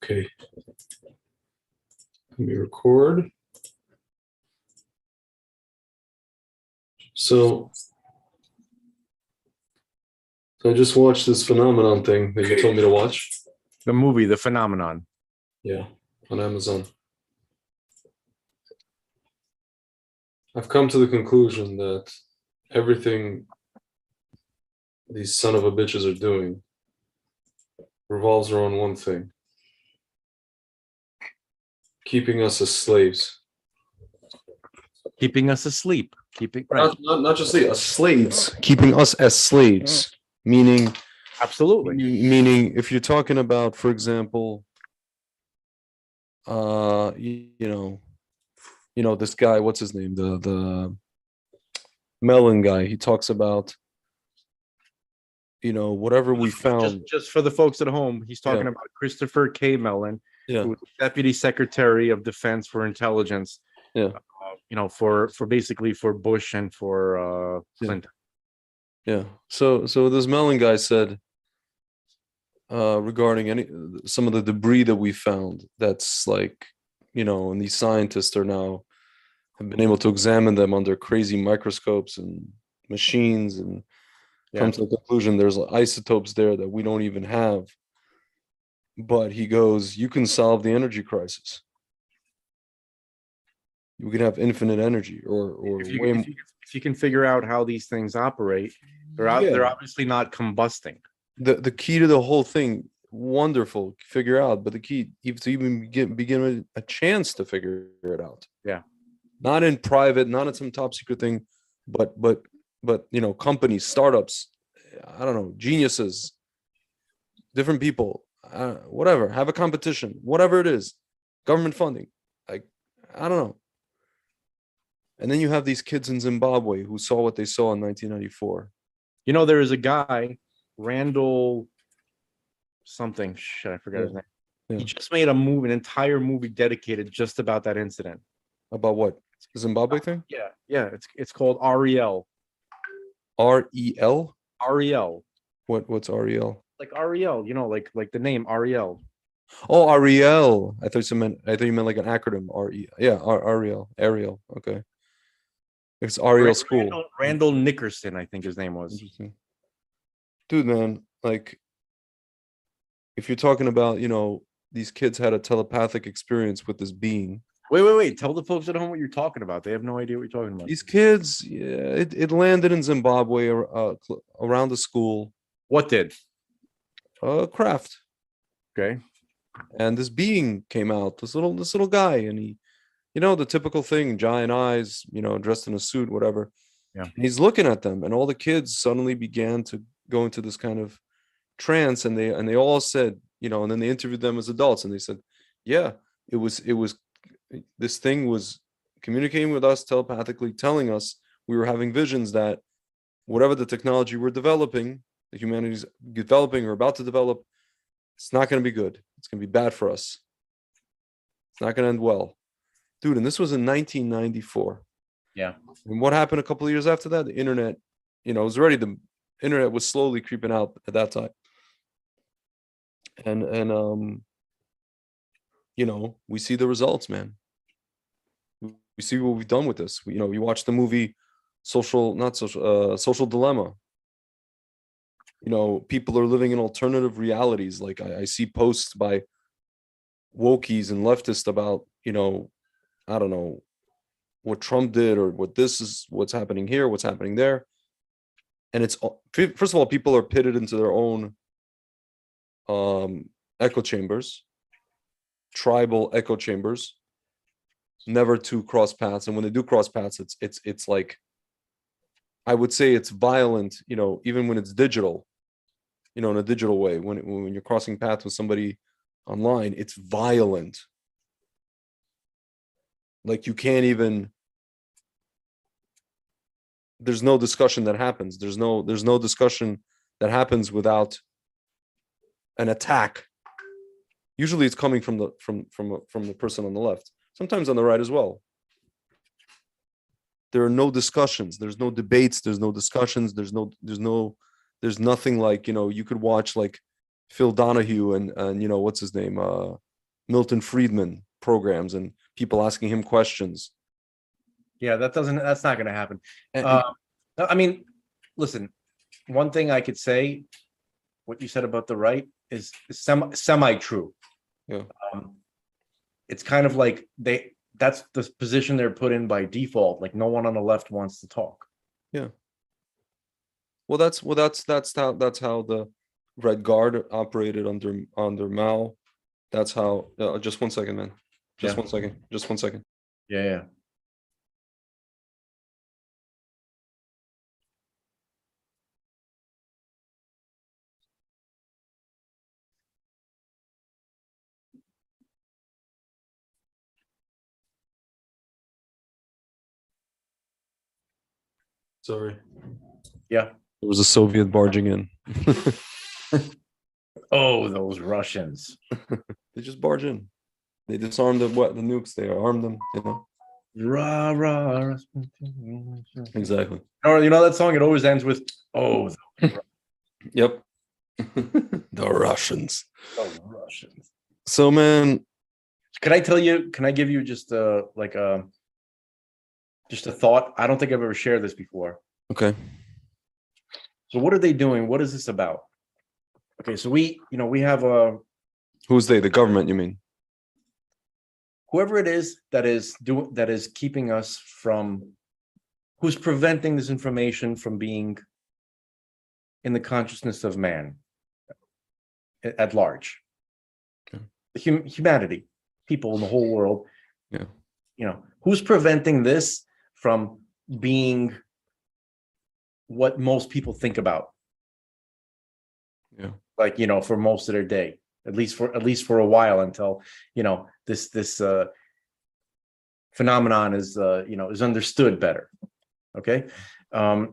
Okay. Let me record. So I just watched this phenomenon thing that you told me to watch. The movie, The Phenomenon. Yeah, on Amazon. I've come to the conclusion that everything these son of a bitches are doing revolves around one thing: keeping us as slaves. Keeping us asleep. Right. Not just as slaves, keeping us as slaves, meaning Absolutely. if you're talking about, for example, this guy, what's his name, the Mellon guy, he talks about whatever we found. Just for the folks at home, he's talking about Christopher K. Mellon, who was Deputy Secretary of Defense for Intelligence. For basically for Bush and for Clinton. So this Mellon guy said regarding some of the debris that we found, that's like, and these scientists have been able to examine them under crazy microscopes and machines and come to the conclusion there's isotopes there that we don't even have. But he goes, you can solve the energy crisis. You can have infinite energy, or if you can figure out how these things operate, they're obviously not combusting. The key to the whole thing, wonderful, figure out, but the key to even begin a chance to figure it out. Not in private, not in some top secret thing, but companies, startups, I don't know, geniuses, different people, whatever, have a competition, whatever it is, government funding, like, I don't know. And then you have these kids in Zimbabwe who saw what they saw in 1994. There is a guy, Randall something. Shit, I forgot his name. He just made an entire movie dedicated just about that incident. About what? The Zimbabwe thing? Yeah. It's called REL. REL? REL. What's REL? Like REL, like the name REL. Oh, REL. I thought you meant like an acronym. REL. Ariel. Okay. It's Ariel School. Randall Nickerson, I think his name was. Dude, man, like, if you're talking about, these kids had a telepathic experience with this being. Wait. Tell the folks at home what you're talking about. They have no idea what you're talking about. These kids, it landed in Zimbabwe around the school. What did? Craft. Okay. And this being came out, this little guy, and he, the typical thing, giant eyes, dressed in a suit, whatever. Yeah. And he's looking at them, and all the kids suddenly began to go into this kind of trance, and they all said, and then they interviewed them as adults, and they said, yeah, it was this thing was communicating with us telepathically, telling us we were having visions that whatever the technology we're developing, the humanity's developing or about to develop, it's not going to be good. It's going to be bad for us. It's not going to end well. Dude, and this was in 1994. Yeah. And what happened a couple of years after that? The internet, the internet was slowly creeping out at that time. And we see the results, man. We see what we've done with this. You watch the movie Social Dilemma. People are living in alternative realities. Like I see posts by wokies and leftists about, I don't know what Trump did or what's happening here, what's happening there. And it's, first of all, people are pitted into their own echo chambers, tribal echo chambers, never to cross paths. And when they do cross paths, it's like, I would say it's violent, even when it's digital, in a digital way. When you're crossing paths with somebody online, it's violent. Like you can't even, there's no discussion that happens. There's no discussion that happens without an attack. Usually it's coming from the person on the left, sometimes on the right as well. There are no discussions, there's no debates, there's no discussions, there's nothing like, you could watch like Phil Donahue and what's his name, Milton Friedman programs and people asking him questions. Yeah, that's not going to happen. I mean, listen, one thing I could say, what you said about the right is semi true. Yeah. It's kind of like that's the position they're put in by default. Like no one on the left wants to talk. Yeah. Well, that's how the Red Guard operated under Mao. That's how. Just 1 second, man. Just 1 second. Just 1 second. Yeah. Sorry. Yeah. There was a Soviet barging in. Oh, those Russians. They just barge in. They disarmed the nukes. They armed them. Rah, rah. Exactly. Or you know that song? It always ends with "Oh." Yep. The Russians. The Russians. So, man, can I give you just a thought? I don't think I've ever shared this before. Okay. So what are they doing? What is this about? Okay, so we have a who's they? The government, you mean? Whoever it is that is keeping us from, who's preventing this information from being in the consciousness of man at large. Okay. Humanity, people in the whole world. Yeah. Who's preventing this from being what most people think about? Yeah. Like, for most of their day, at least for a while, until, this phenomenon is understood better. Okay. I've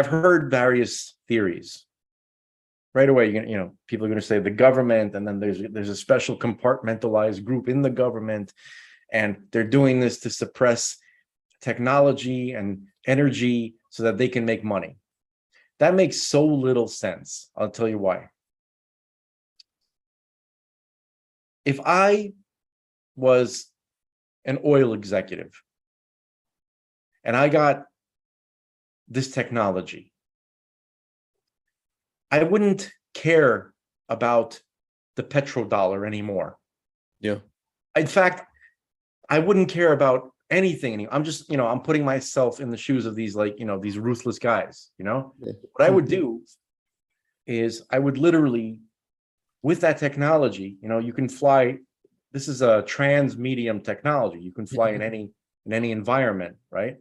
heard various theories. Right away, people are going to say the government, and then there's a special compartmentalized group in the government, and they're doing this to suppress technology and energy so that they can make money. That makes so little sense. I'll tell you why. If I was an oil executive and I got this technology, I wouldn't care about the petrodollar anymore. Yeah. In fact, I wouldn't care about anything anymore. I'm just, I'm putting myself in the shoes of these, these ruthless guys, Yeah. What I would do is I would literally, with that technology, you can fly. This is a trans-medium technology. You can fly in any environment, right?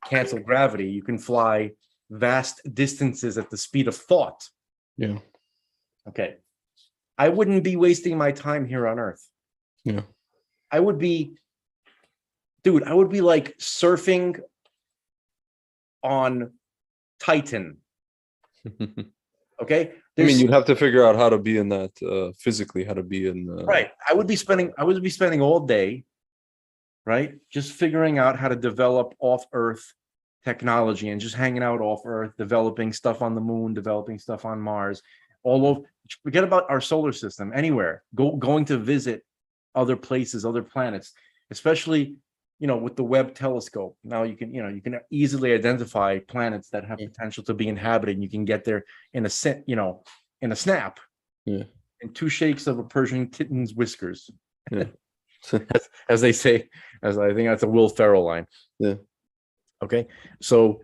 Cancel gravity. You can fly vast distances at the speed of thought. Yeah. Okay. I wouldn't be wasting my time here on Earth. Yeah. I would be like surfing on Titan. Okay. You'd have to figure out how to be in that physically, how to be in right. I would be spending all day, right, just figuring out how to develop off-Earth technology and just hanging out off Earth, developing stuff on the moon, developing stuff on Mars, all over. Forget about our solar system. Anywhere, going to visit other places, other planets, especially with the Webb telescope. Now you can easily identify planets that have potential to be inhabited. And you can get there in a snap. Yeah. In 2 shakes of a Persian kitten's whiskers. Yeah. as they say, as I think that's a Will Ferrell line. Yeah. Okay. So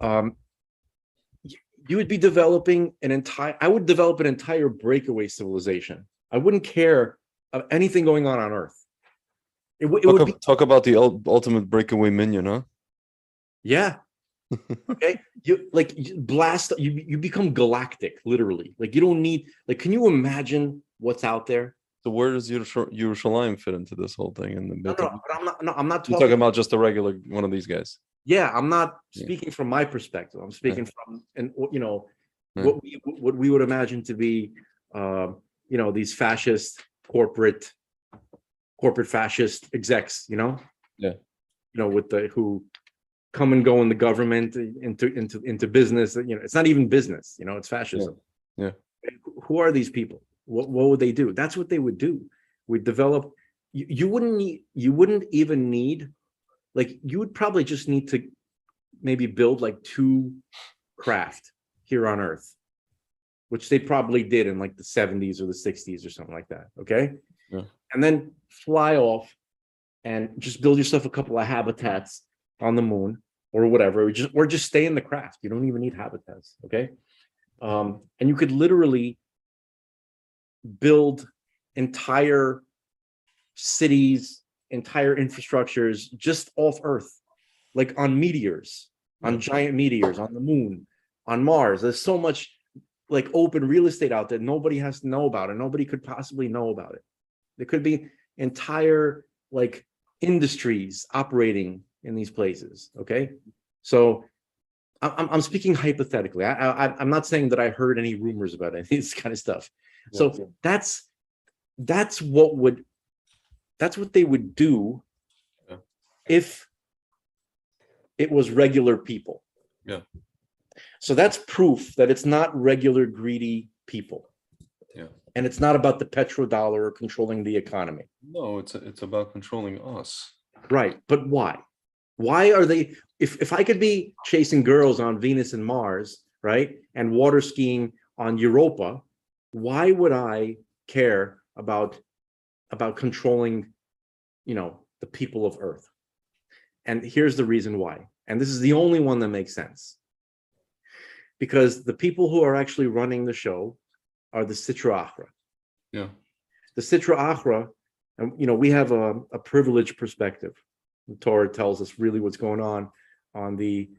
you would be developing I would develop an entire breakaway civilization. I wouldn't care of anything going on Earth. Talk about the ultimate breakaway minion, huh? Yeah. Okay. You become galactic, literally. Like you don't need, can you imagine what's out there? So where does Yerushalayim fit into this whole thing? I'm not talking about just a regular one of these guys. Yeah, I'm not speaking from my perspective. I'm speaking from, what we would imagine to be, these fascist corporate fascist execs, who come and go in the government into business. It's not even business. It's fascism. Yeah. Who are these people? what would they do? That's what they would do. We'd develop. You wouldn't even need, like, you would probably just need to maybe build like 2 craft here on Earth, which they probably did in like the 70s or the 60s or something like that. Okay. Yeah. And then fly off and just build yourself a couple of habitats on the moon or whatever, or just stay in the craft. You don't even need habitats. Okay. And you could literally build entire cities, entire infrastructures just off Earth, like on meteors, on giant meteors, on the moon, on Mars. There's so much like open real estate out there nobody has to know about, and nobody could possibly know about it. There could be entire like industries operating in these places. Okay, so I'm speaking hypothetically. I'm not saying that I heard any rumors about any of this kind of stuff. So that's what they would do if it was regular people. Yeah. So that's proof that it's not regular greedy people. Yeah. And it's not about the petrodollar or controlling the economy. No, it's about controlling us. Right. But why? Why are they, if I could be chasing girls on Venus and Mars, right, and water skiing on Europa, why would I care about controlling, the people of Earth? And here's the reason why. And this is the only one that makes sense. Because the people who are actually running the show are the Sitra Achra. Yeah. The Sitra Achra, and we have a privileged perspective. The Torah tells us really what's going on the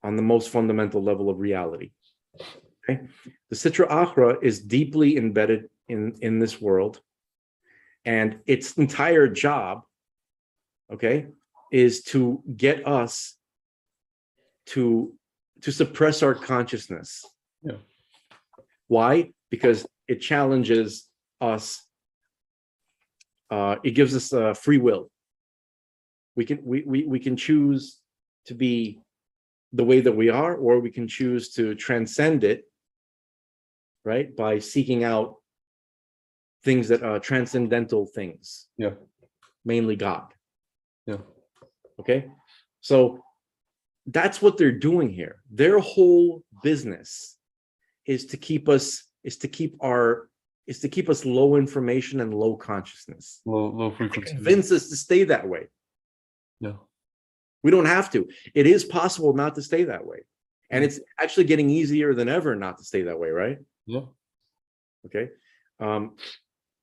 most fundamental level of reality. Okay? The Sitra Achra is deeply embedded in this world, and its entire job, okay, is to get us to suppress our consciousness. Yeah. Why? Because it challenges us. It gives us free will. We can choose to be the way that we are, or we can choose to transcend it, right, by seeking out things that are transcendental things. Yeah. Mainly God. Yeah. Okay. So that's what they're doing here. Their whole business is to keep us low information and low consciousness. Low frequency. Convince us to stay that way. Yeah. We don't have to. It is possible not to stay that way. And it's actually getting easier than ever not to stay that way, right? Yeah. Okay.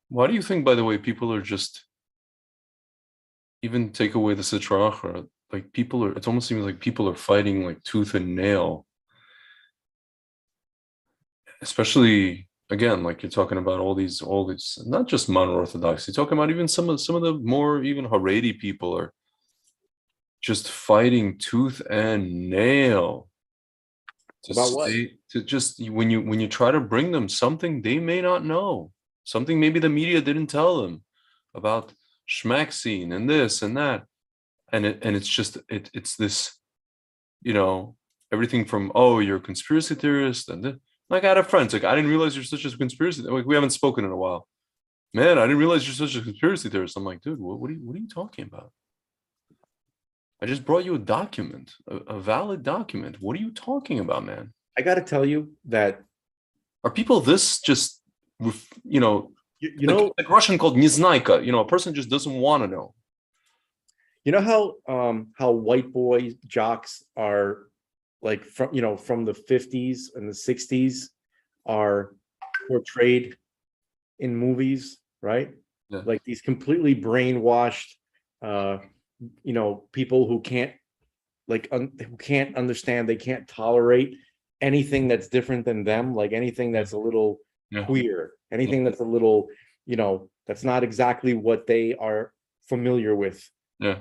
Why do you think, by the way, people are just, even take away the Sitra Achra, like it almost seems like people are fighting like tooth and nail, especially again, like you're talking about all these, not just modern Orthodox, you're talking about even some of the more even Haredi people are just fighting tooth and nail about what? To just when you try to bring them something they may not know, something maybe the media didn't tell them about schmaxine and this and that, and it's just it's this, everything from, oh, you're a conspiracy theorist, and like I had a friend like, I didn't realize you're such a conspiracy, like we haven't spoken in a while, man, I didn't realize you're such a conspiracy theorist. I'm like, dude, what are you talking about? I just brought you a document, a valid document. What are you talking about, man? I got to tell you that. Are people this just, like Russian called Neznaika, a person just doesn't want to know. You know how white boy jocks are like from the 50s and the 60s are portrayed in movies, right? Yeah. Like these completely brainwashed, people who can't who can't understand, they can't tolerate anything that's different than them, like anything that's a little queer, anything that's a little, that's not exactly what they are familiar with. Yeah.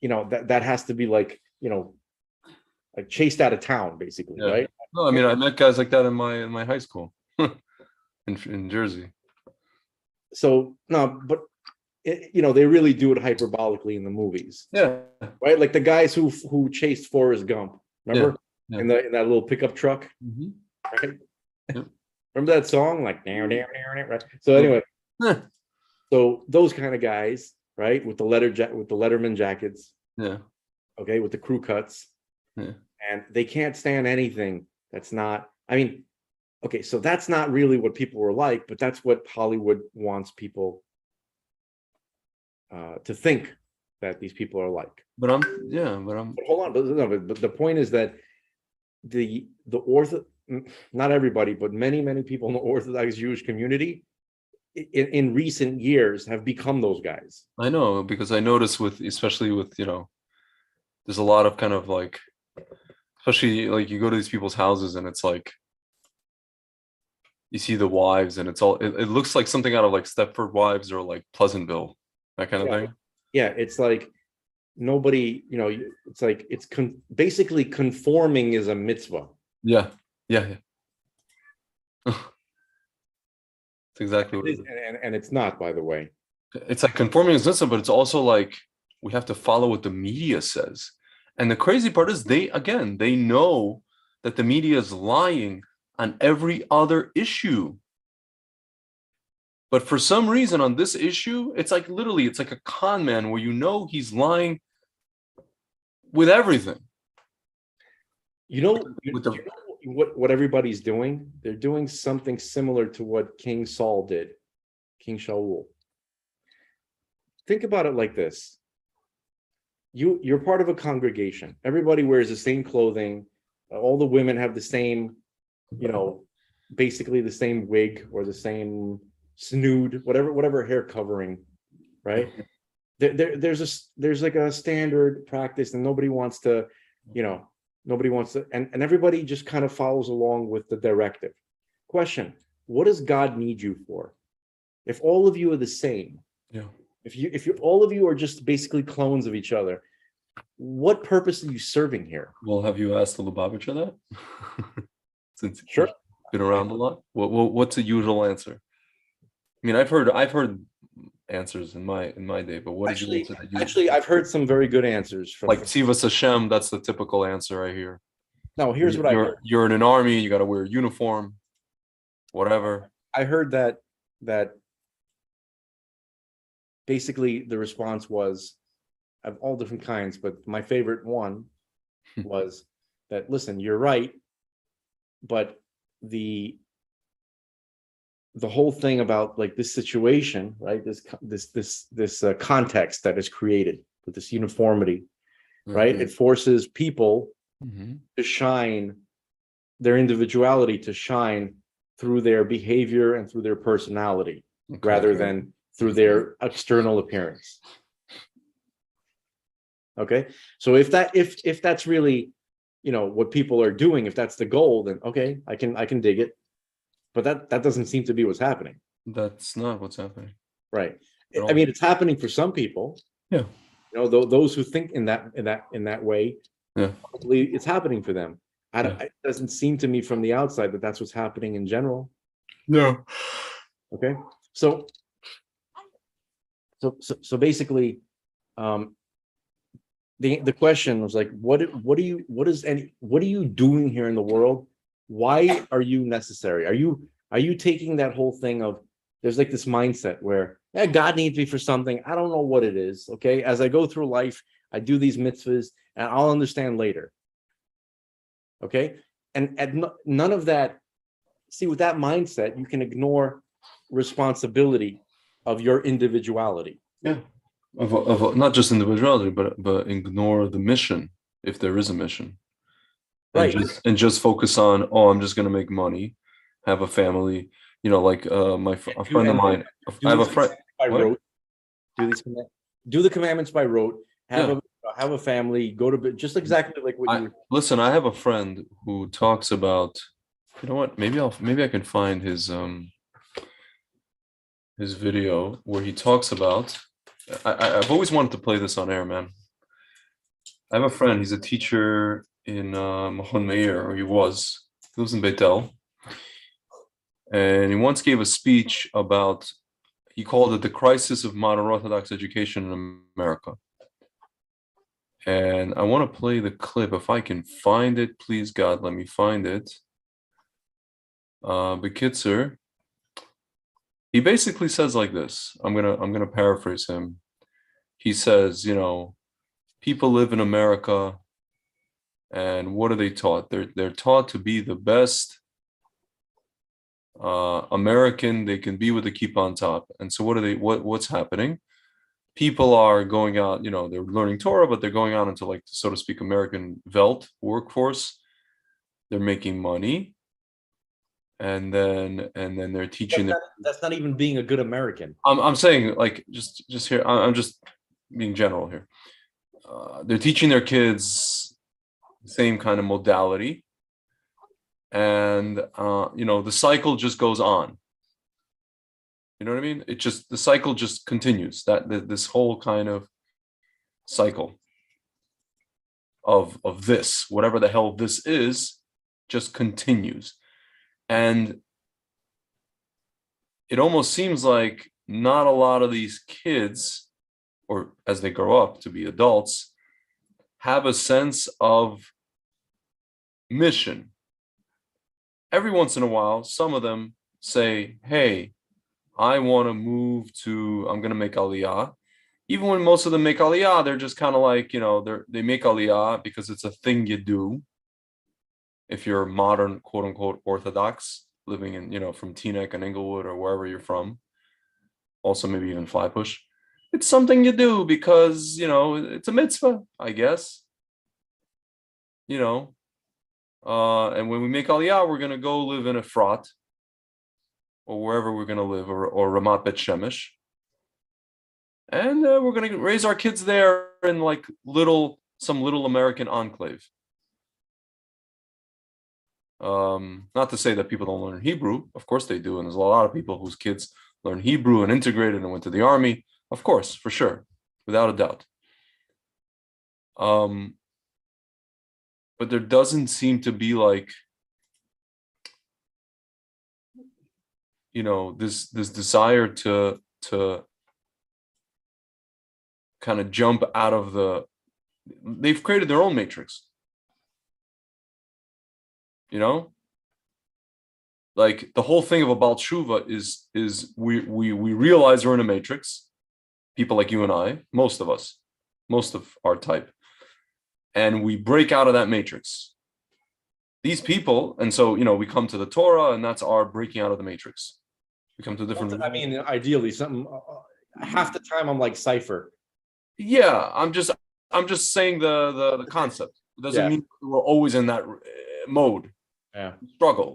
That has to be like chased out of town, basically, right? No, I mean, I met guys like that in my high school in Jersey. So no, but they really do it hyperbolically in the movies. Yeah. Right. Like the guys who chased Forrest Gump, remember? Yeah. In that little pickup truck. Mm-hmm. Right. Yep. Remember that song? Like, right? So anyway, so those kind of guys, right? With the with the Letterman jackets. Yeah. Okay, with the crew cuts. Yeah. And they can't stand anything that's not, I mean, okay, so that's not really what people were like, but that's what Hollywood wants people to think that these people are like. But hold on, but the point is that the not everybody, but many people in the Orthodox Jewish community in recent years have become those guys. I know, because I notice especially with, there's a lot of kind of like, especially like you go to these people's houses and it's like, you see the wives and it looks like something out of like Stepford Wives or like Pleasantville, that kind of thing. Yeah, it's like nobody, it's like basically conforming is a mitzvah. Yeah. It's exactly what it is. And it's not, by the way. It's like conforming is mitzvah, but it's also like we have to follow what the media says. And the crazy part is they know that the media is lying on every other issue. But for some reason on this issue, it's like literally, it's like a con man where he's lying with everything. What everybody's doing? They're doing something similar to what King Saul did, King Shaul. Think about it like this. You're part of a congregation. Everybody wears the same clothing. All the women have the same, basically the same wig or the same snood, whatever hair covering, right? There's like a standard practice, and nobody wants to, and everybody just kind of follows along with the directive. Question: what does God need you for? If all of you are the same, if all of you are just basically clones of each other, what purpose are you serving here? Well, have you asked the Lubavitcher that? Since sure, been around a lot. What's the usual answer? I mean, I've heard answers in my day, but what actually, is the answer actually I've heard some very good answers from like Tzivas Hashem. That's the typical answer I hear. No, here's what I heard. You're in an army, you got to wear a uniform, whatever. I heard that basically the response was of all different kinds, but my favorite one was that, listen, you're right, but the whole thing about like this situation, right? This context that is created with this uniformity, right? It forces people to shine, their individuality to shine through their behavior and through their personality, rather than through their external appearance. Okay, so if that's really, what people are doing, if that's the goal, then okay, I can dig it. But that doesn't seem to be what's happening. That's not what's happening. Right. I mean, it's happening for some people. Yeah. Those who think in that way. Yeah. Probably it's happening for them. It doesn't seem to me from the outside that that's what's happening in general. No. Okay. So basically, the question was like, what are you doing here in the world? Why are you necessary? Are you taking that whole thing of, there's like this mindset where God needs me for something, I don't know what it is. Okay, as I go through life, I do these mitzvahs and I'll understand later. Okay, and none of that. See, with that mindset, you can ignore responsibility of your individuality. Yeah, of not just individuality, but ignore the mission, if there is a mission. Right. And just focus on, I'm just going to make money, have a family, like a friend of mine. I have a friend by rote. Do the commandments by rote. Have a family. Go to bed. Just exactly like what you. Listen, I have a friend who talks about. You know what? Maybe I can find his video where he talks about. I've always wanted to play this on air, man. I have a friend. He's a teacher in Mahon Meir, or he lives in Beit El, and he once gave a speech about, he called it the crisis of modern Orthodox education in America. And I want to play the clip. If I can find it, please God, let me find it. Bekitzer, he basically says like this. I'm gonna paraphrase him. He says, people live in America, and what are they taught? They're taught to be the best American they can be with a keep on top. And so what's happening? People are going out, they're learning Torah, but they're going out into, like, so to speak, American Welt workforce. They're making money, and then they're teaching that's not even being a good American. I'm saying, like, just here, I'm just being general here. They're teaching their kids the same kind of modality, and the cycle just goes on. You know what I mean? The cycle just continues. This whole kind of cycle of this, whatever the hell this is, just continues. And it almost seems like not a lot of these kids, or as they grow up to be adults, have a sense of mission. Every once in a while, some of them say, hey, I want to move to, I'm going to make Aliyah. Even when most of them make Aliyah, they're just kind of like, they make Aliyah because it's a thing you do. If you're modern, quote unquote, Orthodox, living in, from Teaneck and Inglewood or wherever you're from, also maybe even Flatbush, it's something you do because, it's a mitzvah, I guess. And when we make Aliyah, we're going to go live in Efrat, or wherever we're going to live, or Ramat Bet Shemesh. And we're going to raise our kids there in, like, some little American enclave. Not to say that people don't learn Hebrew. Of course they do. And there's a lot of people whose kids learn Hebrew and integrated and went to the army. Of course, for sure, without a doubt. But there doesn't seem to be, like, this desire to kind of jump out of they've created their own matrix. Like, the whole thing of a Baal Tshuva is we realize we're in a matrix, people like you and I, most of us, most of our type, and we break out of that matrix. These people, and so, we come to the Torah, and that's our breaking out of the matrix. We come to different. I mean, ideally, something. Half the time, I'm like Cypher. Yeah, I'm just saying the concept. It doesn't mean we're always in that mode. Yeah,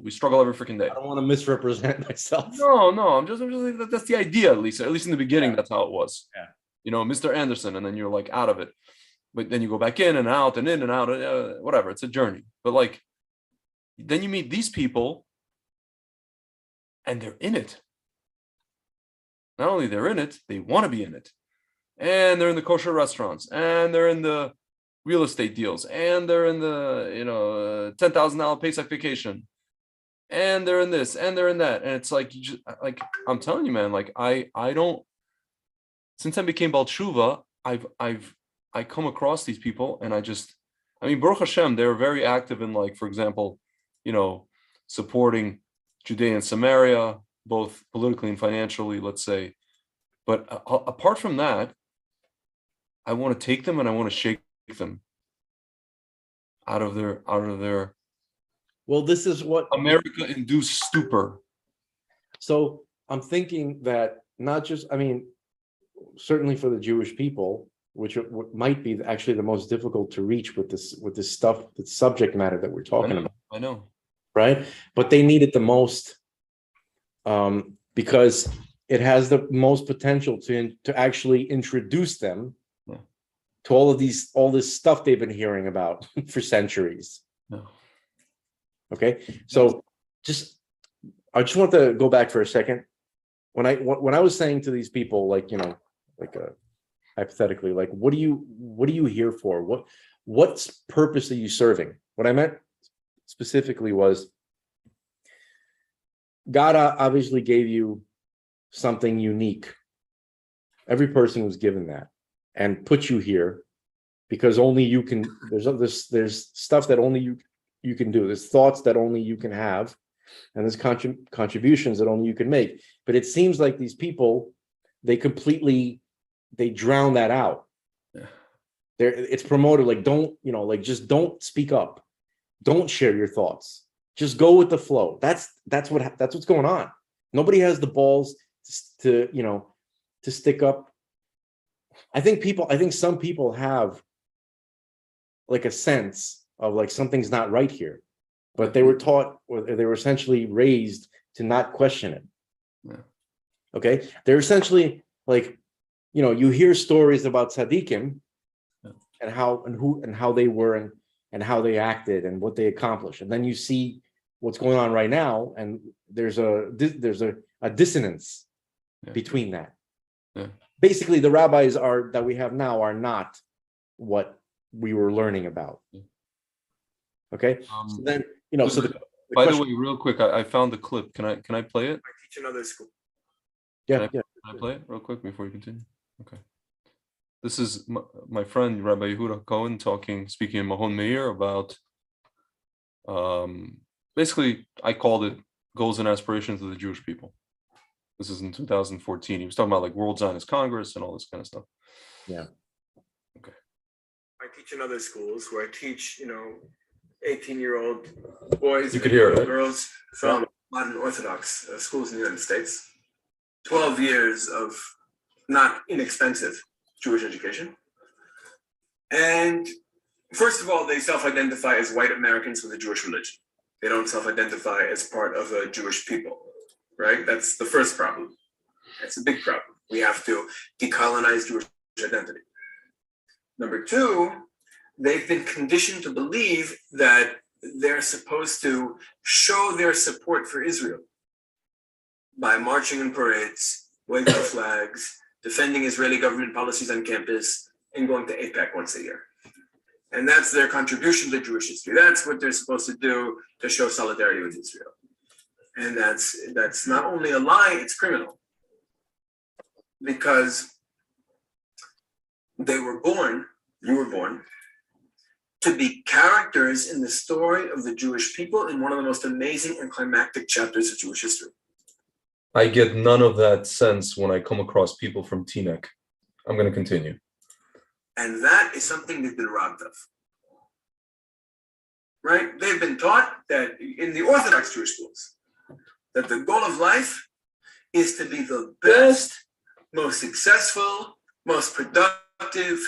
we struggle every freaking day. I don't want to misrepresent myself. No, I'm just that's the idea, at least in the beginning. That's how it was. Yeah. Mr. Anderson, and then you're, like, out of it, but then you go back in and out and in and out, whatever. It's a journey. But, like, then you meet these people, and they're in it. Not only they're in it, they want to be in it, and they're in the kosher restaurants, and they're in the real estate deals, and they're in the $10,000 Pesach vacation, and they're in this, and they're in that, and it's like, I'm telling you, man, like, I don't, since I became Baal Tshuva, I come across these people, and I mean, Baruch Hashem, they're very active in, like, for example, supporting Judea and Samaria, both politically and financially, let's say. But apart from that, I want to take them and I want to shake them out of their. Well, this is what America-induced stupor. So I'm thinking that not just, I mean, certainly for the Jewish people, which might be actually the most difficult to reach with this stuff, the subject matter that we're talking about. I know. Right? But they need it the most, because it has the most potential to actually introduce them to all this stuff they've been hearing about for centuries. No. Okay, so I just want to go back for a second. When I was saying to these people, like, hypothetically, like, what are you here for? What purpose are you serving? What I meant specifically was, God obviously gave you something unique. Every person was given that and put you here because only you can. There's stuff that only you can do. There's thoughts that only you can have, and there's contributions that only you can make. But it seems like these people, they drown that out. Yeah. It's promoted like, don't, just don't speak up, don't share your thoughts, just go with the flow. That's what's going on. Nobody has the balls to stick up. I think some people have like a sense of like something's not right here, but they were taught, or they were essentially raised to not question it. Yeah. Okay, they're essentially like, you hear stories about tzaddikim, and how they were, and how they acted and what they accomplished, and then you see what's going on right now, and there's a dissonance between that. Yeah. Basically, the rabbis that we have now are not what we were learning about. Okay, so then by the way, real quick, I found the clip. Can I play it? I teach another school. Yeah. Can I play it real quick before you continue? Okay. This is my friend Rabbi Yehuda Cohen speaking in Mahon Meir about, basically, I called it Goals and Aspirations of the Jewish People. This is in 2014. He was talking about like World Zionist Congress and all this kind of stuff. Yeah. Okay. I teach in other schools where I teach, 18-year-old boys and girls from modern Orthodox schools in the United States. 12 years of not inexpensive Jewish education. And first of all, they self-identify as white Americans with a Jewish religion. They don't self-identify as part of a Jewish people, right? That's the first problem. That's a big problem. We have to decolonize Jewish identity. Number two, they've been conditioned to believe that they're supposed to show their support for Israel by marching in parades, waving flags, defending Israeli government policies on campus, and going to AIPAC once a year. And that's their contribution to Jewish history. That's what they're supposed to do to show solidarity with Israel. And that's not only a lie, it's criminal. Because you were born, to be characters in the story of the Jewish people in one of the most amazing and climactic chapters of Jewish history. I get none of that sense when I come across people from Teaneck. I'm going to continue. And that is something they've been robbed of. Right? They've been taught that in the Orthodox Jewish schools, that the goal of life is to be the best, most successful, most productive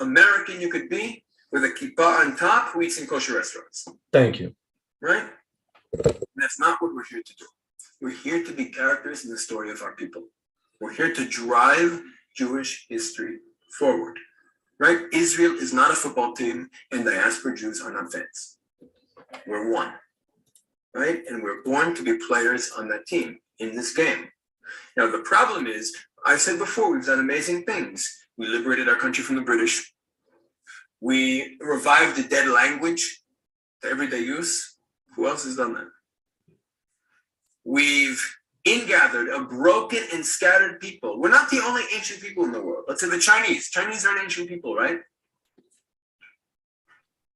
American you could be, with a kippah on top, who eats in kosher restaurants. Thank you. Right? That's not what we're here to do. We're here to be characters in the story of our people. We're here to drive Jewish history forward. Right? Israel is not a football team, and diaspora Jews are not fans. We're one. Right? And we're born to be players on that team in this game. Now, the problem is, I said before, we've done amazing things. We liberated our country from the British. We revived the dead language to everyday use. Who else has done that? We've ingathered a broken and scattered people. We're not the only ancient people in the world. Let's say the Chinese. Chinese are an ancient people, right?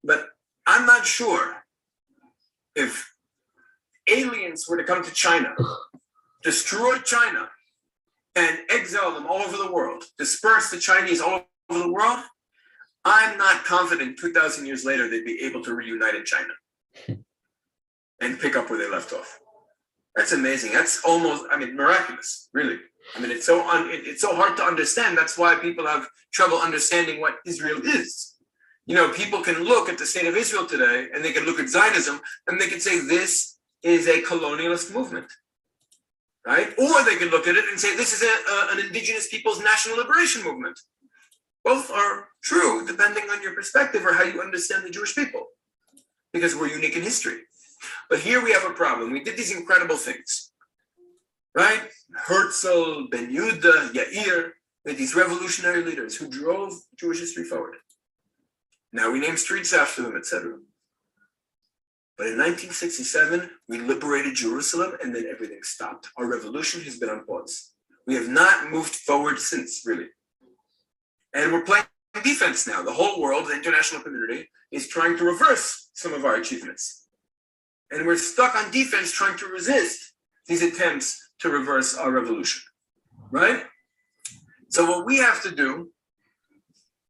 But I'm not sure if aliens were to come to China, destroy China, and exile them all over the world, disperse the Chinese all over the world, I'm not confident 2,000 years later they'd be able to reunite in China and pick up where they left off. That's amazing. That's almost, miraculous, really. It's so hard to understand. That's why people have trouble understanding what Israel is. People can look at the state of Israel today, and they can look at Zionism, and they can say this is a colonialist movement, right? Or they can look at it and say this is an indigenous people's national liberation movement. Both are true, depending on your perspective or how you understand the Jewish people, because we're unique in history. But here we have a problem. We did these incredible things, right? Herzl, Ben Yehuda, Yair, these revolutionary leaders who drove Jewish history forward. Now we name streets after them, etc. But in 1967, we liberated Jerusalem, and then everything stopped. Our revolution has been on pause. We have not moved forward since, really. And we're playing defense now. The whole world, the international community, is trying to reverse some of our achievements. And we're stuck on defense trying to resist these attempts to reverse our revolution, right? So what we have to do,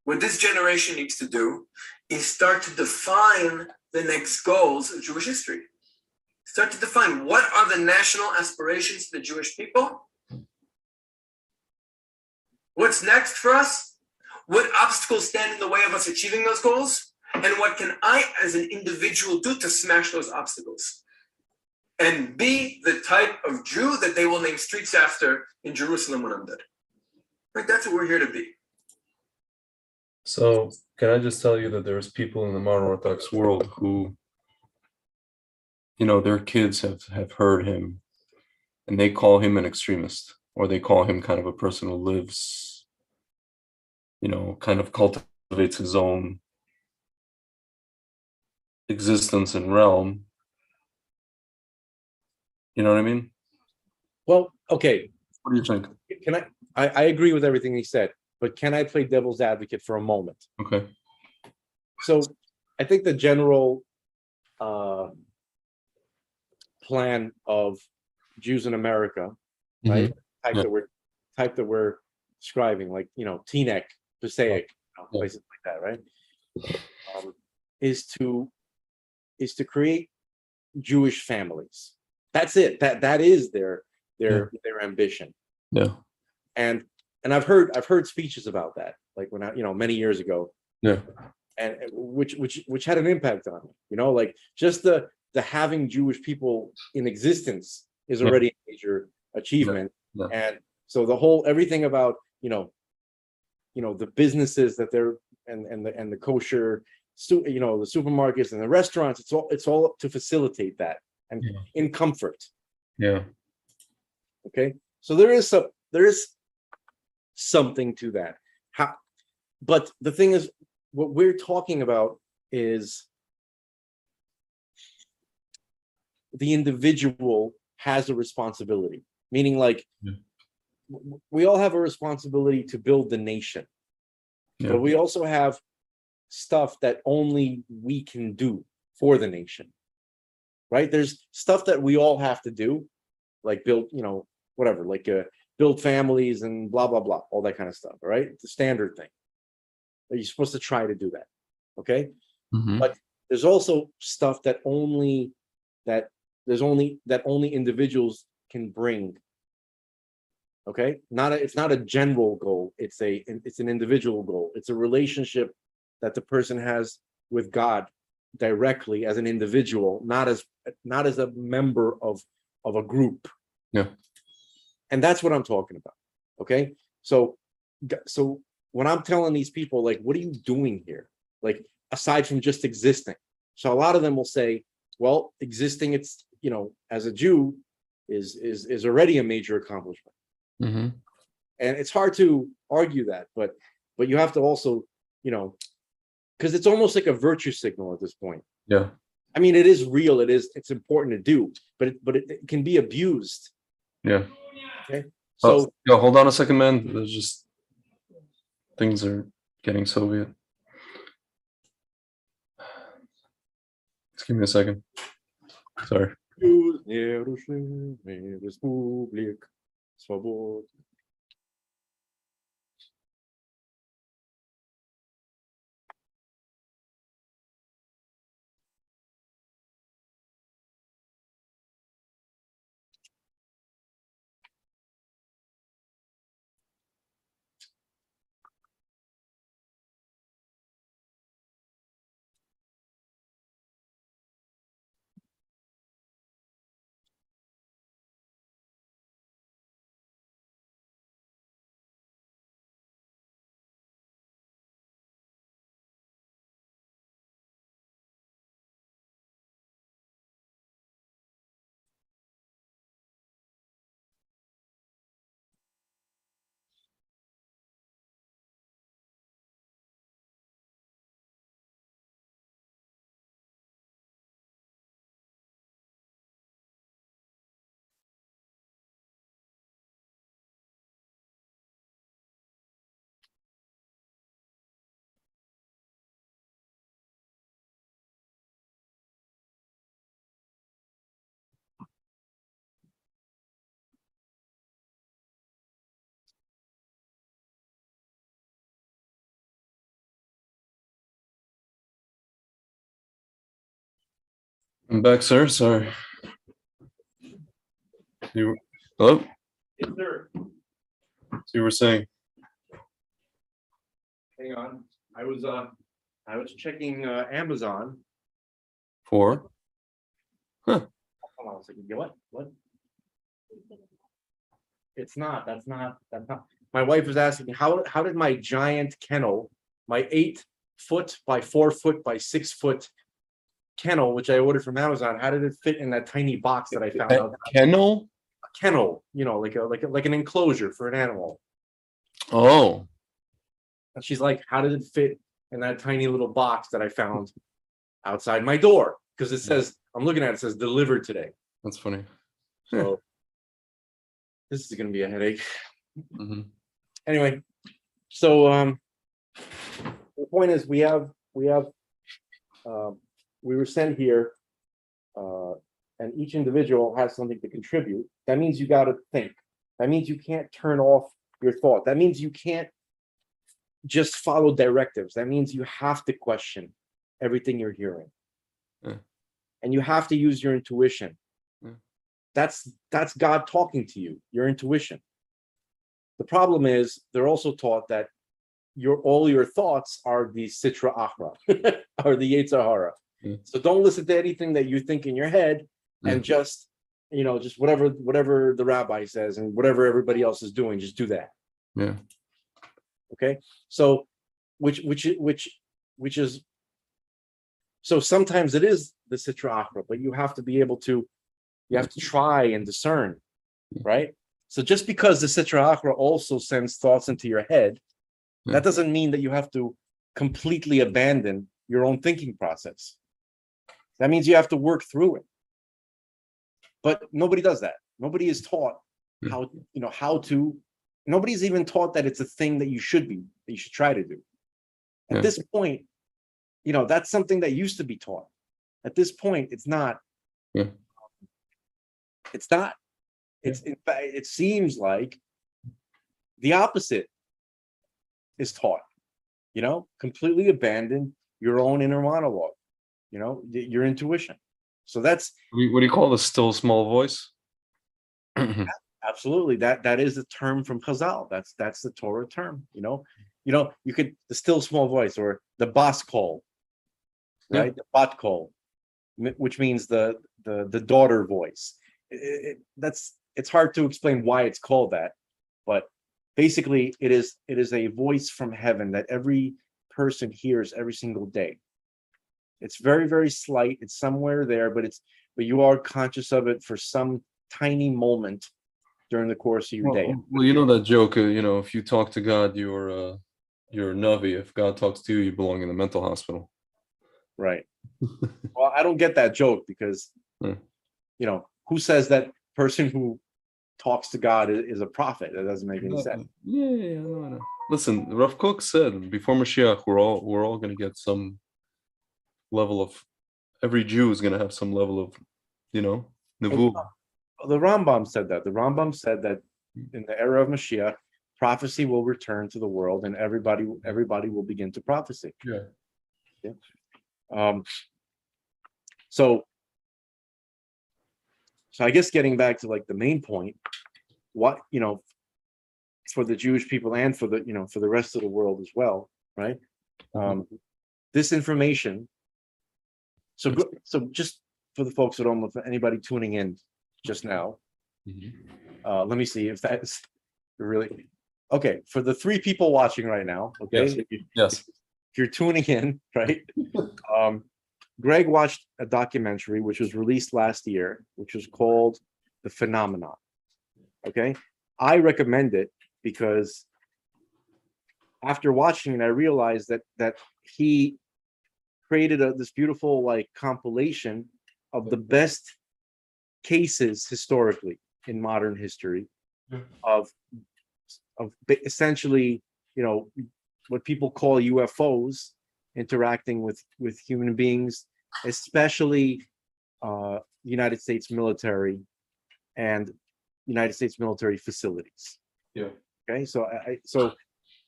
what this generation needs to do, is start to define the next goals of Jewish history. Start to define what are the national aspirations of the Jewish people. What's next for us? What obstacles stand in the way of us achieving those goals? And what can I, as an individual, do to smash those obstacles? And be the type of Jew that they will name streets after in Jerusalem when I'm dead. Like, that's what we're here to be. So, can I just tell you that there's people in the modern Orthodox world who, their kids have heard him, and they call him an extremist, or they call him kind of a person who lives, kind of cultivates his own existence and realm. You know what I mean? Well, okay. What do you think? Can I agree with everything he said, but can I play devil's advocate for a moment? Okay. So I think the general plan of Jews in America, right? Type that we're describing, like, Teaneck, Passaic, places like that, right? Is to create Jewish families. That's it. That is their ambition. Yeah. And I've heard speeches about that, like when I, many years ago. Yeah. And which had an impact on me, like just the having Jewish people in existence is already a major achievement. Yeah. And so everything about, the businesses that they're and the kosher, the supermarkets and the restaurants, it's all to facilitate that and in comfort. Yeah. Okay. So there is something to that. But the thing is, what we're talking about is the individual has a responsibility, meaning like we all have a responsibility to build the nation, but we also have stuff that only we can do for the nation, right? There's stuff that we all have to do, like build, whatever, like build families and blah, blah, blah, all that kind of stuff, right? The standard thing. You're supposed to try to do that, okay? Mm-hmm. But there's also stuff that only individuals can bring. Okay, it's not a general goal. It's an individual goal. It's a relationship that the person has with God directly as an individual, not as a member of a group. Yeah, and that's what I'm talking about. Okay, so when I'm telling these people, like, what are you doing here? Like, aside from just existing. So a lot of them will say, well, existing, it's, as a Jew is already a major accomplishment. Mm-hmm. And it's hard to argue that, but you have to also, because it's almost like a virtue signal at this point. Yeah. I mean, it is real. It's important to do, but it can be abused. Yeah. Okay. So hold on a second, man. There's just things are getting Soviet. Just give me a second. Sorry. I'm back, sir. Sorry. Hello? Yes, sir. So you were saying? Hang on. I was checking Amazon. For? Huh. Hold on a second. What? It's not. That's not. My wife was asking me how did my giant kennel, my 8 foot by 4 foot by 6 foot kennel, which I ordered from Amazon, how did it fit in that tiny box that I found out? Kennel? A kennel, like an enclosure for an animal. Oh. And she's like, how did it fit in that tiny little box that I found outside my door? Because it says, I'm looking at it, it says delivered today. That's funny. So this is gonna be a headache. Mm-hmm. Anyway, so the point is we were sent here, and each individual has something to contribute. That means you got to think. That means you can't turn off your thought. That means you can't just follow directives. That means you have to question everything you're hearing. Yeah. And you have to use your intuition. Yeah. That's God talking to you, your intuition. The problem is they're also taught that all your thoughts are the Sitra Achra, or the Yetzer Hara. Yeah. So don't listen to anything that you think in your head, and just whatever the rabbi says and whatever everybody else is doing, just do that. Yeah. Okay. So which is, so sometimes it is the Sitra Achra, but you have to be able to, you have to try and discern, right? So just because the Sitra Achra also sends thoughts into your head, that doesn't mean that you have to completely abandon your own thinking process. That means you have to work through it. But nobody does that. Nobody is taught how to, nobody's even taught that it's a thing that you should try to do. At this point, that's something that used to be taught. At this point, it's not. Yeah. It's not. It's in fact, it seems like the opposite is taught. Completely abandon your own inner monologue, your intuition. So that's what do you call the still small voice? Absolutely. That is a term from Chazal. That's the Torah term. You could, the still small voice, or the bas kol, right? The bat kol, which means the daughter voice. It's hard to explain why it's called that, but basically it is a voice from heaven that every person hears every single day. It's very, very slight. It's somewhere there, but you are conscious of it for some tiny moment during the course of your day. Well, you know that joke, if you talk to God, you're a Navi. If God talks to you, you belong in the mental hospital. Right. Well, I don't get that joke because, who says that person who talks to God is a prophet? That doesn't make any sense. Yeah, no. Listen, Rav Kook said before Mashiach, we're all going to get some level of, every Jew is going to have some level of, nevuah. The Rambam said that. The Rambam said that in the era of Mashiach, prophecy will return to the world, and everybody will begin to prophesy. Yeah. So I guess getting back to like the main point, what for the Jewish people and for the rest of the world as well, right? This information. So just for the folks that don't know, for anybody tuning in just now, let me see if that's really okay for the 3 people watching right now. Okay, yes. If you're tuning in, right? Greg watched a documentary which was released last year, which was called The Phenomenon. Okay, I recommend it because after watching it, I realized that he created this beautiful compilation of the best cases historically in modern history of essentially what people call UFOs interacting with human beings, especially United States military and United States military facilities. Yeah. Okay.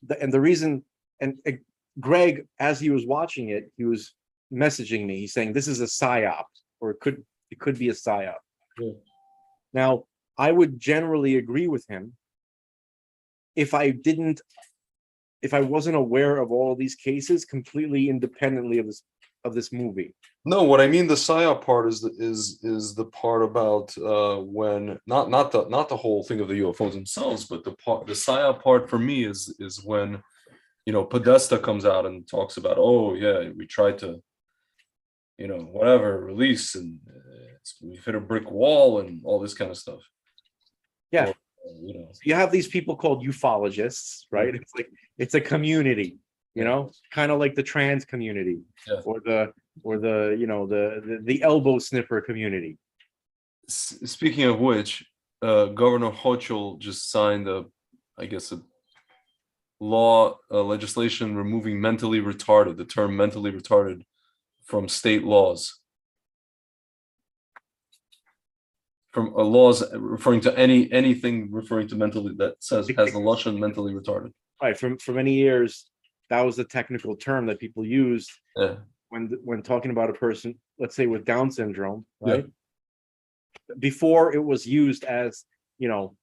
The reason, and Greg, as he was watching it, he was messaging me. He's saying, this is a psyop. or it could be a psyop. Yeah. Now, I would generally agree with him if I wasn't aware of all of these cases completely independently of this movie. No, what I mean, the psyop part is the part about when not the whole thing of the UFOs themselves, but the psyop part for me is when, you know, Podesta comes out and talks about, oh yeah, we tried to, you know, whatever, release, and we've hit a brick wall and all this kind of stuff. Yeah. Or, you know, you have these people called ufologists, right? It's like, it's a community, you know, kind of like the trans community, or the you know, the elbow sniffer community. Speaking of which, Governor Hochul just signed a legislation removing mentally retarded, the term mentally retarded, from state laws. From laws referring to anything referring to mentally, that says has the Russian mentally retarded. Right. For many years, that was the technical term that people used when talking about a person, let's say with Down syndrome, right? Yeah. Before it was used as, you know,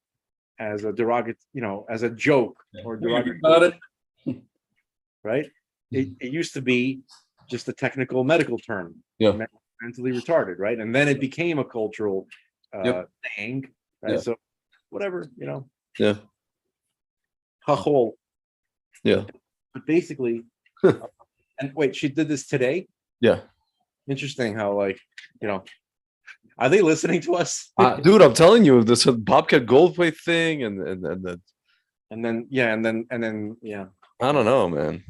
as a derogatory, you know, as a joke or derogatory. Got it. Right. It used to be just a technical medical term. Yeah. Mentally retarded, right? And then it became a cultural thing, right? Yeah. So whatever, you know. Yeah. Hachol. Yeah. But basically, and wait, she did this today? Yeah. Interesting how, like, you know, are they listening to us? Dude, I'm telling you, this Bobcat Goldthwait thing and then I don't know, man.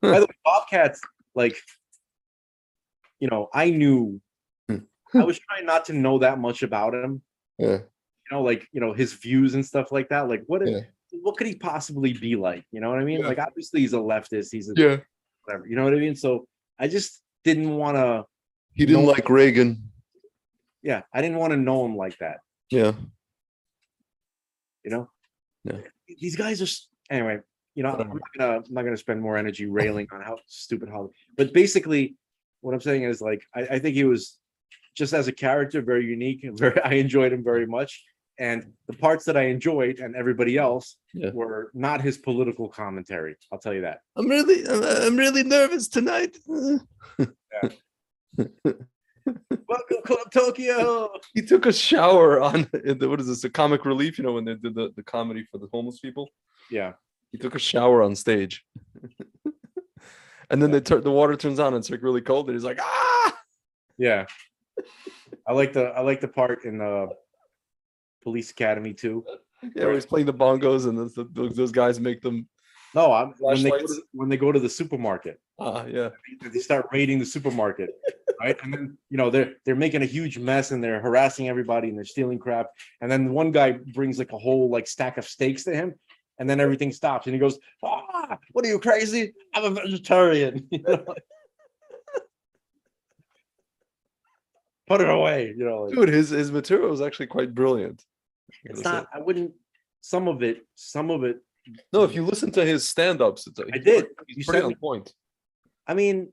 By the way, Bobcat's, like, you know, I knew, I was trying not to know that much about him. Yeah. You know, like, you know, his views and stuff like that. Like, what could he possibly be like? You know what I mean? Like, obviously he's a leftist. He's a whatever. You know what I mean? So I just didn't want to. He didn't like Reagan. Yeah, I didn't want to know him like that. Yeah. You know. Yeah. These guys are anyway. You know, I'm not gonna spend more energy railing on how stupid Hollywood. But basically, what I'm saying is, like, I think he was, just as a character, very unique and I enjoyed him very much. And the parts that I enjoyed and everybody else were not his political commentary. I'll tell you that. I'm really nervous tonight. Welcome Club Tokyo. He took a shower on what is this? A comic relief? You know, when they did the comedy for the homeless people. Yeah. He took a shower on stage. And then the water turns on and it's like really cold, and he's like, ah. Yeah. I like the part in Police Academy too. Yeah, where he's playing the bongos and those guys make them. No, when they go to the supermarket. Yeah. They start raiding the supermarket, right? And then, you know, they're making a huge mess and they're harassing everybody and they're stealing crap. And then one guy brings like a whole like stack of steaks to him, and then everything stops and he goes, what are you, crazy? I'm a vegetarian. You know? Put it away, you know. Like, dude, his material is actually quite brilliant. It's not. I wouldn't. Some of it. No, if you listen to his stand-ups, I did. He's pretty on point. I mean,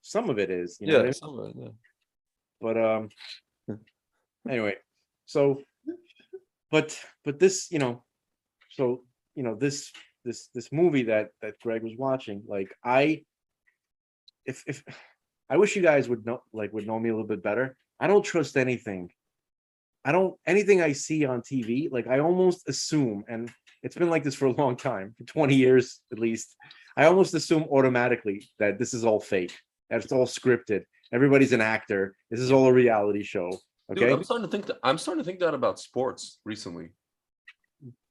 some of it is. You know some of it. Yeah. But anyway, so, but this, you know, so, you know, this movie that Greg was watching, like, if I wish you guys would know me a little bit better. I don't trust anything. Anything I see on TV, like, I almost assume, and it's been like this for a long time, for 20 years at least, I almost assume automatically that this is all fake, that it's all scripted. Everybody's an actor. This is all a reality show. Okay. Dude, I'm starting to think that about sports recently.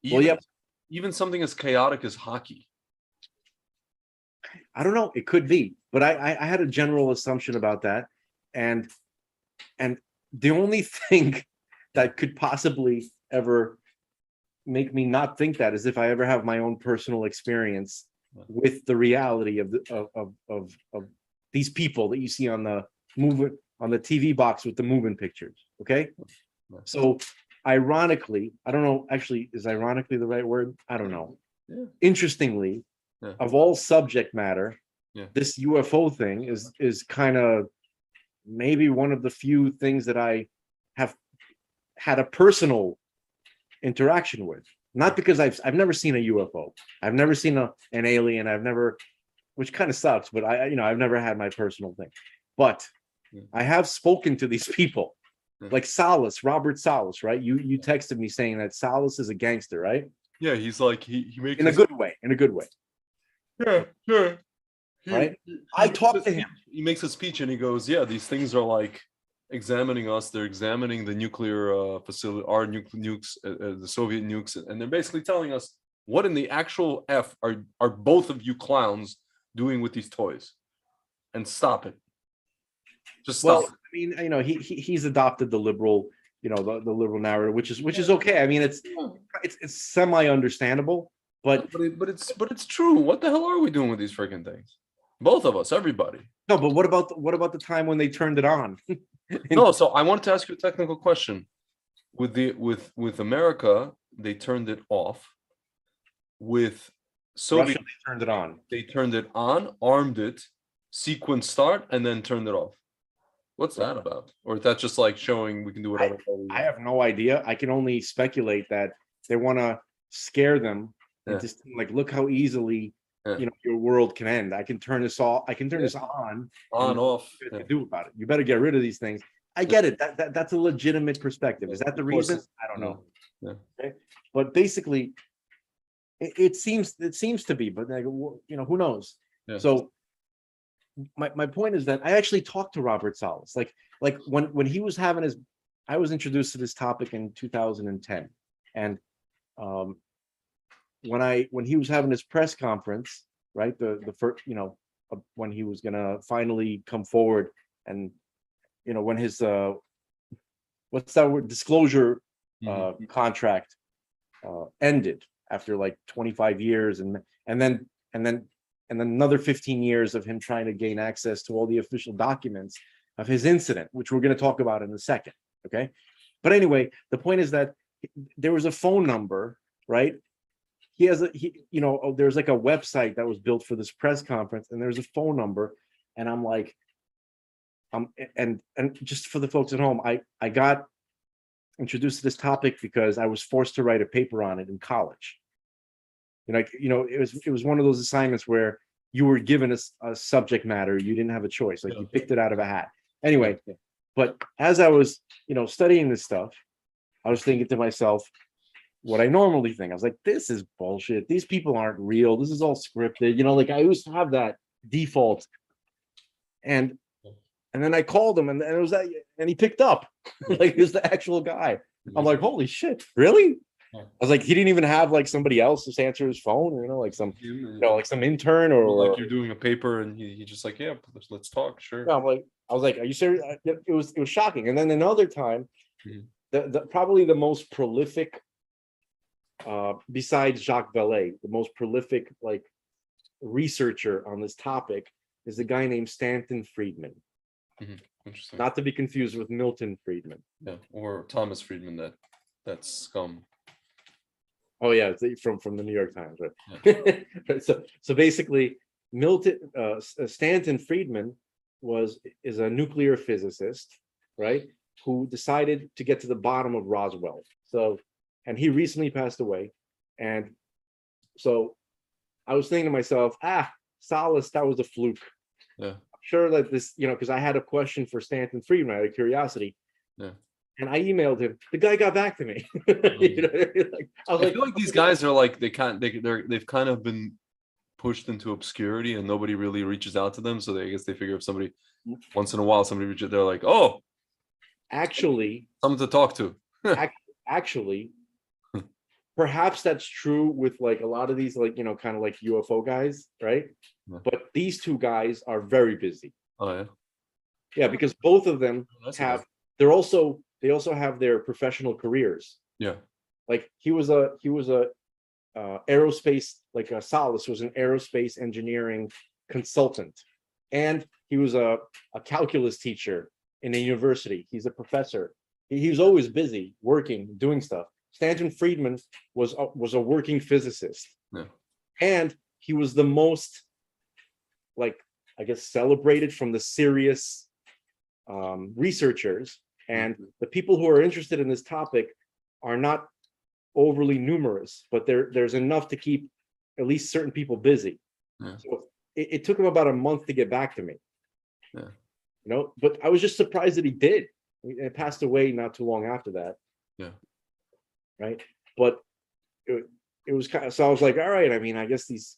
Even something as chaotic as hockey. I don't know. It could be, but I had a general assumption about that, and the only thing that could possibly ever make me not think that is if I ever have my own personal experience with the reality of these people that you see on the TV box with the moving pictures. Okay, so ironically, I don't know. Actually, is ironically the right word? I don't know. Yeah. Interestingly. Yeah. Of all subject matter, this UFO thing is kind of maybe one of the few things that I have had a personal interaction with. Not because I've never seen a UFO. I've never seen an alien. I've never, which kind of sucks, but I've never had my personal thing. But I have spoken to these people, like Salas, Robert Salas, right? You texted me saying that Salas is a gangster, right? Yeah, he's like he makes in a good way. In a good way. Yeah, yeah. Right? I talked to him. He makes a speech and he goes, yeah, these things are like examining us. They're examining the nuclear facility, our nukes, the Soviet nukes, and they're basically telling us what in the actual F are both of you clowns doing with these toys, and stop it. Just stop. Well, I mean, he's adopted the liberal, the liberal narrative, which is okay. I mean, it's semi understandable, but it's true. What the hell are we doing with these freaking things? Both of us, everybody. No, but what about the time when they turned it on? No, so I wanted to ask you a technical question. With America, they turned it off. With Soviet, Russia, they turned it on. They turned it on, armed it, sequence start, and then turned it off. What's that about? Or is that just like showing we can do whatever? I have no idea. I can only speculate that they want to scare them and just like, look how easily your world can end. I can turn this off. I can turn this on, off. What to do about it? You better get rid of these things. I get it. That's a legitimate perspective. Is that the reason? I don't know. Yeah. Okay? But basically, it seems to be. But who knows? Yeah. So my point is that I actually talked to Robert Salas. Like when he was having his, I was introduced to this topic in 2010, and when he was having his press conference, right, the first, when he was gonna finally come forward, and when his what's that word, disclosure contract ended after like 25 years, and then another 15 years of him trying to gain access to all the official documents of his incident, which we're going to talk about in a second. Okay, but anyway, the point is that there was a phone number, right? There's like a website that was built for this press conference, and there's a phone number, and I'm like, and just for the folks at home, I got introduced to this topic because I was forced to write a paper on it in college. It was one of those assignments where you were given a subject matter, you didn't have a choice, like you picked it out of a hat. Anyway, but as I was, studying this stuff, I was thinking to myself what I normally think. I was like, this is bullshit. These people aren't real. This is all scripted. Like I used to have that default. And then I called him, and it was that, and he picked up. Like he was the actual guy. I'm like, holy shit, really? I was like, he didn't even have like somebody else just answer his phone, like some, like some intern, or like you're doing a paper, and he just like, yeah, let's talk, sure. Yeah, I was like, are you serious? It was shocking. And then another time, the probably the most prolific, besides Jacques Vallée, the most prolific like researcher on this topic is a guy named Stanton Friedman. Interesting. Not to be confused with Milton Friedman. Yeah, or Thomas Friedman, that scum. Oh yeah, it's from the New York Times, right? Yeah. so basically, Stanton Friedman is a nuclear physicist, right? Who decided to get to the bottom of Roswell. And he recently passed away, and so I was thinking to myself, Salas, that was a fluke. Yeah. I'm sure that this, because I had a question for Stanton Friedman out of curiosity. Yeah. And I emailed him. The guy got back to me. I feel like these guys are like they've kind of been pushed into obscurity, and nobody really reaches out to them. So I guess they figure if somebody once in a while somebody reaches, they're like, oh, actually, someone to talk to. Actually, perhaps that's true with like a lot of these like kind of like UFO guys, right? Yeah. But these two guys are very busy. Oh yeah. Yeah, because both of them they also have their professional careers. Yeah. Like he was a aerospace, like Salas was an aerospace engineering consultant, and he was a calculus teacher in a university. He's a professor. He was always busy working, doing stuff. Stanton Friedman was a working physicist. Yeah. And he was the most, like, I guess, celebrated from the serious researchers, and the people who are interested in this topic are not overly numerous, but there's enough to keep at least certain people busy. So it took him about a month to get back to me. But I was just surprised that he did. It passed away not too long after that. Right. But it was kind of, so I was like, all right, I mean, I guess these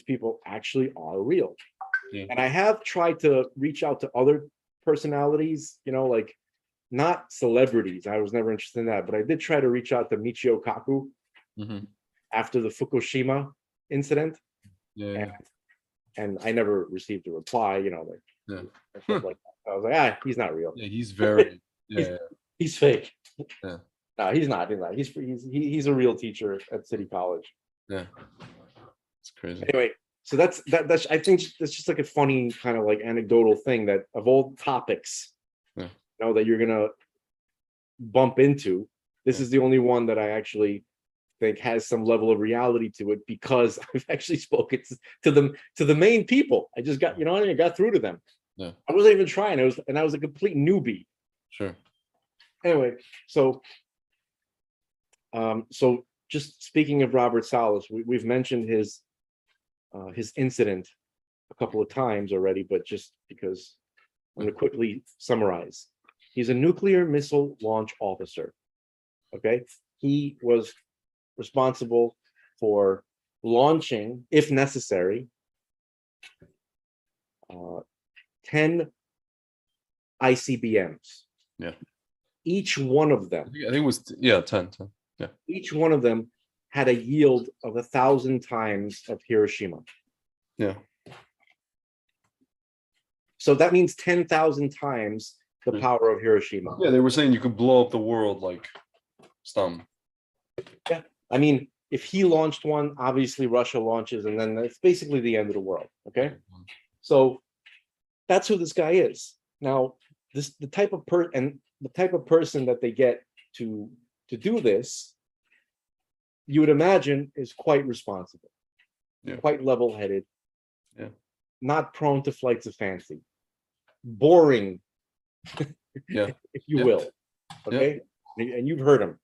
people actually are real. And I have tried to reach out to other personalities, like not celebrities. I was never interested in that, but I did try to reach out to Michio Kaku after the Fukushima incident. And I never received a reply, stuff like that. I was like, he's not real. He's very he's fake. No, he's not. He's a real teacher at City College. It's crazy. Anyway, so that's I think that's just like a funny kind of like anecdotal thing that of all topics, that you're gonna bump into, this is the only one that I actually think has some level of reality to it, because I've actually spoken to the main people. I just got, I got through to them. I wasn't even trying. I was a complete newbie. Sure. Anyway, so just speaking of Robert Salas, we've mentioned his incident a couple of times already, but just because I'm going to quickly summarize. He's a nuclear missile launch officer. Okay, he was responsible for launching, if necessary, 10 ICBMs. Each one of them. I think it was 10. Each one of them had a yield of 1,000 times of Hiroshima. So that means 10,000 times the power of Hiroshima. They were saying you could blow up the world like stum. I mean, if he launched one, obviously Russia launches, and then it's basically the end of the world. Okay, so that's who this guy is. Now, the type of person that they get to do this, you would imagine, is quite responsible, quite level-headed, not prone to flights of fancy, boring, if you will. Okay, and you've heard him.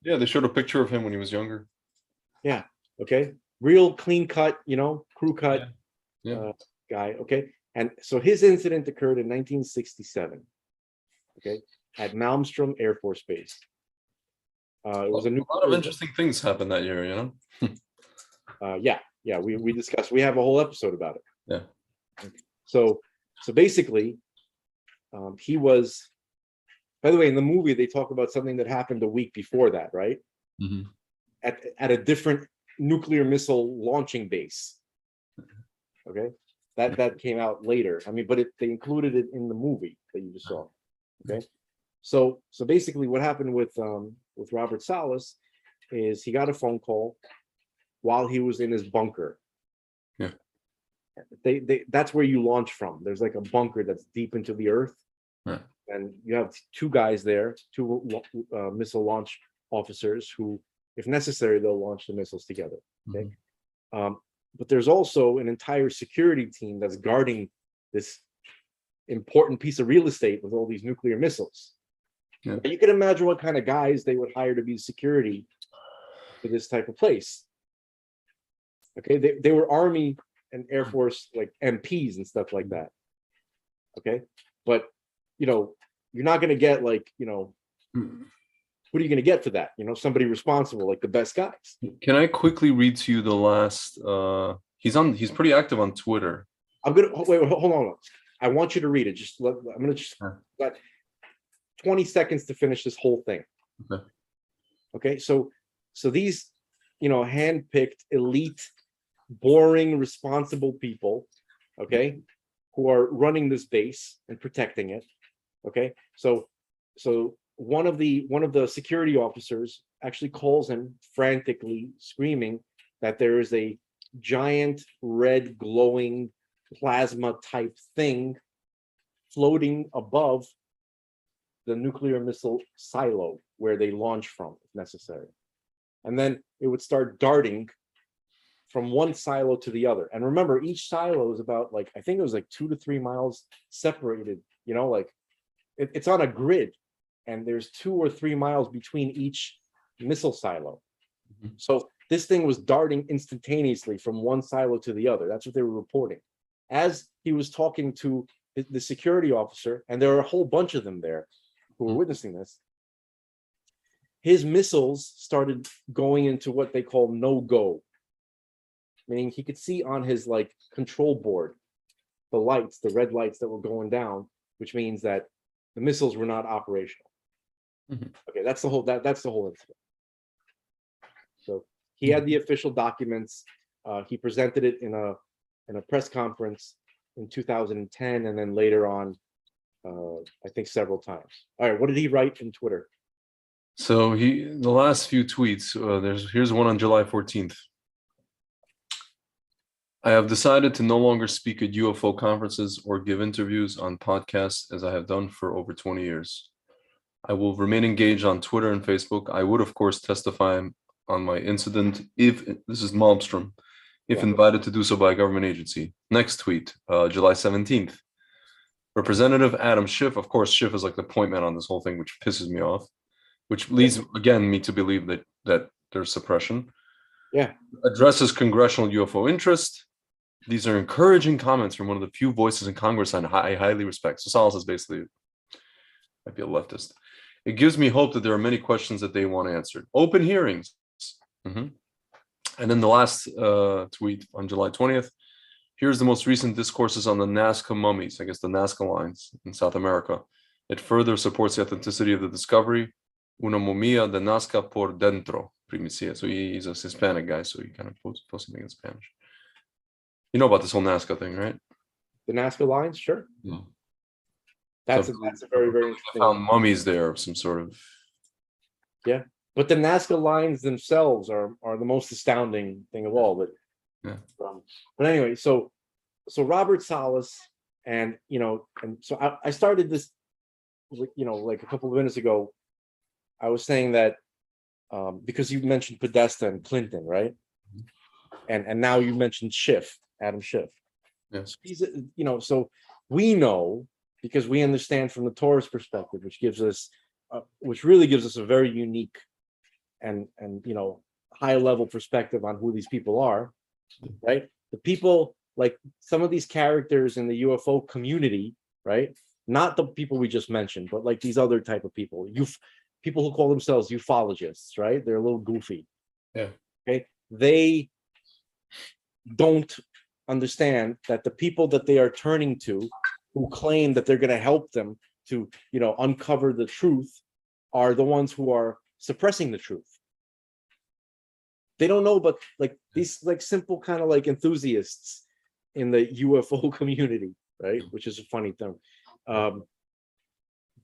They showed a picture of him when he was younger. Okay, real clean cut, crew cut guy. Okay, and so his incident occurred in 1967. Okay, at Malmstrom Air Force Base. It was a lot of interesting things happened that year, we discussed. We have a whole episode about it. So basically, he was. By the way, in the movie, they talk about something that happened a week before that, right? At a different nuclear missile launching base. Okay, that came out later. I mean, but they included it in the movie that you just saw. Okay, so basically, what happened with Robert Salas is he got a phone call while he was in his bunker. That's where you launch from. There's like a bunker that's deep into the earth. And you have two guys there, two missile launch officers who, if necessary, they'll launch the missiles together. Okay, but there's also an entire security team that's guarding this important piece of real estate with all these nuclear missiles. You can imagine what kind of guys they would hire to be security for this type of place. Okay, they were Army and Air Force, like MPs and stuff like that. Okay, but you're not going to get what are you going to get for that? Somebody responsible, like the best guys. Can I quickly read to you the last? He's pretty active on Twitter. I'm gonna wait. Hold on. I want you to read it. I'm gonna let 20 seconds to finish this whole thing. Okay. So these, hand-picked, elite, boring, responsible people, okay, who are running this base and protecting it. Okay, so one of the security officers actually calls him frantically, screaming that there is a giant red glowing plasma type thing floating above the nuclear missile silo where they launch from, if necessary. And then it would start darting from one silo to the other. And remember, each silo is about like, I think it was like 2 to 3 miles separated, like it's on a grid, and there's 2 or 3 miles between each missile silo. Mhm. So this thing was darting instantaneously from one silo to the other. That's what they were reporting. As he was talking to the security officer, and there are a whole bunch of them there who were witnessing this, his missiles started going into what they call no-go, meaning he could see on his like control board the lights, the red lights that were going down, which means that the missiles were not operational. Mhm. Okay, that's the whole incident. So he had the official documents. He presented it in a press conference in 2010, and then later on, I think several times. All right, what did he write in Twitter? So the last few tweets, here's one on July 14th. I have decided to no longer speak at UFO conferences or give interviews on podcasts as I have done for over 20 years. I will remain engaged on Twitter and Facebook. I would, of course, testify on my incident if, this is Malmstrom, if invited to do so by a government agency. Next tweet, July 17th. Representative Adam Schiff, of course, Schiff is like the point man on this whole thing, which pisses me off, which leads, again, me to believe that there's suppression. Yeah. Addresses congressional UFO interest. These are encouraging comments from one of the few voices in Congress I highly respect. So Salas is basically, might be a leftist. It gives me hope that there are many questions that they want answered. Open hearings. And then the last tweet on July 20th. Here's the most recent discourses on the Nazca mummies, I guess the Nazca lines in South America. It further supports the authenticity of the discovery. Una momia de Nazca por dentro, primicia. So he's a Hispanic guy, so he kind of posts something in Spanish. You know about this whole Nazca thing, right? The Nazca lines, sure. Yeah. That's a very, very interesting. I found mummies there of some sort of. Yeah, but the Nazca lines themselves are the most astounding thing of all. But anyway, so Robert Salas, and so I started this, like a couple of minutes ago. I was saying that because you mentioned Podesta and Clinton, right? And now you mentioned Schiff, Adam Schiff. Yes. He's, so we know, because we understand from the Torah's perspective, which really gives us a very unique and high level perspective on who these people are, right? The people, like some of these characters in the UFO community, right? Not the people we just mentioned, but like these other type of people, people who call themselves ufologists, right? They're a little goofy. Yeah. Okay. They don't understand that the people that they are turning to, who claim that they're going to help them to, uncover the truth, are the ones who are suppressing the truth. They don't know, but like these like simple kind of like enthusiasts in the UFO community, right? Which is a funny thing.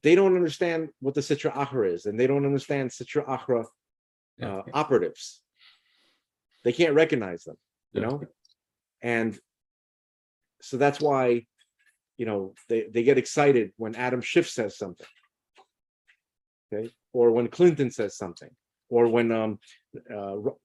They don't understand what the Sitra Achra is, and they don't understand Sitra Achra operatives. They can't recognize them, and so that's why, they get excited when Adam Schiff says something, okay, or when Clinton says something, or when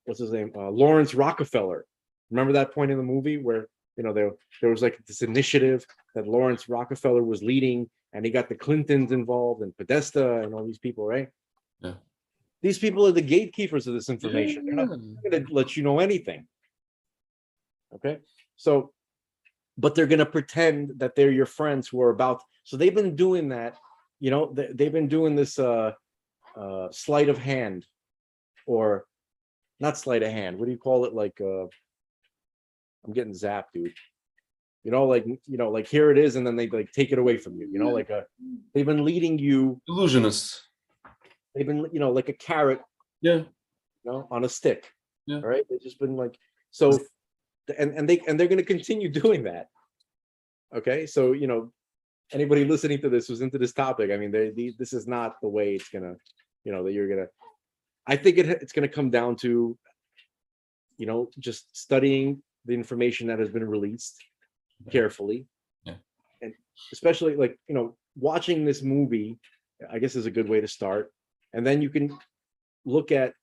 what's his name, Lawrence Rockefeller. Remember that point in the movie where there was like this initiative that Lawrence Rockefeller was leading, and he got the Clintons involved and Podesta and all these people, right? Yeah. These people are the gatekeepers of this information. Yeah. They're not going to let you know anything. Okay, so, but they're going to pretend that they're your friends who are about. So they've been doing that. They've been doing this sleight of hand, or not sleight of hand. What do you call it? Like I'm getting zapped, dude. Like here it is, and then they like take it away from you. They've been leading you. Illusionists. They've been, like a carrot. Yeah. On a stick. Yeah. All right. They've just been like so, and they're going to continue doing that. Okay, so anybody listening to this who's into this topic, I mean, this is not the way it's gonna, that you're gonna. I think it's gonna come down to, just studying the information that has been released carefully, and especially like watching this movie, I guess is a good way to start, and then you can look at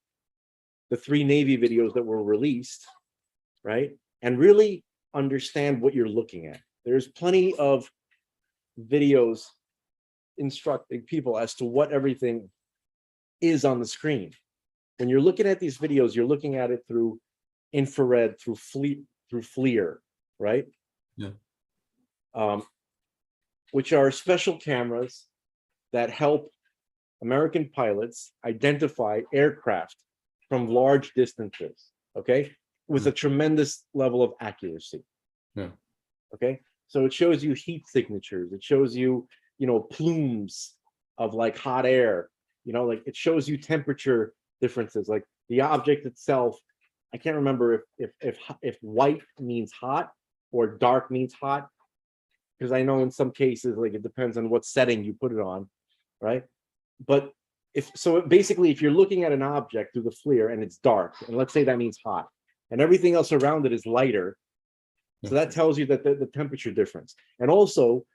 the 3 Navy videos that were released, right? And really understand what you're looking at. There's plenty of videos instructing people as to what everything is on the screen. When you're looking at these videos, you're looking at it through infrared, through FLIR, right? Yeah. Which are special cameras that help American pilots identify aircraft from large distances, okay, with a tremendous level of accuracy. Yeah. Okay, so it shows you heat signatures. It shows you, plumes of like hot air. Like it shows you temperature differences. Like the object itself, I can't remember if white means hot or dark means hot, because I know in some cases, like it depends on what setting you put it on, right? But basically, if you're looking at an object through the FLIR and it's dark, and let's say that means hot, and everything else around it is lighter, so that tells you that the temperature difference. And also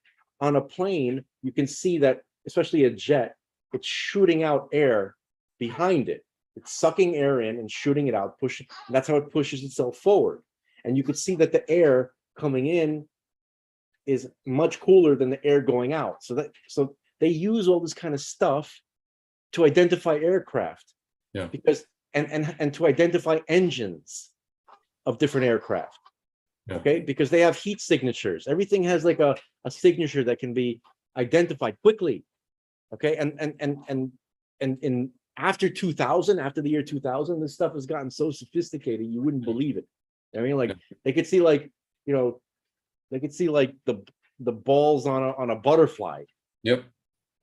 on a plane, you can see that, especially a jet, it's shooting out air behind it. It's sucking air in and shooting it out, pushing. That's how it pushes itself forward. And you could see that the air coming in is much cooler than the air going out. So they use all this kind of stuff to identify aircraft. Yeah. Because and to identify engines of different aircraft. Yeah. Okay, because they have heat signatures. Everything has like a signature that can be identified quickly. Okay, and in after the year 2000, this stuff has gotten so sophisticated you wouldn't believe it. I mean, like they could see like the balls on a butterfly. Yep.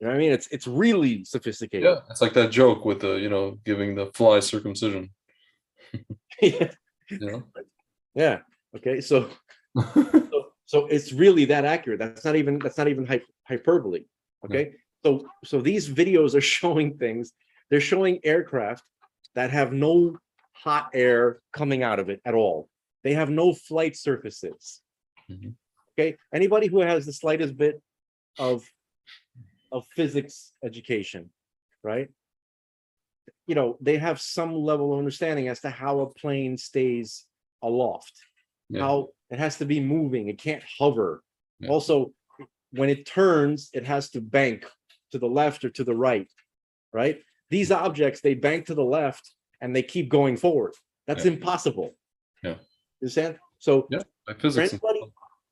You know what I mean? It's really sophisticated. Yeah, it's like that joke with the giving the fly circumcision. Yeah. Yeah. Okay, so it's really that accurate. That's not even hyperbole. Okay, so these videos are showing things. They're showing aircraft that have no hot air coming out of it at all. They have no flight surfaces. Mm-hmm. Okay, anybody who has the slightest bit of physics education, right? They have some level of understanding as to how a plane stays aloft. Yeah. How it has to be moving, it can't hover. Yeah. Also, when it turns, it has to bank to the left or to the right, right? These objects, they bank to the left and they keep going forward. That's impossible. Yeah. You understand? So by physics,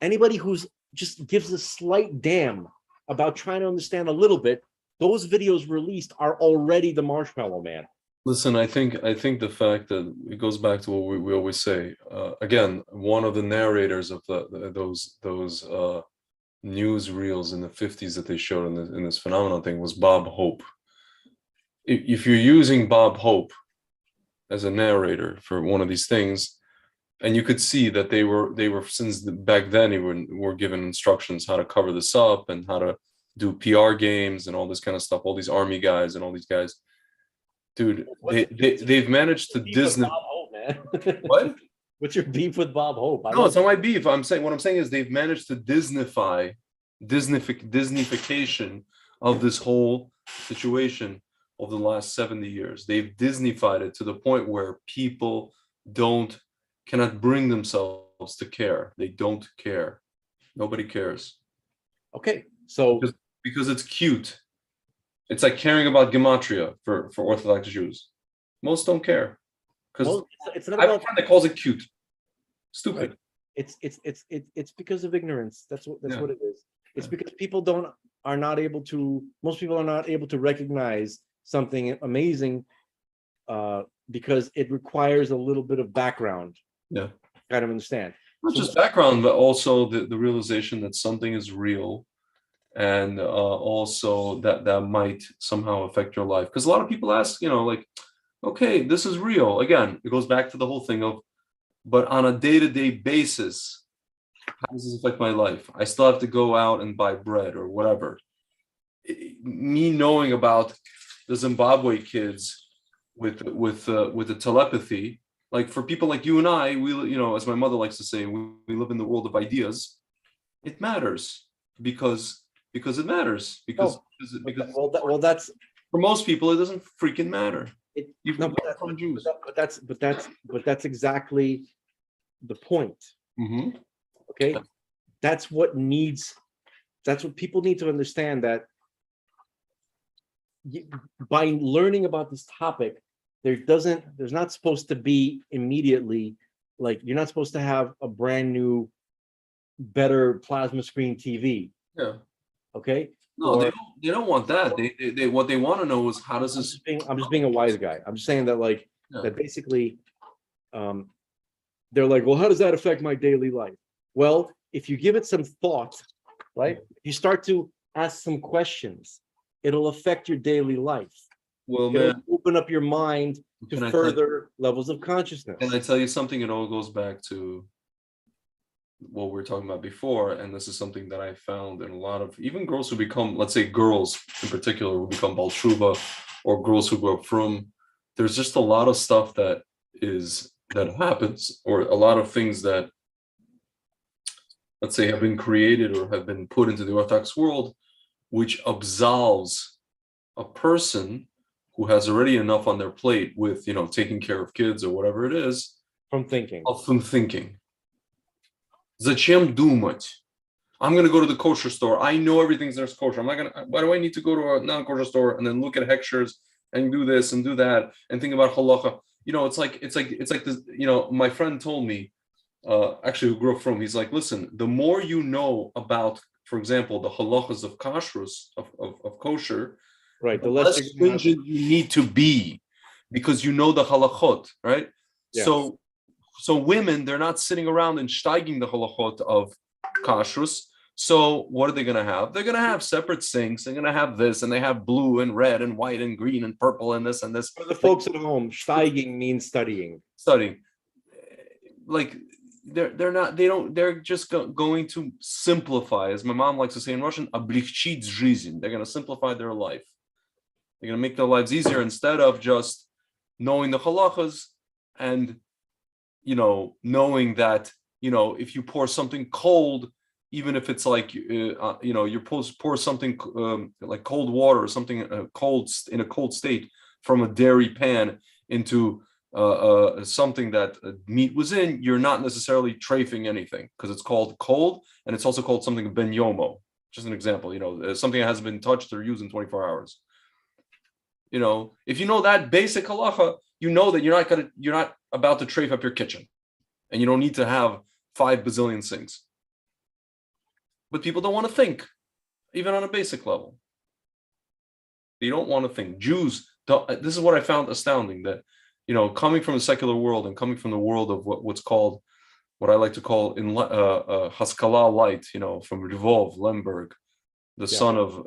anybody who's just gives a slight damn about trying to understand a little bit, those videos released are already the Marshmallow Man. Listen, I think the fact that it goes back to what we always say. Again, one of the narrators of those newsreels in the 50s that they showed in this phenomenon thing was Bob Hope. If you're using Bob Hope as a narrator for one of these things, and you could see that they were since back then were given instructions how to cover this up and how to do PR games and all this kind of stuff. All these army guys and all these guys. Dude, they've managed to Disney. Bob Hope, man. What? What's your beef with Bob Hope? No, it's not my beef. What I'm saying is they've managed to Disneyfication of this whole situation over the last 70 years. They've Disneyfied it to the point where people cannot bring themselves to care. They don't care. Nobody cares. Okay, so because it's cute. It's like caring about gematria for Orthodox Jews. Most don't care because it's not I have a friend that calls it cute. Stupid. Right. It's because of ignorance. That's what it is. It's because most people are not able to recognize something amazing because it requires a little bit of background. Yeah. Kind of understand. Not just background, but also the realization that something is real. And also that might somehow affect your life, because a lot of people ask, like, okay, this is real. Again, it goes back to the whole thing of, but on a day-to-day basis, how does this affect my life? I still have to go out and buy bread or whatever. Me knowing about the Zimbabwe kids with the telepathy, like for people like you and I, we, as my mother likes to say, we live in the world of ideas. It matters because it matters because that's for most people it doesn't freaking matter. But that's exactly the point. Mm-hmm. Okay, that's what people need to understand, that by learning about this topic, there's not supposed to be immediately, like, you're not supposed to have a brand new, better plasma screen TV. Yeah. Okay. No, they don't want that. They what they want to know is, how does this? I'm just being a wise guy. I'm just saying that, like, that basically, they're like, well, how does that affect my daily life? Well, if you give it some thought, right? If you start to ask some questions, it'll affect your daily life. Well, It'll man, open up your mind to further levels of consciousness. Can I tell you something? It all goes back to what we were talking about before, and this is something that I found in a lot of even girls who become, let's say girls in particular, who become Balshuva, or girls who grow up from. There's just a lot of stuff that happens, or a lot of things that, let's say, have been created or have been put into the Orthodox world, which absolves a person who has already enough on their plate with, taking care of kids or whatever it is, from thinking. Зачем думать? I'm going to go to the kosher store. I know everything's there's kosher. Why do I need to go to a non-kosher store and then look at hechshers and do this and do that and think about halacha? It's like this, my friend told me, actually, who grew up from, he's like, listen, the more you know about, for example, the halachas of kashrus, of kosher, right, the less stringent you need to be, because you know the halachot, right? Yes. So women, they're not sitting around and steiging the halachot of kashrus. So what are they going to have? They're going to have separate sinks. They're going to have this, and they have blue and red and white and green and purple and this and this. For the folks at home, steiging means studying. Studying. Like, they're just going to simplify, as my mom likes to say in Russian, облегчить жизнь. They're going to simplify their life. They're going to make their lives easier, instead of just knowing the halachas and, knowing that, if you pour something cold, even if it's like, you're supposed to pour something like cold water or something cold in a cold state from a dairy pan into something that meat was in, you're not necessarily trafing anything, because it's called cold, and it's also called something ben yomo. Just an example, something that hasn't been touched or used in 24 hours. If you know that basic halacha, you know that you're not about to trafe up your kitchen, and you don't need to have 5 bazillion sinks. But people don't want to think, even on a basic level. They don't want to think. Jews, this is what I found astounding, that, coming from the secular world and coming from the world of what I like to call in Haskalah light, from Lvov, Lemberg, the son of,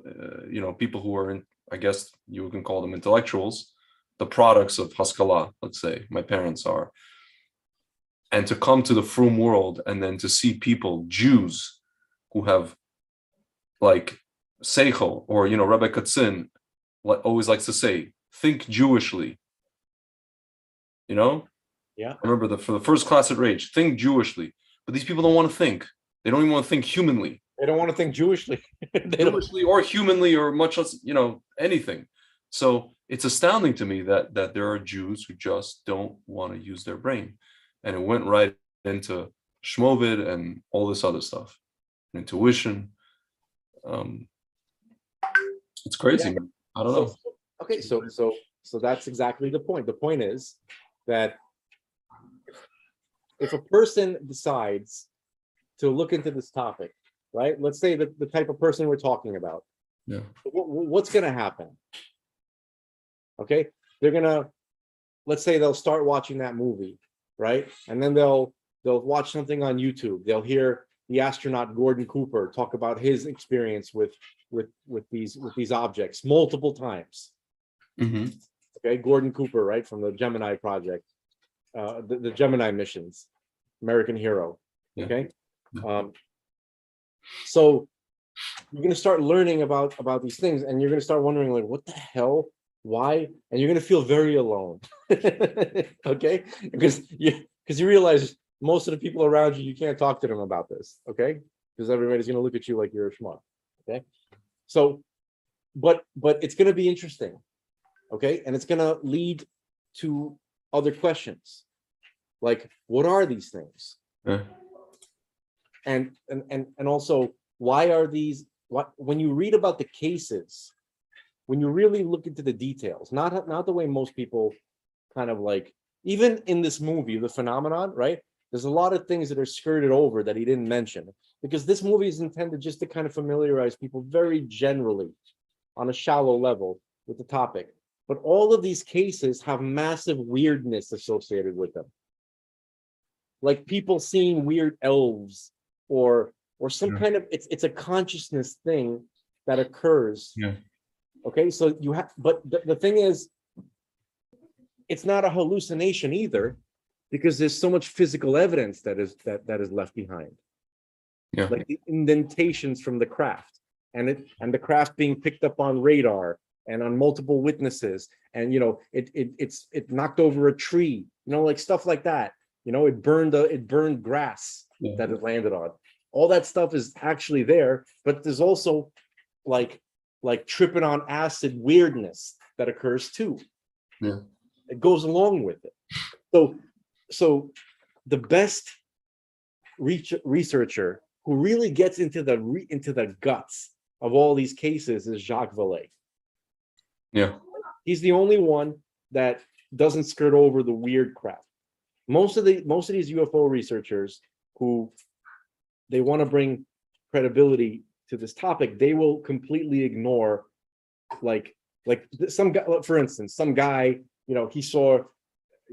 people who are in, I guess you can call them intellectuals, the products of Haskalah, let's say, my parents are. And to come to the frum world, and then to see people, Jews, who have, like, seichel, or, Rabbi Katzin always likes to say, think Jewishly. Yeah. I remember for the first class at Rage, think Jewishly. But these people don't want to think. They don't even want to think humanly. They don't want to think Jewishly. Jewishly or humanly, or much less, anything. So it's astounding to me that there are Jews who just don't want to use their brain. And it went right into Shmovid and all this other stuff. Intuition. It's crazy. Yeah. I don't know. Okay, so that's exactly the point. The point is that if a person decides to look into this topic, right? Let's say that the type of person we're talking about. Yeah. What's going to happen? Okay, let's say they'll start watching that movie, right? And then they'll watch something on YouTube. They'll hear the astronaut Gordon Cooper talk about his experience with these objects multiple times. Mm-hmm. Okay, Gordon Cooper, right, from the Gemini project, the Gemini missions, American hero. Okay, so you're going to start learning about these things, and you're going to start wondering, like, what the hell, why, and you're going to feel very alone. Okay, because you realize most of the people around you can't talk to them about this. Okay, because everybody's going to look at you like you're a schmuck. Okay, so but it's going to be interesting. Okay, and it's going to lead to other questions, like, what are these things? Yeah. And also, why are these? What when you read about the cases, when you really look into the details, not the way most people kind of like, even in this movie, The Phenomenon, right? There's a lot of things that are skirted over that he didn't mention, because this movie is intended just to kind of familiarize people very generally on a shallow level with the topic. But all of these cases have massive weirdness associated with them. Like people seeing weird elves or some kind of, it's a consciousness thing that occurs. Yeah. Okay, so you have, but the thing is, it's not a hallucination either, because there's so much physical evidence that is left behind. Yeah. Like the indentations from the craft, and the craft being picked up on radar and on multiple witnesses, and it knocked over a tree, like stuff like that. It burned grass that it landed on. All that stuff is actually there, but there's also like tripping on acid weirdness that occurs too. Yeah. It goes along with it. So the best researcher who really gets into the guts of all these cases is Jacques Vallée. Yeah. He's the only one that doesn't skirt over the weird crap. Most of these UFO researchers who they want to bring credibility to this topic, they will completely ignore, like some guy, for instance, some guy, he saw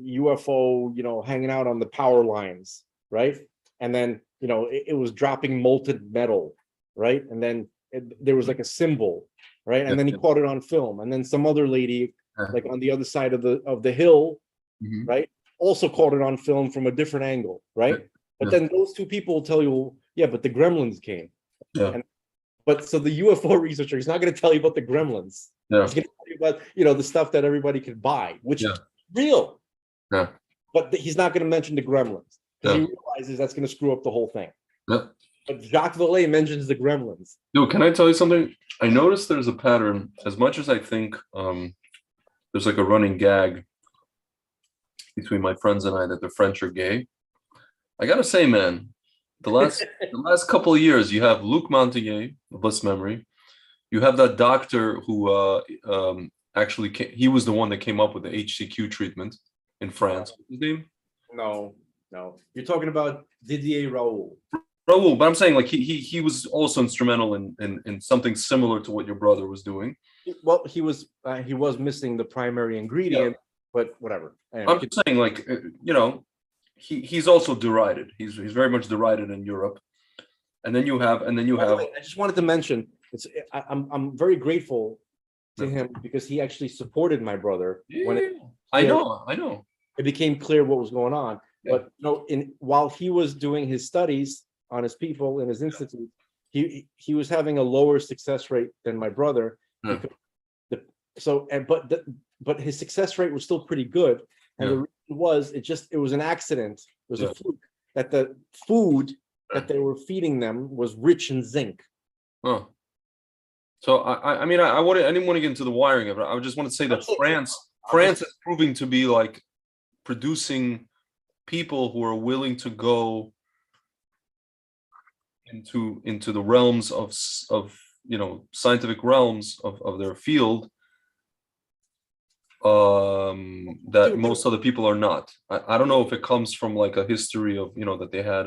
UFO, hanging out on the power lines, right? And then, it was dropping molten metal, right? And then there was like a symbol, right? And then he caught it on film. And then some other lady, like on the other side of the hill, right, also caught it on film from a different angle, right? But then those two people will tell you, yeah, but the gremlins came. But so the UFO researcher, he's not going to tell you about the gremlins. He's going to tell you about, the stuff that everybody can buy, which is real. But he's not going to mention the gremlins, because he realizes that's going to screw up the whole thing. But Jacques Vallée mentions the gremlins. Yo, can I tell you something? I noticed there's a pattern. As much as I think there's like a running gag between my friends and I that the French are gay, I gotta say, man, the last couple of years, you have Luc Montagnier, of blessed memory. You have that doctor who actually he was the one that came up with the HCQ treatment in France. What's his name? No. You're talking about Didier Raoult. Raoult, but I'm saying like he was also instrumental in something similar to what your brother was doing. Well, he was missing the primary ingredient, but whatever. Anyway, I'm just saying, like, he's also derided. He's very much derided in Europe. And then you have. I just wanted to mention, I'm very grateful to him, because he actually supported my brother when I know. It became clear what was going on. But while he was doing his studies on his people in his institute, he was having a lower success rate than my brother. But his success rate was still pretty good. And the reason was, it was an accident. It was a fluke that the food that they were feeding them was rich in zinc. Huh. So I mean, I didn't want to get into the wiring of it. I just want to say that France is proving to be like producing people who are willing to go into the realms of scientific realms of their field, that most other people are not. I don't know if it comes from like a history of that they had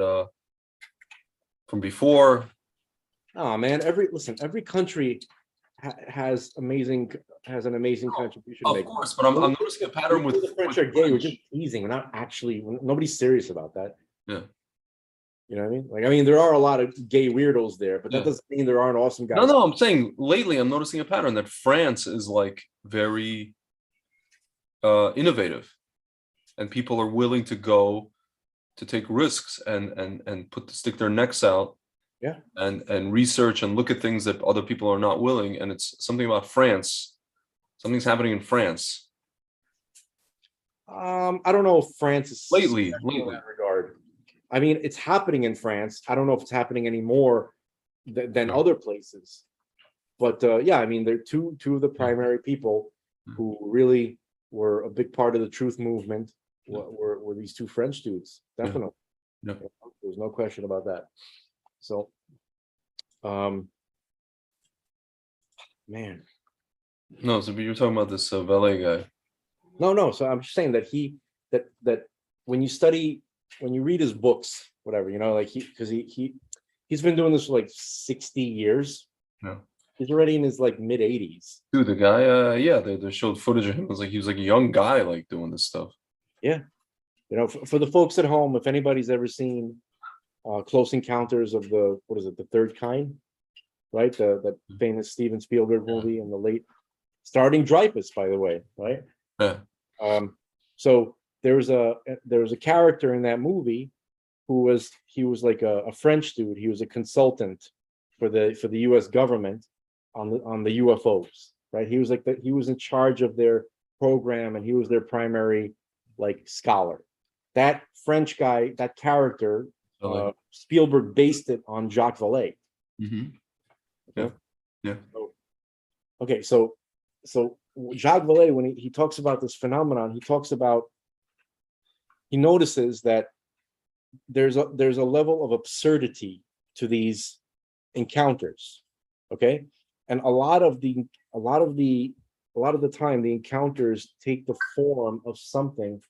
from before. Oh man, every country has an amazing contribution. Of course, but I'm noticing a pattern with the French are gay. We're just teasing. We're not actually. Nobody's serious about that. Yeah. You know what I mean? Like, I mean, there are a lot of gay weirdos there, but that doesn't mean there aren't awesome guys. No, I'm saying lately I'm noticing a pattern that France is like very innovative, and people are willing to go to take risks and stick their necks out, and research and look at things that other people are not willing. And it's something about France. Something's happening in France. I don't know if France is lately in that regard. I mean, it's happening in France. I don't know if it's happening any more than other places. But I mean, they're two of the primary people who really were a big part of the truth movement were these two French dudes, definitely. There's no question about that. So, man. No, so you're talking about this valet guy. No. So I'm just saying that that when you read his books, whatever, like he's been doing this for like 60 years. Yeah. He's already in his like mid 80s. Dude, the guy, yeah, they showed footage of him. It was like he was like a young guy, like doing this stuff. Yeah. For the folks at home, if anybody's ever seen Close Encounters of the Third Kind, right? That famous Steven Spielberg movie in the late, starting Dreyfus, by the way, right? Yeah. So there was a character in that movie he was like a French dude. He was a consultant for the U.S. government on the UFOs, right? He was he was in charge of their program, and he was their primary like scholar. That French guy, that character, Spielberg based it on Jacques Vallée. Mm-hmm. Yeah. Okay? Yeah. Okay, so Jacques Vallée, when he talks about this phenomenon, he notices that there's a level of absurdity to these encounters. Okay, and a lot of the time the encounters take the form of something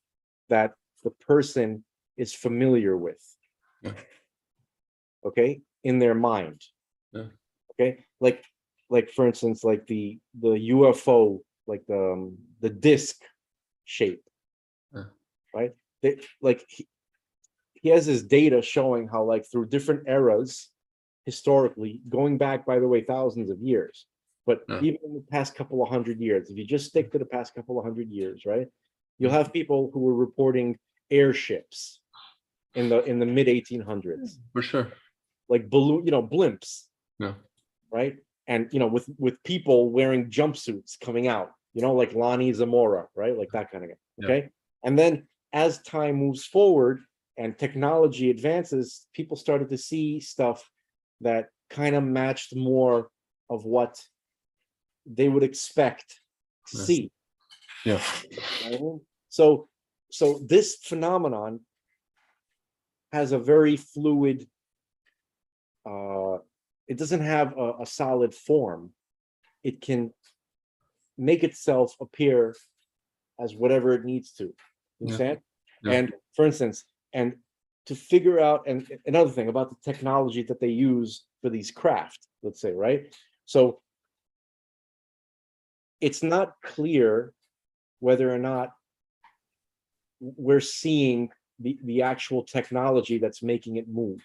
that the person is familiar with. Yeah. Okay, in their mind. Yeah. Okay, like for instance, like the UFO, like the disc shape. Yeah. Right? He has his data showing how, like, through different eras, historically, going back, by the way, thousands of years, but even in the past couple of hundred years, if you just stick to the past couple of hundred years, right, you'll have people who were reporting airships in the mid 1800s, for sure, like blimps, yeah, right, and with people wearing jumpsuits coming out, like Lonnie Zamora, right, like that kind of guy. Okay, and then as time moves forward and technology advances, people started to see stuff that kind of matched more of what they would expect to see. Yeah. So this phenomenon has a very fluid, it doesn't have a solid form. It can make itself appear as whatever it needs to. You understand? Yeah. And for instance, and to figure out, and another thing about the technology that they use for these craft, let's say, right? So it's not clear whether or not we're seeing the actual technology that's making it move.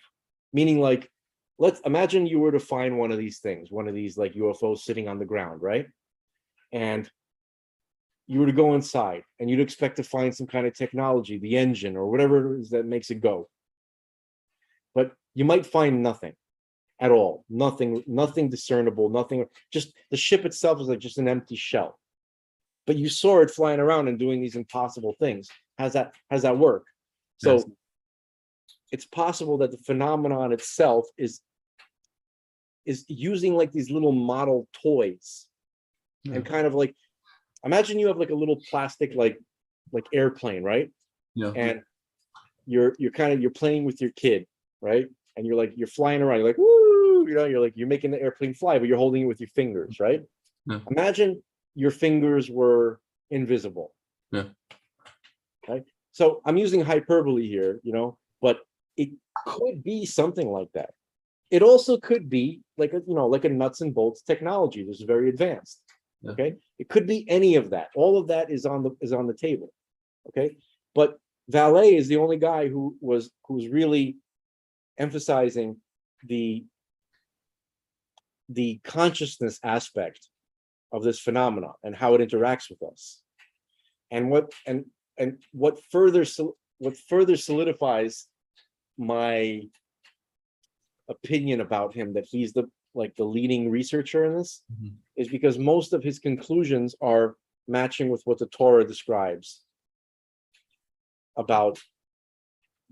Meaning, like, let's imagine you were to find one of these things, one of these like UFOs sitting on the ground, right? And you were to go inside and you'd expect to find some kind of technology, the engine or whatever it is that makes it go. But you might find nothing at all, nothing discernible, nothing, just the ship itself is like just an empty shell. But you saw it flying around and doing these impossible things. How's that work? So yes. It's possible that the phenomenon itself is using like these little model toys, and kind of like, imagine you have like a little plastic like airplane, right? Yeah. And you're playing with your kid, right? And you're flying around, you're like, woo, you're making the airplane fly, but you're holding it with your fingers, right? Yeah. Imagine your fingers were invisible. Yeah. Right? So I'm using hyperbole here, but it could be something like that. It also could be like a nuts and bolts technology. This is very advanced. Yeah. Okay. It could be any of that. All of that is on the table. Okay. But Vallée is the only guy who was really emphasizing the consciousness aspect of this phenomenon and how it interacts with us. And what further solidifies my opinion about him that he's the leading researcher in this, mm-hmm. is because most of his conclusions are matching with what the Torah describes about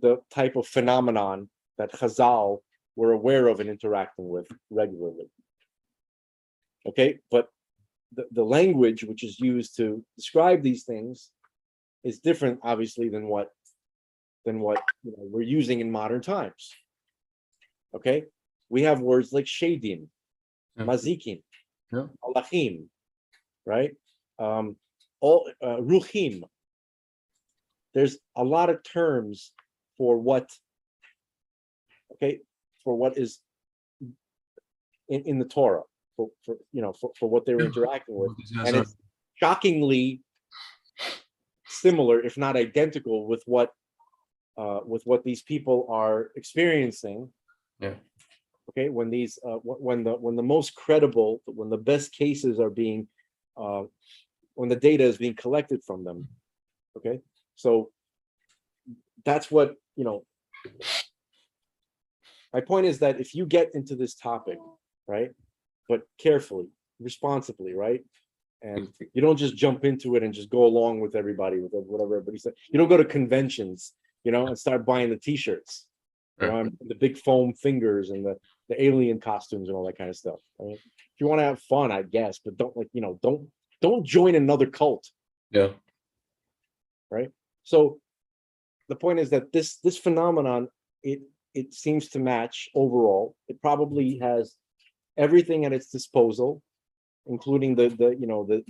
the type of phenomenon that Chazal were aware of and interacting with regularly. Okay, but the language which is used to describe these things is different, obviously, than what than what we're using in modern times. Okay, we have words like shadim, mazikin, alachim, right? All ruchim. There's a lot of terms for what, for what is in the Torah, for what they were interacting with, and it's shockingly similar, if not identical, with what these people are experiencing. Yeah. Okay, when these when the most credible, when the best cases are being, when the data is being collected from them. Okay, so that's what my point is, that if you get into this topic, right, but carefully, responsibly, right, and you don't just jump into it and just go along with everybody, with whatever everybody said. You don't go to conventions, and start buying the T-shirts, and the big foam fingers and the alien costumes and all that kind of stuff. I mean, if you want to have fun, I guess, but don't join another cult. Yeah. Right. So the point is that this phenomenon, it seems to match overall. It probably has everything at its disposal, including the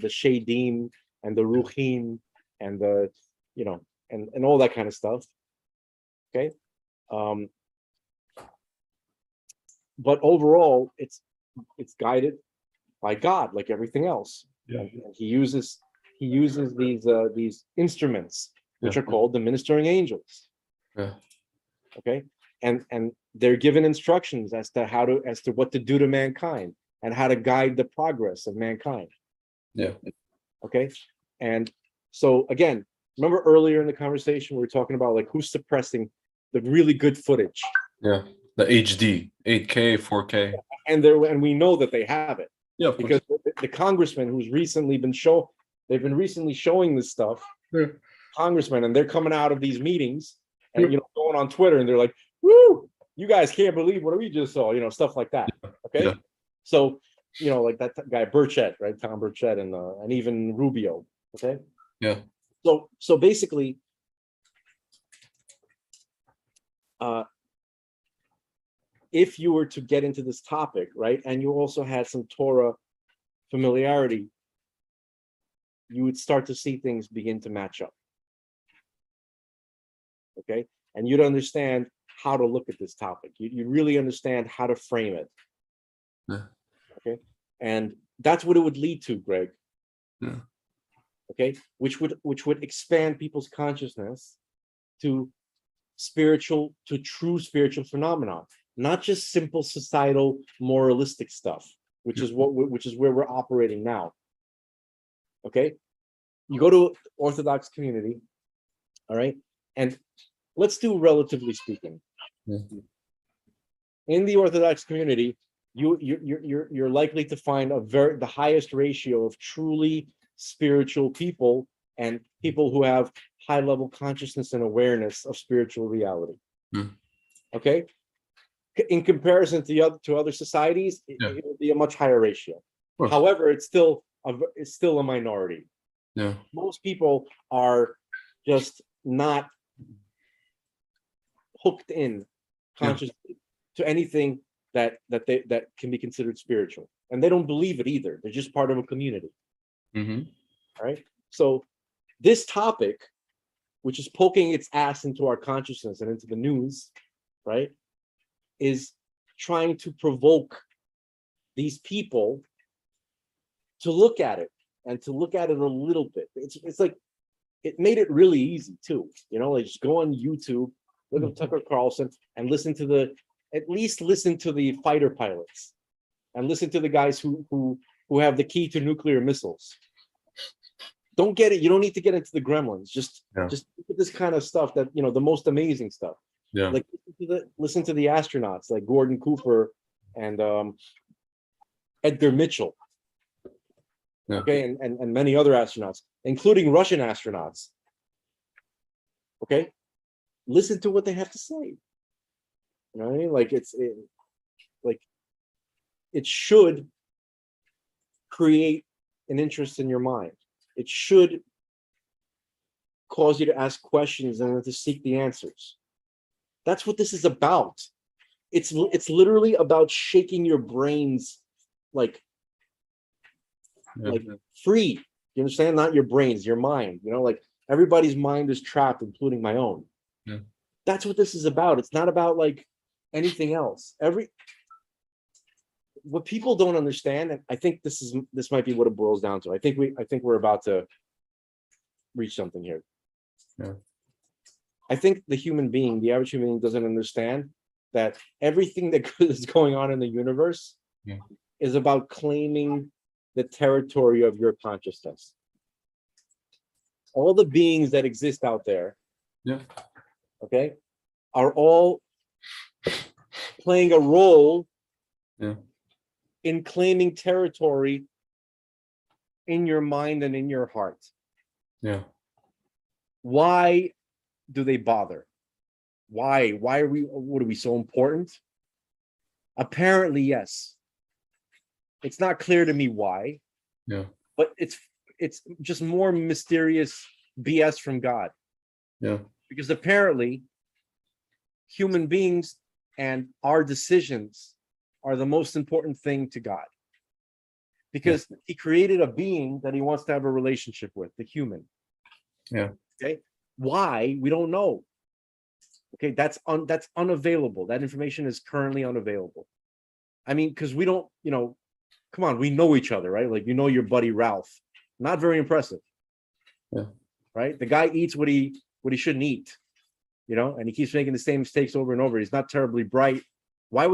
shadim and the ruchim and the and all that kind of stuff. Okay. But overall, it's guided by God, like everything else. Yeah. And he uses these instruments, which are called the ministering angels. Yeah. Okay. And they're given instructions as to what to do to mankind and how to guide the progress of mankind. Yeah. Okay. And so again, remember earlier in the conversation we were talking about like who's suppressing the really good footage. Yeah. The HD, 8K, 4K. And we know that they have it. Yeah, because the congressman who's recently been they've been recently showing this stuff. Yeah. Congressmen, and they're coming out of these meetings and going on Twitter and they're like, "Woo, you guys can't believe what we just saw," stuff like that. Okay. Yeah. So, like that guy Burchett, right? Tom Burchett and even Rubio. Okay. Yeah. So basically, if you were to get into this topic, right, and you also had some Torah familiarity, you would start to see things begin to match up. Okay, and you'd understand how to look at this topic. You really understand how to frame it. Yeah. Okay, and that's what it would lead to, Greg. Yeah. Okay, which would expand people's consciousness to true spiritual phenomena, not just simple societal moralistic stuff, which is where we're operating now. Okay, you go to Orthodox community, all right, and let's do relatively speaking. Mm-hmm. In the Orthodox community, you're likely to find the highest ratio of truly spiritual people and people who have high level consciousness and awareness of spiritual reality. Mm. Okay, in comparison to other societies, it will be a much higher ratio. However, it's still a minority. Yeah. Most people are just not hooked in consciously to anything that can be considered spiritual, and they don't believe it either. They're just part of a community. Mm-hmm. Right. So this topic, which is poking its ass into our consciousness and into the news, right, is trying to provoke these people to look at it and to look at it a little bit. It's like it made it really easy too. Like just go on YouTube, look up Tucker Carlson, and listen to the fighter pilots, and listen to the guys who have the key to nuclear missiles. Don't get it. You don't need to get into the gremlins. Just look at this kind of stuff that the most amazing stuff. Yeah. Like listen to the astronauts like Gordon Cooper and Edgar Mitchell. Yeah. Okay, and many other astronauts, including Russian astronauts. Okay, listen to what they have to say. You know what I mean? Like it should create an interest in your mind. It should cause you to ask questions and to seek the answers. That's what this is about. It's literally about shaking your brains like free. You understand? Not your brains, your mind. You know, like everybody's mind is trapped, including my own. Yeah. That's what this is about. It's not about like anything else. What people don't understand, and I think this might be what it boils down to. I think we're about to reach something here. Yeah. I think the average human being doesn't understand that everything that is going on in the universe is about claiming the territory of your consciousness. All the beings that exist out there, okay, are all playing a role in claiming territory in your mind and in your heart. Yeah. Why do they bother? Why are we so important? Apparently, yes. It's not clear to me why. Yeah. But it's just more mysterious BS from God. Yeah. Because apparently human beings and our decisions are the most important thing to God. Because he created a being that he wants to have a relationship with, the human. Yeah. Okay. Why? We don't know. Okay, that's unavailable. That information is currently unavailable. I mean, because we don't, come on, we know each other, right? Like, your buddy Ralph. Not very impressive. Yeah. Right? The guy eats what he shouldn't eat, and he keeps making the same mistakes over and over. He's not terribly bright. Why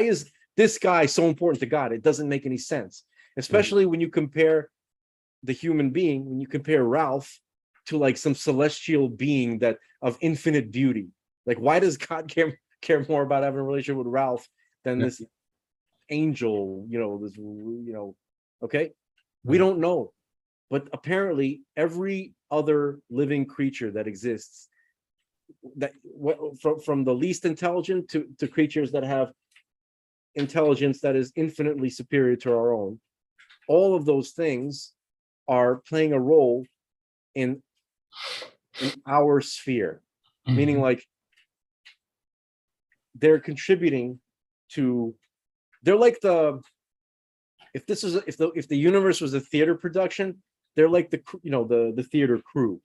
is this guy so important to God? It doesn't make any sense. Especially when you compare the human being, when you compare Ralph to like some celestial being that of infinite beauty. Like, why does God care more about having a relationship with Ralph than this angel, okay? We don't know. But apparently every other living creature that exists, that from the least intelligent to creatures that have intelligence that is infinitely superior to our own, all of those things are playing a role in our sphere, meaning like they're contributing to, they're like if the universe was a theater production, they're like the theater crew.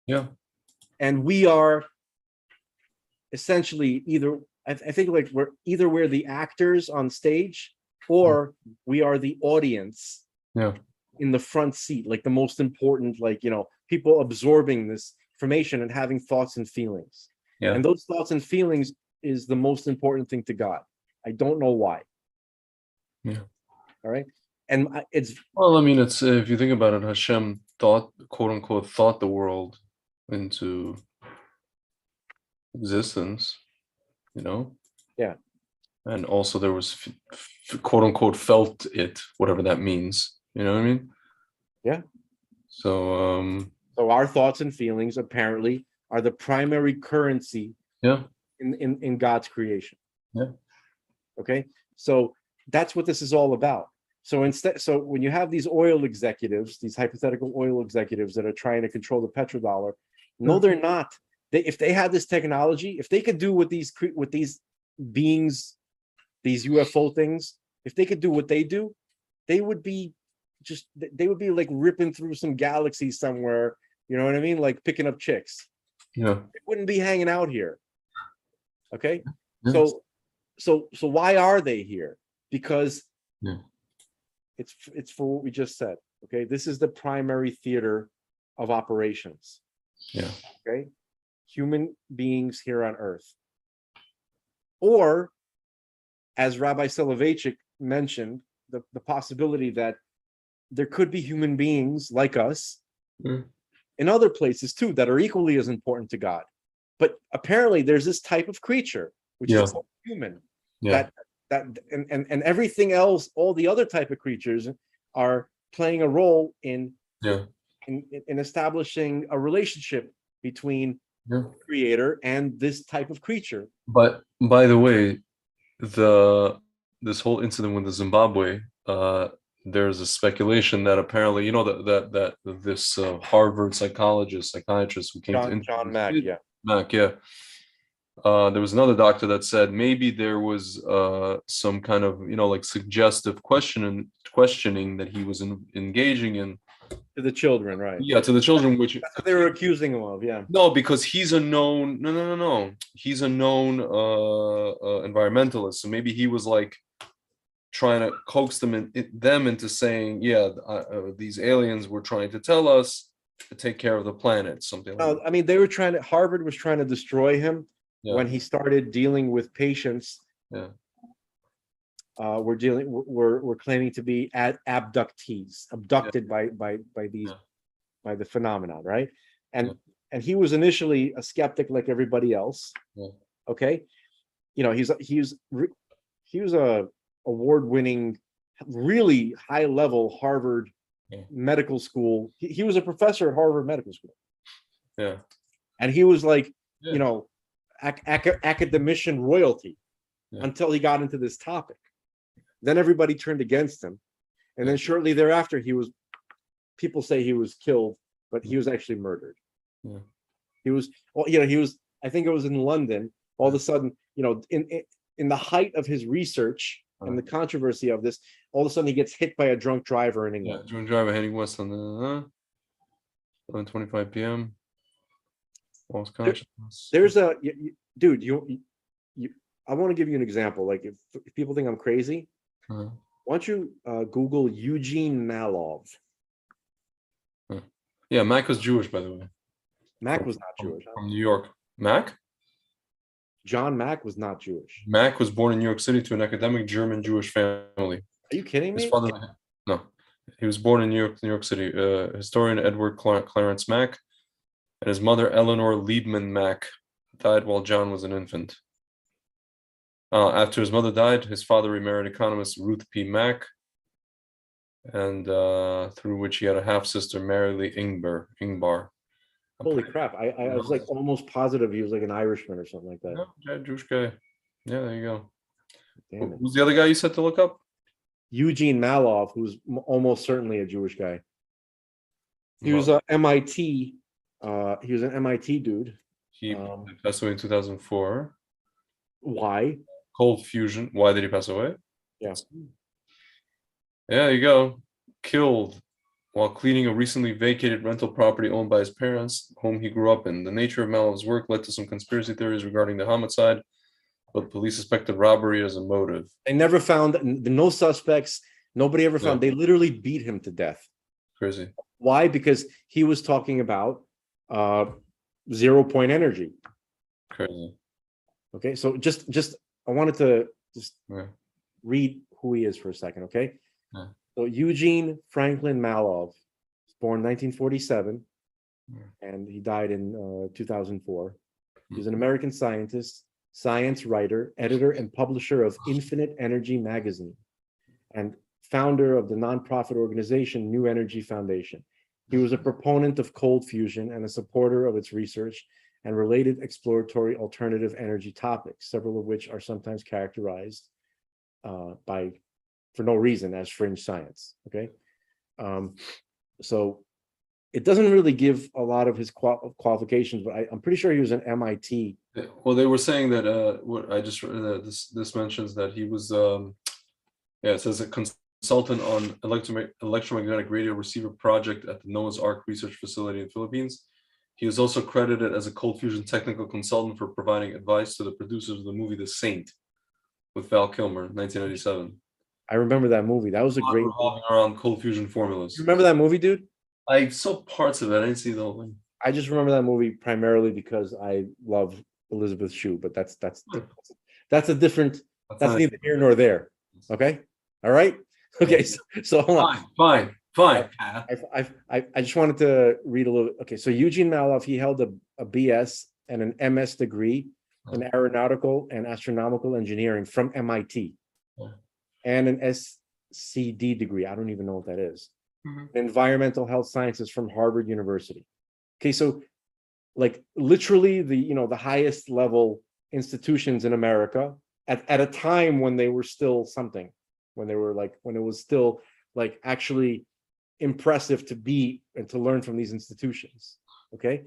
Yeah. And we are essentially I think like we're the actors on stage, or we are the audience in the front seat, like the most important, people absorbing this information and having thoughts and feelings. Yeah. And those thoughts and feelings is the most important thing to God. I don't know why. Yeah. All right. And it's if you think about it, Hashem quote unquote thought the world into existence, Yeah. And also there was quote unquote felt it, whatever that means. You know what I mean? Yeah. So our thoughts and feelings apparently are the primary currency in God's creation. Yeah. Okay. So that's what this is all about. So when you have these oil executives, these hypothetical oil executives that are trying to control the petrodollar, no, they're not. If they had this technology, if they could do what these beings, these UFO things, if they could do what they do, they would be like ripping through some galaxy somewhere. You know what I mean? Like picking up chicks. Yeah. They wouldn't be hanging out here. Okay. Yeah. So why are they here? Because it's for what we just said. Okay. This is the primary theater of operations. Yeah. Okay. Human beings here on Earth. Or, as Rabbi Soloveitchik mentioned, the possibility that there could be human beings like us in other places too that are equally as important to God. But apparently there's this type of creature, which is human, that and everything else, all the other type of creatures are playing a role in establishing a relationship between the creator and this type of creature. But by the way, this whole incident with the Zimbabwe, there's a speculation that apparently, that this Harvard psychiatrist who came to interview John Mack, yeah. Mack, yeah. There was another doctor that said maybe there was some kind of like suggestive questioning that he was engaging in to the children, right? Yeah, to the children, which that's what they were accusing him of. Yeah. No, because he's a known no. He's a known environmentalist, so maybe he was like trying to coax them into saying, yeah, these aliens were trying to tell us to take care of the planet, something like that. I mean, Harvard was trying to destroy him when he started dealing with patients. Yeah. We're claiming to be abductees, abducted by the phenomenon, right? And he was initially a skeptic like everybody else. Yeah. Okay, he was a award-winning, really high-level Harvard medical school. He was a professor at Harvard Medical School. Yeah, and he was like, academician royalty until he got into this topic. Then everybody turned against him, and then shortly thereafter, people say he was killed, but he was actually murdered. Yeah. He was, I think it was in London. All of a sudden, in the height of his research and the controversy of this, all of a sudden he gets hit by a drunk driver in England. Yeah, drunk driver heading west on the 11:25 p.m. Lost consciousness. There's dude. I want to give you an example. Like if people think I'm crazy, why don't you Google Eugene Malov? Yeah, Mac was Jewish, by the way. Mac was not Jewish. From New York. Mac? John Mack was not Jewish. Mac was born in New York City to an academic German Jewish family. Are you kidding me? His father, no. He was born in New York City. Historian Edward Clarence Mack and his mother Eleanor Liebman Mack died while John was an infant. After his mother died, his father remarried economist Ruth P. Mack, and through which he had a half-sister, Marilee Ingbar. Holy crap. I was like almost positive he was like an Irishman or something like that. Yeah, Jewish guy. Yeah, there you go. Damn it. Who's the other guy you said to look up? Eugene Malov, who's almost certainly a Jewish guy. He was MIT. He was an MIT dude. He passed away in 2004. Why? Cold fusion. Why did he pass away? Yeah. Yeah, there you go. Killed while cleaning a recently vacated rental property owned by his parents, home he grew up in. The nature of Malov's work led to some conspiracy theories regarding the homicide, but police suspected robbery as a motive. They never found no suspects. Nobody ever found. They literally beat him to death. Crazy. Why? Because he was talking about 0-point energy. Crazy. Okay, so just I wanted to just read who he is for a second. Okay. Yeah. So Eugene Franklin Malov was born 1947, and he died in 2004. He's an American scientist, science writer, editor, and publisher of Infinite Energy magazine, and founder of the nonprofit organization New Energy Foundation. He was a proponent of cold fusion and a supporter of its research and related exploratory alternative energy topics, several of which are sometimes characterized for no reason as fringe science. Okay, so it doesn't really give a lot of his qualifications, but I'm pretty sure he was an MIT. Well, they were saying that what I just read, this mentions that he was it says a consultant on electromagnetic radio receiver project at the Noah's Ark research facility in the Philippines. He was also credited as a cold fusion technical consultant for providing advice to the producers of the movie The Saint with Val Kilmer, 1997. I remember that movie. That was a great revolving around cold fusion formulas. You remember that movie, dude? I saw parts of it. I didn't see the whole thing. I just remember that movie primarily because I love Elizabeth Shue, but that's a different. That's neither here nor there. Okay, all right. Okay, so hold on. Fine. I just wanted to read a little. Okay, so Eugene Malov, he held a BS and an MS degree in aeronautical and astronomical engineering from MIT. And an SCD degree. I don't even know what that is. Environmental health sciences from Harvard University. Okay, so like literally the highest level institutions in America at a time when they were still something, when it was still like actually impressive to be and to learn from these institutions. Okay.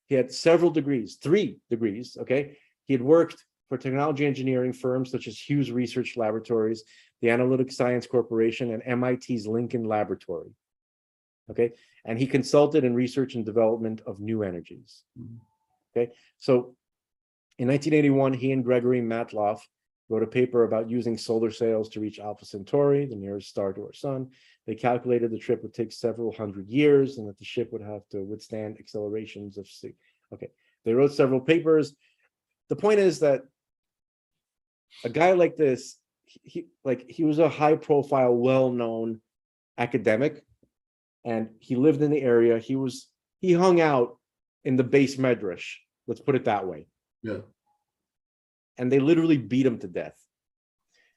He had several degrees, 3 degrees. Okay. He had worked for technology engineering firms such as Hughes Research Laboratories, the Analytic Science Corporation, and MIT's Lincoln Laboratory. Okay. And he consulted in research and development of new energies. Okay. So in 1981, he and Gregory Matloff wrote a paper about using solar sails to reach Alpha Centauri, the nearest star to our sun. They calculated the trip would take several hundred years and that the ship would have to withstand accelerations of sea. Okay. They wrote several papers. The point is that a guy like this, he was a high profile, well-known academic, and he lived in the area. He hung out in the base medrash, let's put it that way. Yeah. And they literally beat him to death.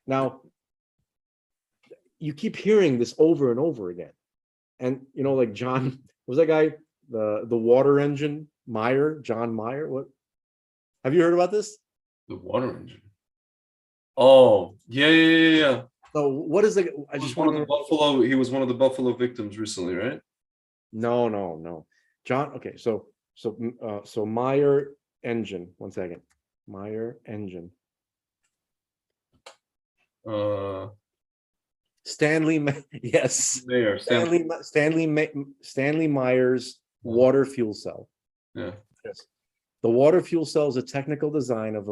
Now, you keep hearing this over and over again. And like John, was that guy, the water engine, John Meyer? What? Have you heard about this? The water engine. Oh, yeah. So what is it? He was one of the Buffalo victims recently, right? No. John, okay, so Meyer engine. One second. Meyer engine. Stanley, yes. Stanley Meyer's water fuel cell. Yeah. Yes. The water fuel cell is a technical design of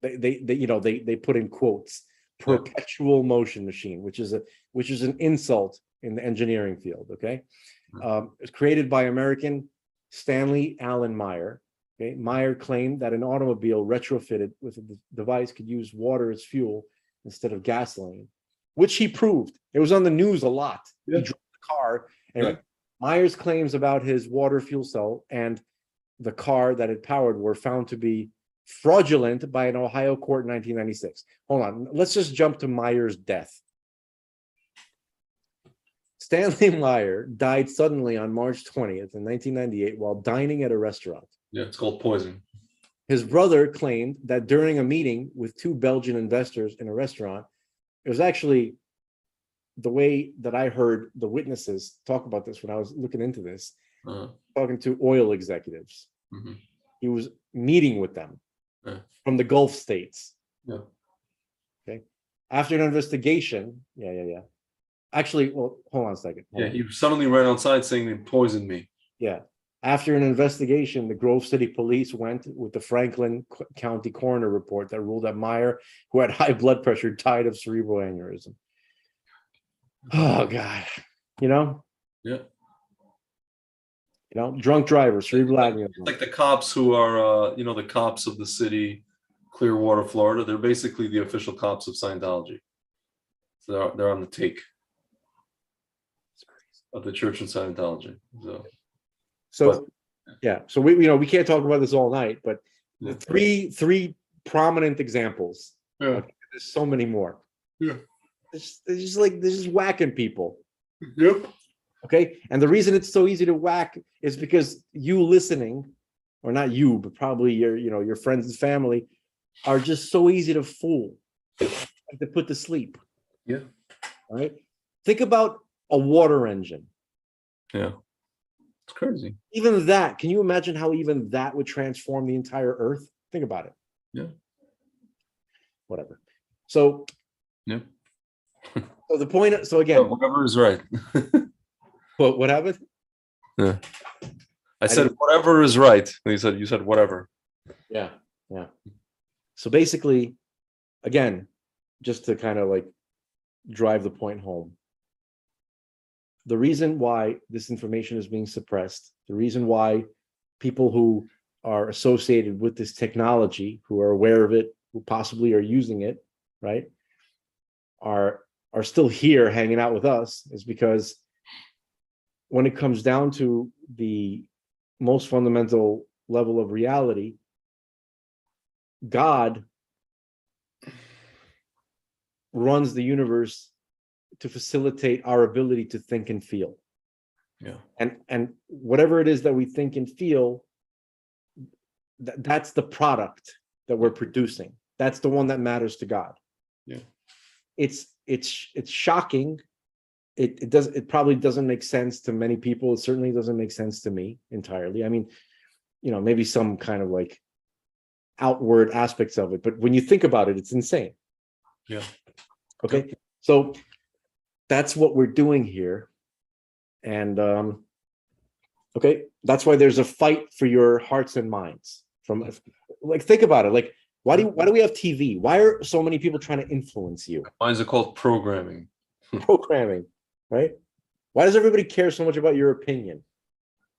they put in quotes, perpetual motion machine, which is an insult in the engineering field. Okay. It's created by American Stanley Allen Meyer. Okay. Meyer claimed that an automobile retrofitted with a device could use water as fuel instead of gasoline, which he proved. It was on the news a lot. Yeah. He drove the car. Anyway, yeah. Meyer's claims about his water fuel cell and the car that it powered were found to be fraudulent by an Ohio court in 1996. Hold on. Let's just jump to Meyer's death. Stanley Meyer died suddenly on March 20th in 1998 while dining at a restaurant. Yeah, it's called poison. His brother claimed that during a meeting with 2 Belgian investors in a restaurant, it was actually the way that I heard the witnesses talk about this when I was looking into this, talking to oil executives. Mm-hmm. He was meeting with them from the Gulf states. Yeah. Okay. After an investigation, Actually, well, hold on a second. He suddenly ran outside saying they poisoned me. Yeah. After an investigation, the Grove City police went with the Franklin County coroner report that ruled that Meyer, who had high blood pressure, died of cerebral aneurysm. Oh, God. Yeah. Drunk driver, cerebral aneurysm. Like the cops who are, the cops of the city, Clearwater, Florida. They're basically the official cops of Scientology. So they're on the take of the Church of Scientology. So we can't talk about this all night, but three prominent examples. Yeah. Okay, there's so many more. Yeah. They're just whacking people. Yep. Okay. And the reason it's so easy to whack is because you listening, or not you, but probably your friends and family, are just so easy to fool and to put to sleep. Yeah. All right. Think about a water engine. Yeah. It's crazy. Even that, can you imagine how even that would transform the entire earth? Think about it. Yeah. Whatever. So, yeah. So the point, so again, whatever is right. What happened? Yeah. I said whatever is right. And you said whatever. Yeah. Yeah. So basically, again, just to kind of drive the point home, the reason why this information is being suppressed, the reason why people who are associated with this technology, who are aware of it, who possibly are using it, right, are still here hanging out with us, is because when it comes down to the most fundamental level of reality, God runs the universe to facilitate our ability to think and feel. Yeah. And whatever it is that we think and feel, that's the product that we're producing. That's the one that matters to God. Yeah. It's shocking it probably doesn't make sense to many people. It certainly doesn't make sense to me entirely. I mean, maybe some kind of like outward aspects of it, but when you think about it, it's insane. Yeah. Okay. So that's what we're doing here. And okay, that's why there's a fight for your hearts and minds. From like, think about it. Like, why do we have TV? Why are so many people trying to influence you? Why is it called programming? Programming, right? Why does everybody care so much about your opinion?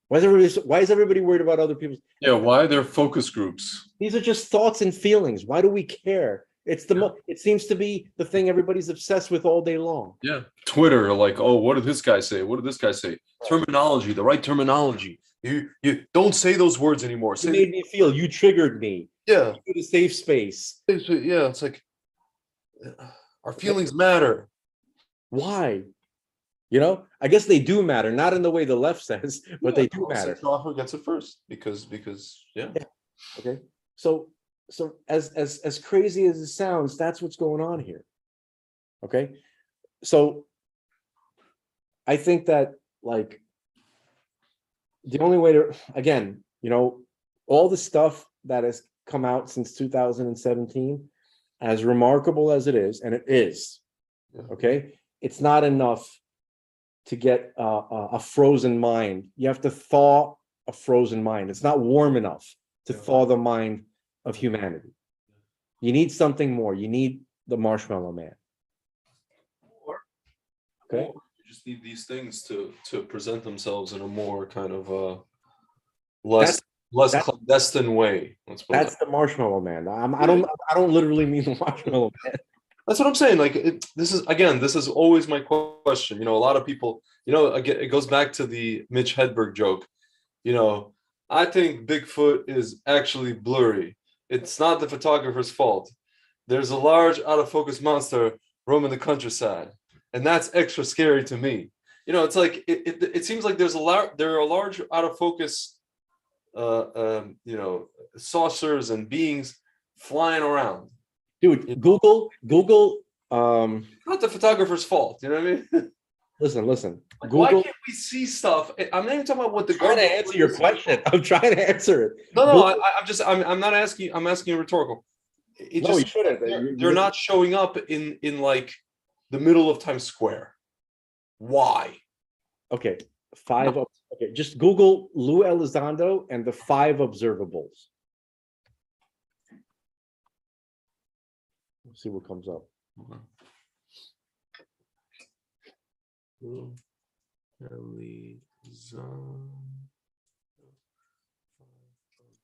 Why is everybody worried about other people's? Yeah, why are there focus groups? These are just thoughts and feelings. Why do we care? It seems to be the thing everybody's obsessed with all day long. Yeah. Twitter, like, oh, what did this guy say? What did this guy say? Terminology, the right terminology. You don't say those words anymore. You made me feel, you triggered me. Yeah. You need a safe space. Yeah, it's like our feelings matter. Why? I guess they do matter, not in the way the left says, but they do matter. Who gets it first? Because yeah. Okay. So as crazy as it sounds, that's what's going on here. Okay. So I think that, like, the only way to, again, all the stuff that has come out since 2017, as remarkable as it is, and it is, okay, it's not enough to get a frozen mind. You have to thaw a frozen mind. It's not warm enough to thaw the mind of humanity. You need something more. You need the Marshmallow Man. Okay. You just need these things to present themselves in a more kind of less clandestine way. That's the Marshmallow Man. I don't literally mean the Marshmallow Man. That's what I'm saying. Like, this is always my question. A lot of people, again, it goes back to the Mitch Hedberg joke. I think Bigfoot is actually blurry. It's not the photographer's fault. There's a large out of focus monster roaming the countryside, and that's extra scary to me. It's like it seems like there are large out of focus, saucers and beings flying around. Dude, Google. Not the photographer's fault. You know what I mean? Listen. Like, Google. why can't we see stuff? I'm not even talking about what the. I'm trying to answer your question. I'm trying to answer it. No. I'm not asking. I'm asking a rhetorical. You shouldn't. They're not showing up in like the middle of Times Square. Why? Okay, okay, just Google Lou Elizondo and the 5 observables. Let's see what comes up.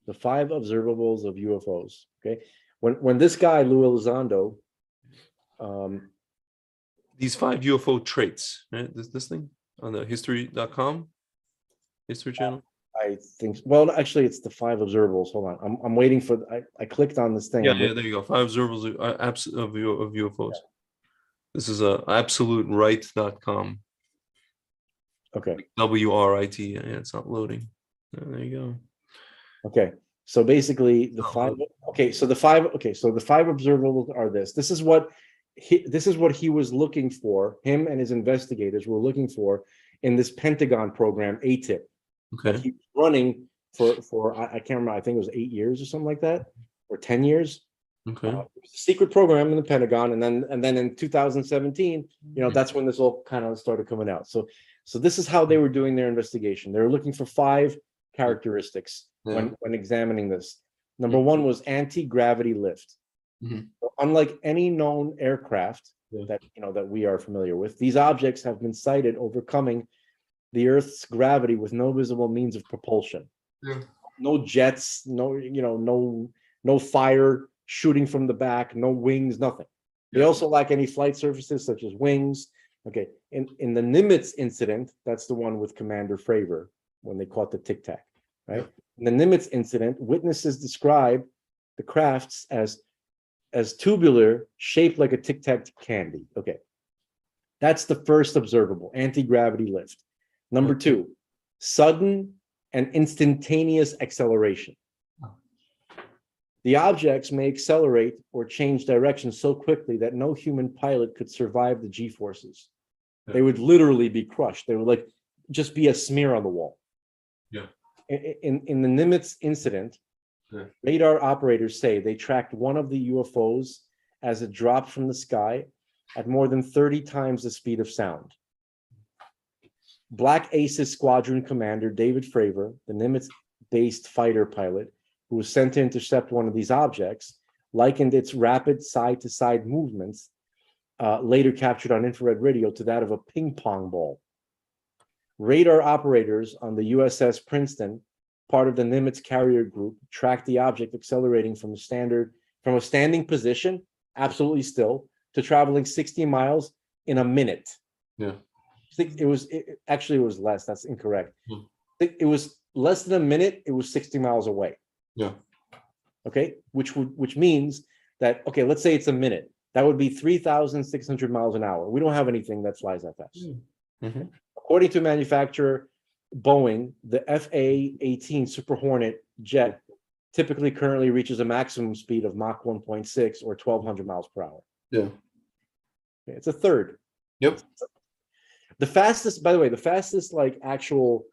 The 5 observables of UFOs. Okay, when this guy Lou Elizondo, these 5 UFO traits, right? This thing on the history.com history channel. I think. Well, actually, it's the 5 observables. Hold on, I'm waiting for. I clicked on this thing. Yeah, there you go. 5 observables of UFOs. Yeah. This is absoluteright.com. Okay. WRIT. Yeah, it's not loading. There you go. Okay. So basically, the 5. Okay. So the 5. Okay. So the 5 observables are this. This is what he was looking for. Him and his investigators were looking for in this Pentagon program, ATIP. Okay. He was running for I can't remember. I think it was 8 years or something like that, or 10 years. Okay. It was a secret program in the Pentagon, and then in 2017, that's when this all kind of started coming out. So this is how they were doing their investigation. They were looking for 5 characteristics when examining this. Number 1 was anti-gravity lift. Mm-hmm. So unlike any known aircraft that we are familiar with, these objects have been sighted overcoming the Earth's gravity with no visible means of propulsion. Yeah. No jets, no fire shooting from the back, no wings, nothing. They also lack any flight surfaces such as wings. Okay, in the Nimitz incident, that's the one with Commander Fravor when they caught the Tic Tac, right? In the Nimitz incident, witnesses describe the crafts as tubular, shaped like a Tic Tac candy. Okay, that's the first observable, anti-gravity lift. Number 2, sudden and instantaneous acceleration. The objects may accelerate or change direction so quickly that no human pilot could survive the G-forces. They would literally be crushed. They would like just be a smear on the wall. Yeah. In the Nimitz incident, radar operators say they tracked one of the UFOs as it dropped from the sky at more than 30 times the speed of sound. Black Aces Squadron Commander David Fravor, the Nimitz-based fighter pilot who was sent to intercept one of these objects, likened its rapid side-to-side movements, later captured on infrared radio, to that of a ping pong ball. Radar operators on the USS Princeton, part of the Nimitz carrier group, tracked the object accelerating from a standing position, absolutely still, to traveling 60 miles in a minute. Yeah. I think it was less. That's incorrect. I think it was less than a minute. It was 60 miles away. Yeah. Okay, which means that, okay, let's say it's a minute. That would be 3,600 miles an hour. We don't have anything that flies that fast. Mm-hmm. According to manufacturer Boeing, the FA-18 Super Hornet jet typically currently reaches a maximum speed of Mach 1.6 or 1,200 miles per hour. Yeah. It's a third. Yep. The fastest, by the way, like actual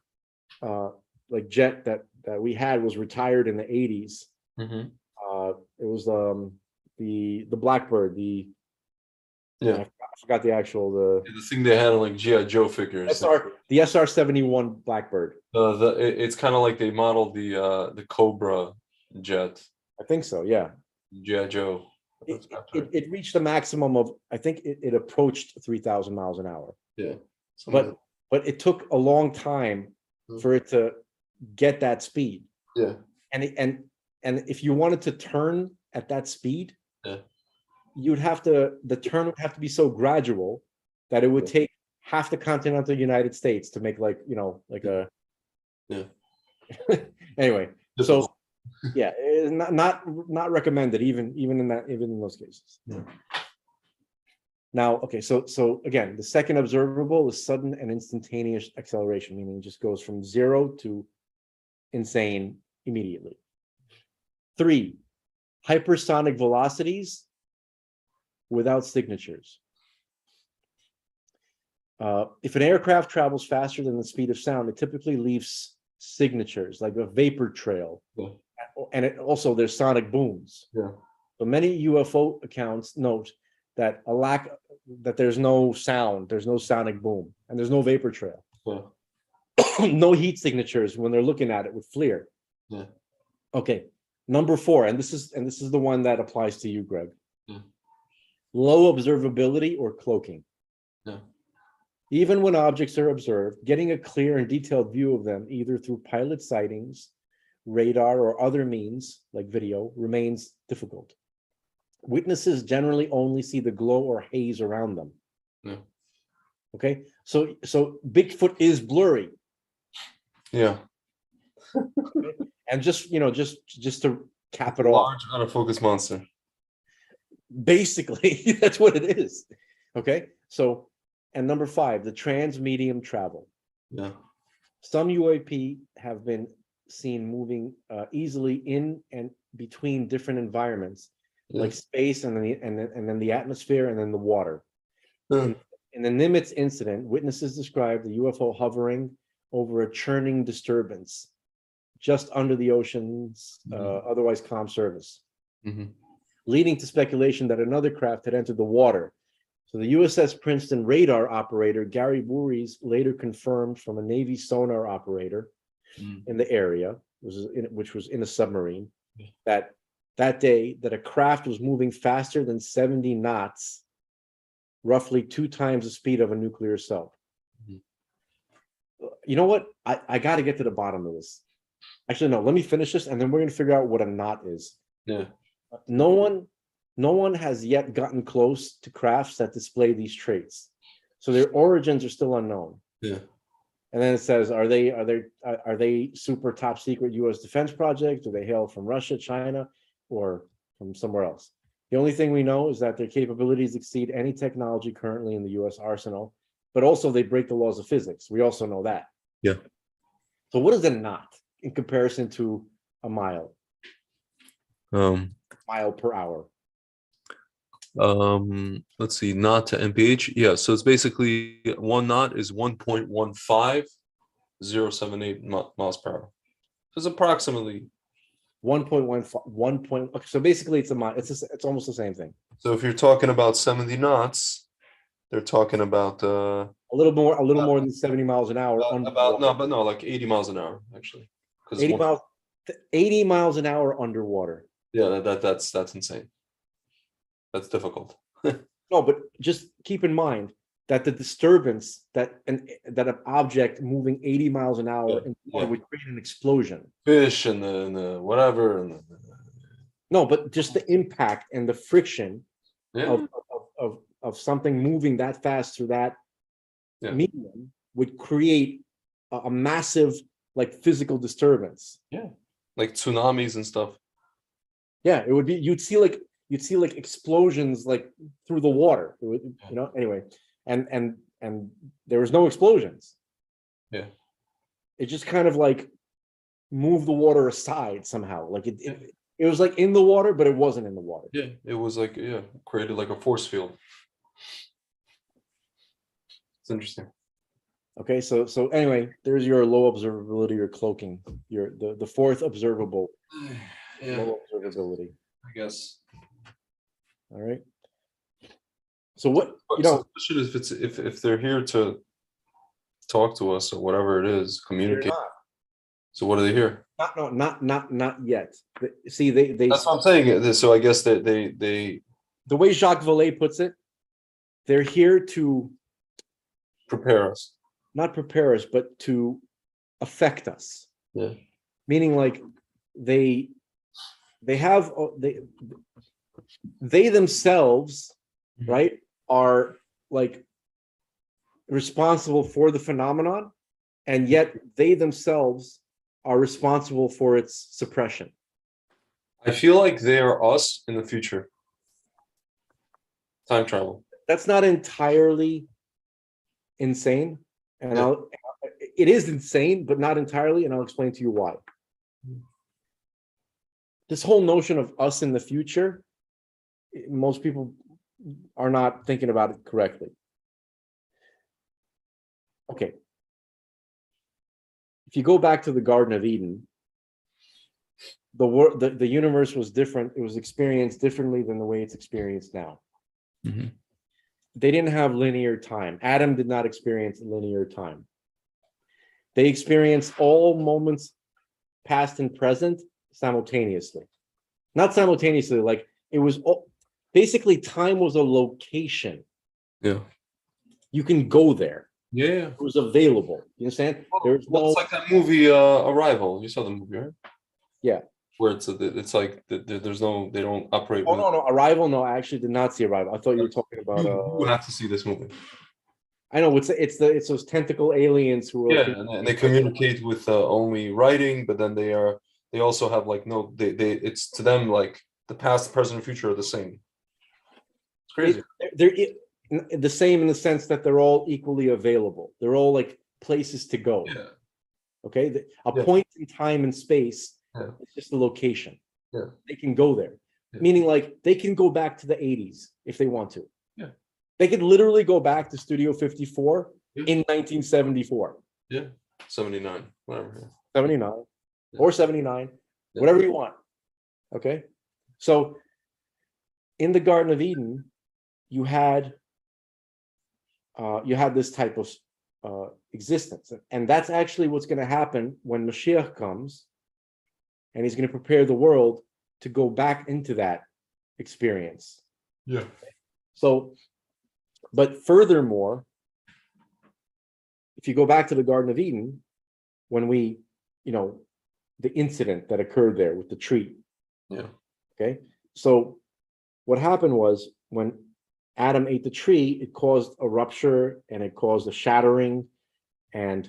like jet that we had was retired in the 80s. Mm-hmm. It was the Blackbird, I forgot the actual the thing they had on like G.I. Joe figures. The SR-71 Blackbird. It's kind of like they modeled the Cobra jet. I think so, yeah. G.I. Joe. It reached a maximum of, I think it approached 3,000 miles an hour. Yeah. But it took a long time for it to get that speed. Yeah. And if you wanted to turn at that speed, the turn would have to be so gradual that it would take half the continental United States to make anyway. So yeah, it's not recommended even in those cases. Yeah. Now, okay, so again, the second observable is sudden and instantaneous acceleration, meaning it just goes from 0 to insane immediately. 3, hypersonic velocities without signatures. If an aircraft travels faster than the speed of sound, it typically leaves signatures like a vapor trail. Yeah. And there's sonic booms. Yeah. So many UFO accounts note that that there's no sound, there's no sonic boom, and there's no vapor trail. Yeah. No heat signatures when they're looking at it with FLIR. Yeah. Okay. Number 4, and this is the one that applies to you, Greg. Yeah. Low observability or cloaking. Yeah. Even when objects are observed, getting a clear and detailed view of them, either through pilot sightings, radar, or other means like video, remains difficult. Witnesses generally only see the glow or haze around them. Yeah. Okay, so Bigfoot is blurry. Yeah. And just to cap it off, large unfocused monster. Basically, that's what it is. Okay, so, and number 5, the trans-medium travel. Yeah. Some UAP have been seen moving easily in and between different environments, like space and then the atmosphere and then the water. In the Nimitz incident, witnesses described the UFO hovering over a churning disturbance just under the ocean's otherwise calm surface, leading to speculation that another craft had entered the water. So the USS Princeton radar operator Gary Voorhees later confirmed from a Navy sonar operator in the area, which was in a submarine, that day that a craft was moving faster than 70 knots, roughly 2 times the speed of a nuclear cell. You know what? I got to get to the bottom of this. Actually, no, let me finish this and then we're going to figure out what a knot is. Yeah. No one has yet gotten close to crafts that display these traits. So their origins are still unknown. Yeah. And then it says, are they super top secret U.S. defense projects? Do they hail from Russia, China, or from somewhere else? The only thing we know is that their capabilities exceed any technology currently in the U.S. arsenal, but also they break the laws of physics. We also know that. Yeah. So what is a knot in comparison to a mile? Mile per hour. Let's see, knot to mph. Yeah, so it's basically 1 knot is 1.15078 miles per hour. So it's approximately 1.15. Okay, so basically it's it's almost the same thing. So if you're talking about 70 knots, they're talking about a little more than 70 miles an hour. Like 80 miles an hour actually. 80 miles an hour underwater. Yeah, that's insane. That's difficult. No, but just keep in mind that the disturbance that an object moving 80 miles an hour would create an explosion. Fish and the whatever no, but just the impact and the friction of something moving that fast through that medium would create a massive like physical disturbance. Yeah, like tsunamis and stuff. Yeah, it would be. You'd see like explosions like through the water. It would, anyway, and there was no explosions. Yeah, it just kind of like moved the water aside somehow. Like it was like in the water, but it wasn't in the water. Yeah, it was like created like a force field. It's interesting. Okay, so anyway, there's your low observability or cloaking. Your the fourth observable. Low observability. I guess. All right. So what the question is if they're here to talk to us or whatever it is, communicate. So what are they here? Not yet. See, they. That's what I'm saying. So I guess that they. The way Jacques Vallée puts it, they're here to prepare us. Not prepare us, but to affect us. Yeah. Meaning, like they themselves, right, are like responsible for the phenomenon, and yet they themselves are responsible for its suppression. I feel like they are us in the future. Time travel. That's not entirely insane, and it is insane, but not entirely, and I'll explain to you why. This whole notion of us in the future, most people are not thinking about it correctly. Okay. If you go back to the Garden of Eden, the universe was different. It was experienced differently than the way it's experienced now. Mm-hmm. They didn't have linear time. Adam did not experience linear time. They experienced all moments, past and present, simultaneously. Not simultaneously, like it was basically time was a location. Yeah. You can go there. Yeah. It was available. You understand? It's like that movie Arrival. You saw the movie, right? Yeah. Where it's like there's no, they don't operate. Oh, no, Arrival. No, I actually did not see Arrival. I thought you were talking about. You have to see this movie. I know it's those tentacle aliens who are. Yeah, and they communicate with only writing, but then they also have like it's to them like the past, present, and future are the same. It's crazy. They're the same in the sense that they're all equally available. They're all like places to go. Yeah. Okay, a point in time and space. Yeah. It's just a location. Yeah. They can go there. Yeah. Meaning like they can go back to the 80s if they want to. Yeah. They could literally go back to Studio 54 in 1974. Yeah. 79, whatever. 79 or 79, whatever you want. Okay. So in the Garden of Eden, you had this type of existence. And that's actually what's going to happen when Mashiach comes, and he's going to prepare the world to go back into that experience. Yeah. So, but furthermore, if you go back to the Garden of Eden, when the incident that occurred there with the tree. Yeah. Okay. So what happened was when Adam ate the tree, it caused a rupture and it caused a shattering, and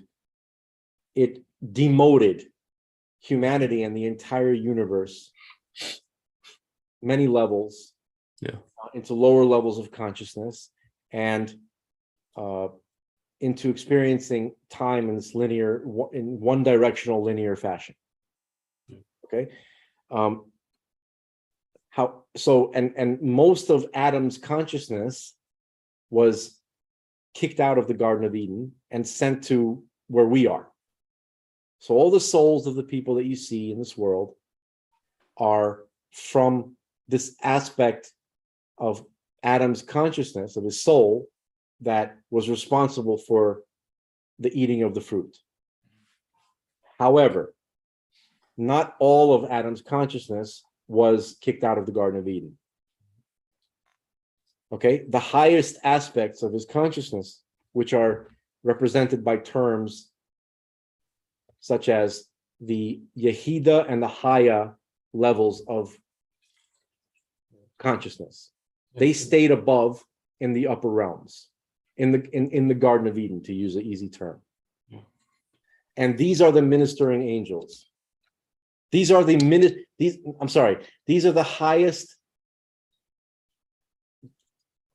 it demoted humanity and the entire universe, many levels, into lower levels of consciousness, and into experiencing time in this in one directional linear fashion. Okay. And most of Adam's consciousness was kicked out of the Garden of Eden and sent to where we are. So all the souls of the people that you see in this world are from this aspect of Adam's consciousness, of his soul, that was responsible for the eating of the fruit. However, not all of Adam's consciousness was kicked out of the Garden of Eden. Okay, the highest aspects of his consciousness, which are represented by terms such as the Yehida and the Haya levels of consciousness, they stayed above in the upper realms, in the Garden of Eden, to use an easy term. And these are the ministering angels. These are the highest.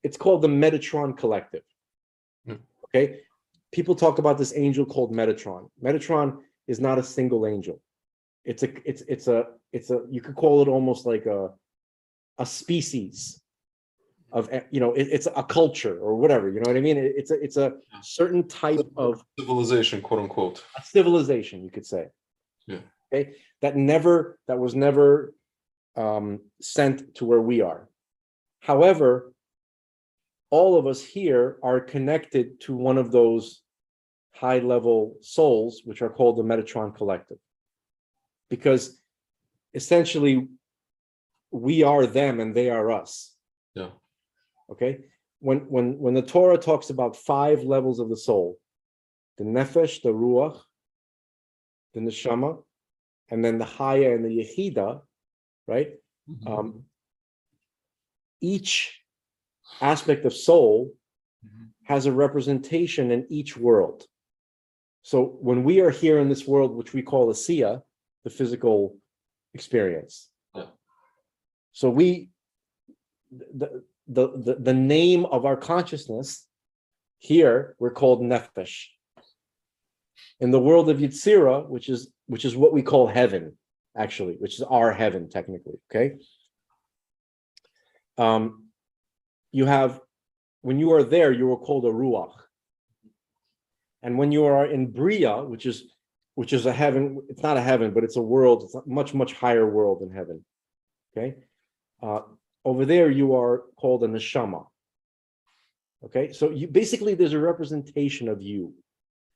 It's called the Metatron Collective. Okay, people talk about this angel called Metatron. Metatron is not a single angel. It's a you could call it almost like a species of, it's a culture or whatever, you know what I mean? It's a certain type of civilization, quote unquote. A civilization, you could say. Yeah. Okay, that was never sent to where we are. However, all of us here are connected to one of those high-level souls, which are called the Metatron Collective, because essentially we are them and they are us. Yeah. Okay. When the Torah talks about 5 levels of the soul, the nefesh, the ruach, the neshama, and then the haya and the yehida, right? Mm-hmm. Each aspect of soul has a representation in each world. So when we are here in this world, which we call the Sia, the physical experience. Yeah. So the name of our consciousness here, we're called nefesh. In the world of Yetzirah, which is what we call heaven, actually, which is our heaven technically. Okay. You have, when you are there, you are called a ruach. And when you are in Bria, which is a heaven, it's not a heaven, but it's a world, it's a much, much higher world than heaven. Okay. Over there, you are called a neshama. Okay. So there's a representation of you,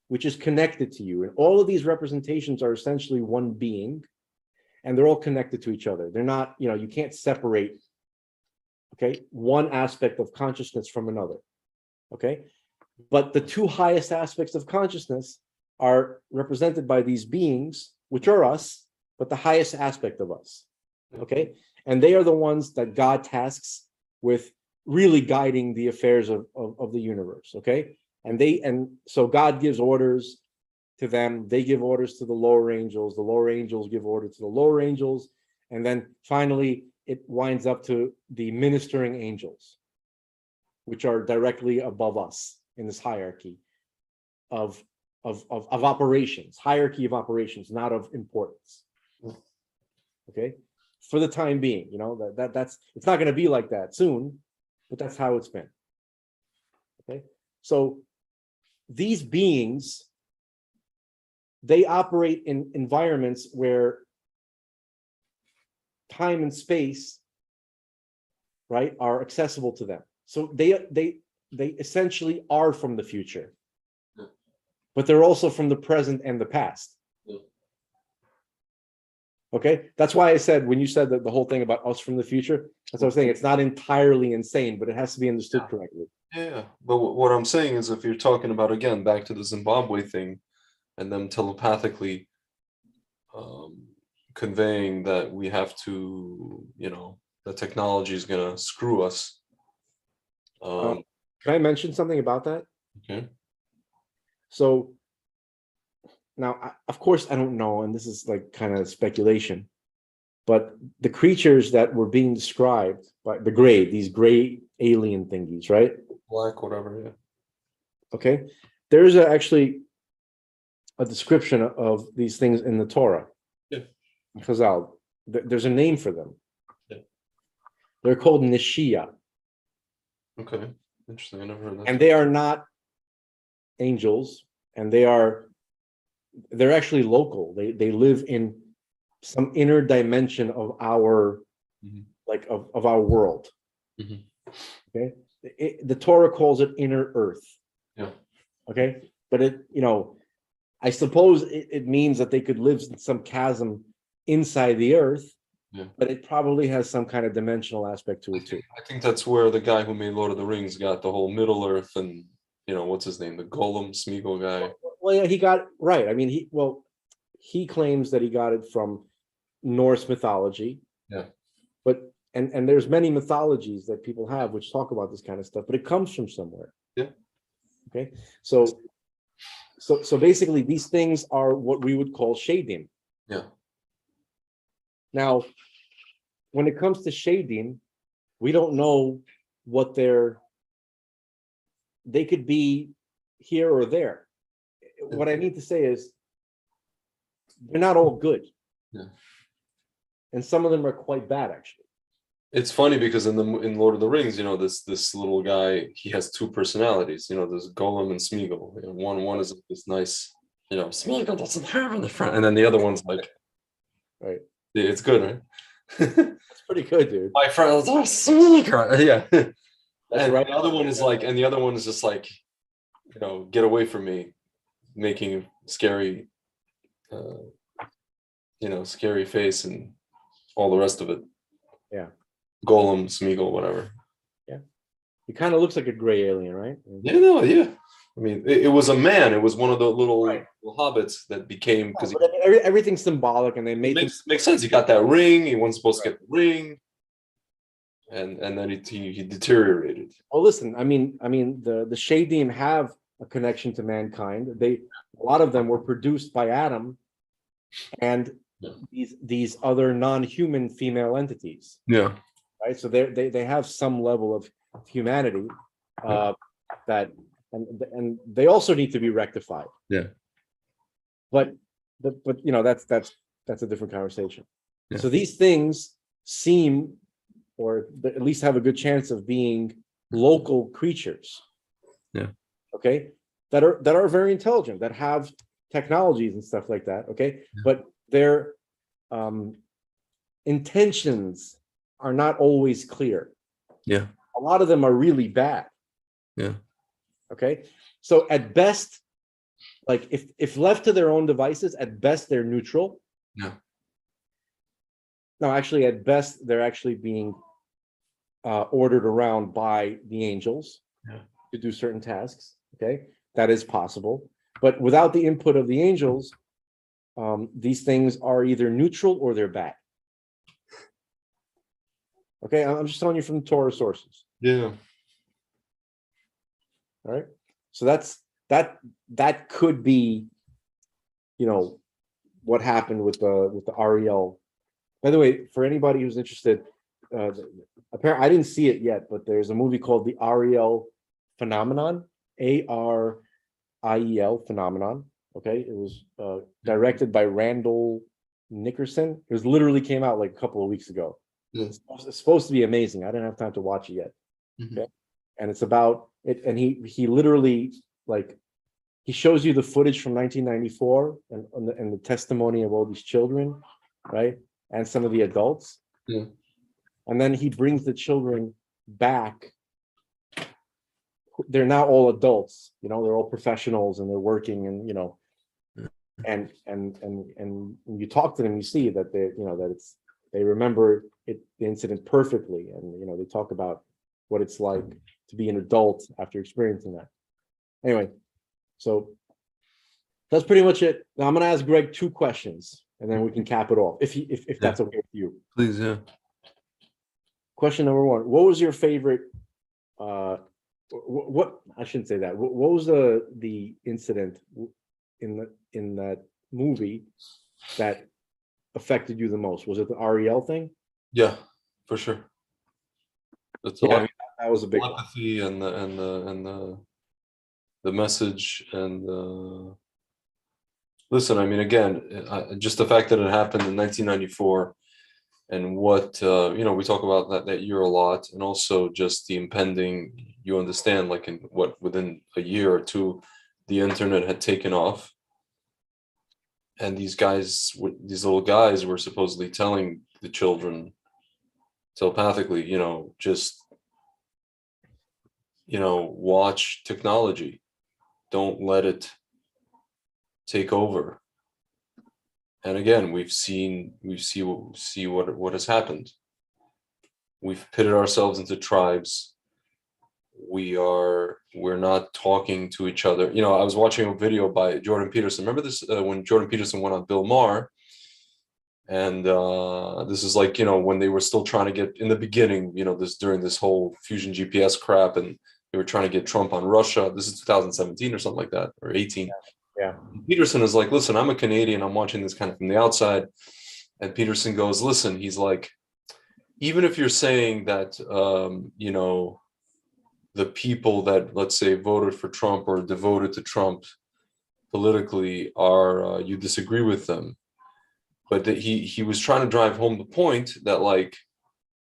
which is connected to you. And all of these representations are essentially one being, and they're all connected to each other. They're not, you can't separate, okay, one aspect of consciousness from another. Okay. But the 2 highest aspects of consciousness are represented by these beings, which are us, but the highest aspect of us. Okay. And they are the ones that God tasks with really guiding the affairs of the universe. Okay. And so God gives orders to them. They give orders to the lower angels. The lower angels give order to the lower angels. And then finally, it winds up to the ministering angels, which are directly above us in this hierarchy of operations, hierarchy of operations, not of importance. Okay, for the time being, that's it's not going to be like that soon, but that's how it's been. Okay, so these beings, they operate in environments where time and space, right, are accessible to them. So they essentially are from the future, but they're also from the present and the past. Okay, that's why I said, when you said that the whole thing about us from the future, that's what I was saying. It's not entirely insane, but it has to be understood correctly. Yeah, but what I'm saying is, if you're talking about, again, back to the Zimbabwe thing, and them telepathically conveying that we have to, the technology is going to screw us. Can I mention something about that? Okay. So now, of course, I don't know, and this is like kind of speculation, but the creatures that were being described by these gray alien thingies, right? Black, whatever, yeah. Okay. There's actually a description of these things in the Torah. Yeah. Chazal. There's a name for them. Yeah. They're called Nishia. Okay, interesting. I never heard that. And they are not angels, and they're actually local. They live in some inner dimension of our of our world. Okay, the Torah calls it inner earth. Yeah. Okay, but I suppose it means that they could live in some chasm inside the earth. Yeah. But it probably has some kind of dimensional aspect to it too. I think that's where the guy who made Lord of the Rings got the whole Middle Earth and what's his name, the Golem Smeagol guy. Well, yeah, he got right. I mean, he claims that he got it from Norse mythology. Yeah. But and there's many mythologies that people have which talk about this kind of stuff, but it comes from somewhere. Yeah. Okay. So basically these things are what we would call shadim. Yeah. Now, when it comes to shadim, we don't know what they could be here or there. What I need to say is they're not all good. Yeah. And some of them are quite bad, actually. It's funny because in Lord of the Rings, this little guy, he has two personalities. There's Golem and Smeagol. One is this nice, Smeagol doesn't have in the front, and then the other one's like, right. Yeah, it's good, right? It's pretty good, dude. My friends are Smeagol. Yeah. And right. The other one is like, and the other one is just like, get away from me, making scary, scary face and all the rest of it. Yeah. Golem, Smeagol, whatever. Yeah. He kind of looks like a gray alien, right? Yeah. I mean, it was a man. It was one of the little hobbits that became, because everything's symbolic, and they made makes sense. He got that ring. He wasn't supposed to get the ring, and then he deteriorated. Well, listen, I mean, the Shadim have a connection to mankind. A lot of them were produced by Adam, and these other non-human female entities. Yeah. Right. So they have some level of humanity that. And they also need to be rectified. Yeah. But that's a different conversation. Yeah. So these things seem, or at least have a good chance of being local creatures. Yeah. Okay. That are very intelligent, that have technologies and stuff like that. Okay. Yeah. But their intentions are not always clear. Yeah. A lot of them are really bad. Yeah. Okay, so at best, like if left to their own devices, at best they're neutral. Yeah. No, actually, at best they're actually being ordered around by the angels to do certain tasks. Okay, that is possible, but without the input of the angels, these things are either neutral or they're bad. Okay, I'm just telling you from Torah sources. Yeah. All right, so that could be, what happened with the Ariel. By the way, for anybody who's interested, apparently I didn't see it yet, but there's a movie called The Ariel Phenomenon, Ariel Phenomenon. Okay, it was directed by Randall Nickerson. It was literally came out like a couple of weeks ago. It's supposed to be amazing. I didn't have time to watch it yet. Okay, and it's about it, and he literally, like, he shows you the footage from 1994 and the testimony of all these children, right, and some of the adults, and then he brings the children back. They're now all adults, they're all professionals and they're working, and and you talk to them, you see that they remember the incident perfectly, and they talk about what it's like to be an adult after experiencing that. Anyway, so that's pretty much it. Now I'm going to ask Greg 2 questions, and then we can cap it off, if that's okay with you. Please, yeah. Question number 1: what was your favorite? What I shouldn't say that. What was the incident in that movie that affected you the most? Was it the Ariel thing? Yeah, for sure. That's that was a big empathy and the message and listen. I mean, again, just the fact that it happened in 1994, and what we talk about that year a lot, and also just the impending. You understand, like in what within a year or two, the internet had taken off, and these little guys were supposedly telling the children telepathically, just watch technology, don't let it take over. And again, we see what has happened. We've pitted ourselves into tribes. We're not talking to each other. I was watching a video by Jordan Peterson. Remember this when Jordan Peterson went on Bill Maher, and this is like when they were still trying to get in the beginning. This during this whole fusion GPS crap, and they were trying to get Trump on Russia. This is 2017 or something like that, or 18. Yeah. Peterson is like, listen, I'm a Canadian. I'm watching this kind of from the outside. And Peterson goes, listen, he's like, even if you're saying that, the people that, let's say, voted for Trump or devoted to Trump politically are, you disagree with them. But that he was trying to drive home the point that, like,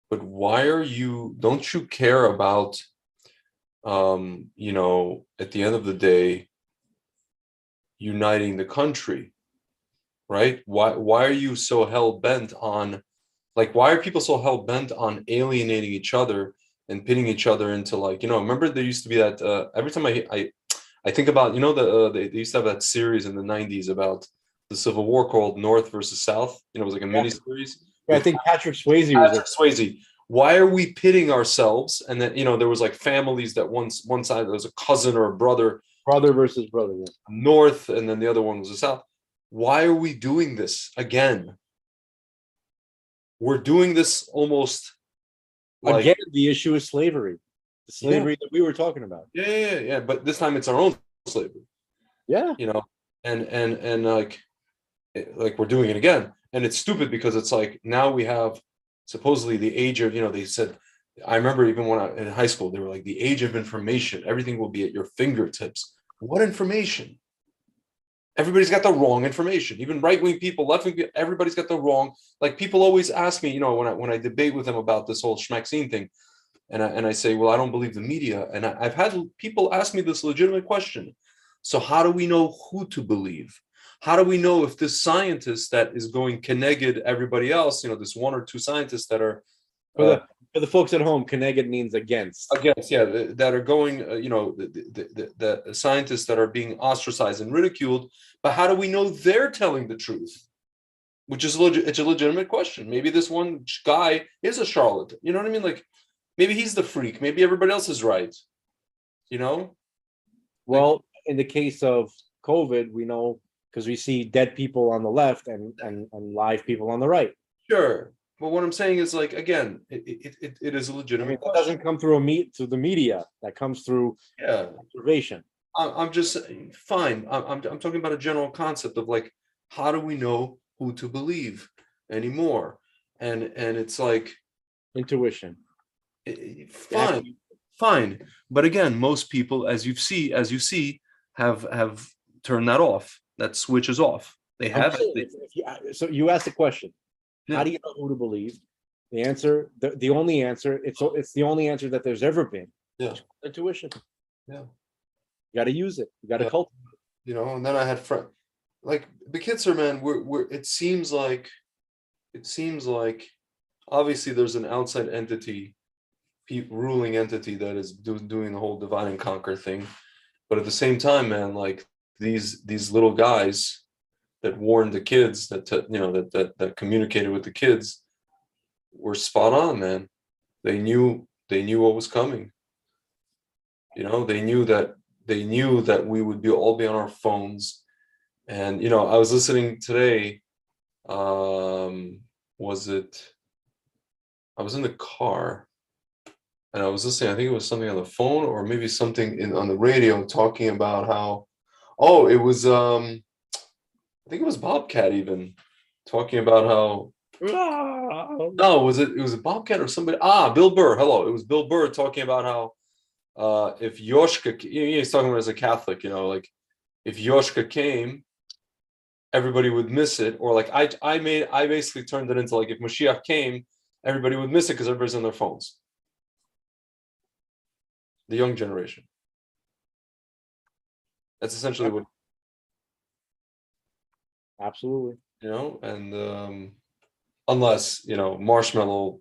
but why don't you care about, at the end of the day, uniting the country, right? Why are you so hell-bent on, like, why are people so hell-bent on alienating each other and pitting each other into, like, remember there used to be that every time I think about, they used to have that series in the 90s about the Civil War called North versus South. It was like a mini series. Yeah, I think Patrick Swayze was Patrick Swayze. Why are we pitting ourselves? And then there was like families that one side there was a cousin or a brother versus brother, yeah. North, and then the other one was the South. Why are we doing this again? We're doing this almost like, again. The issue is slavery, the slavery that we were talking about. Yeah. But this time it's our own slavery. Yeah. And like we're doing it again, and it's stupid because it's like now we have supposedly the age of, they said, I remember even when in high school, they were like, the age of information, everything will be at your fingertips. What information? Everybody's got the wrong information. Even right-wing people, left-wing people, everybody's got the wrong. Like, people always ask me, when I debate with them about this whole Schmaxine thing, and I say, well, I don't believe the media. And I've had people ask me this legitimate question. So how do we know who to believe? How do we know if this scientist that is going keneged everybody else, this one or two scientists that are for the folks at home, keneged means against, yeah, that are going, the scientists that are being ostracized and ridiculed. But how do we know they're telling the truth? Which is it's a legitimate question. Maybe this one guy is a charlatan. You know what I mean? Like, maybe he's the freak. Maybe everybody else is right. Well, in the case of COVID, we know because we see dead people on the left and live people on the right. Sure. But what I'm saying is, like, again, it is a legitimate question. It doesn't come through the media. That comes through observation. I'm just fine. I'm talking about a general concept of, like, how do we know who to believe anymore? And it's like intuition. Fine. But again, most people, as you see, have turned that off. That switch is off. They have it. So you asked the question. Yeah. How do you know who to believe? The answer, the only answer, it's the only answer that there's ever been. Yeah. Intuition. Yeah. You got to use it. You got to cultivate. And then I had friends like the kids are, man. It seems like obviously there's an outside entity, ruling entity that is doing the whole divide and conquer thing, but at the same time, man, like these little guys that warned the kids, that communicated with the kids, were spot on, man. They knew what was coming. They knew that we would all be on our phones. And I was listening today. I was in the car and I was listening. I think it was something on the phone or maybe something on the radio talking about how, it was I think it was Bobcat even talking about how. No, it was a Bobcat or somebody? Bill Burr. Hello, it was Bill Burr talking about how if Yoshka, he's talking about as a Catholic, like if Yoshka came everybody would miss it, or like I basically turned it into like if Mashiach came, everybody would miss it because everybody's on their phones. The young generation. That's essentially what. Absolutely. And unless marshmallow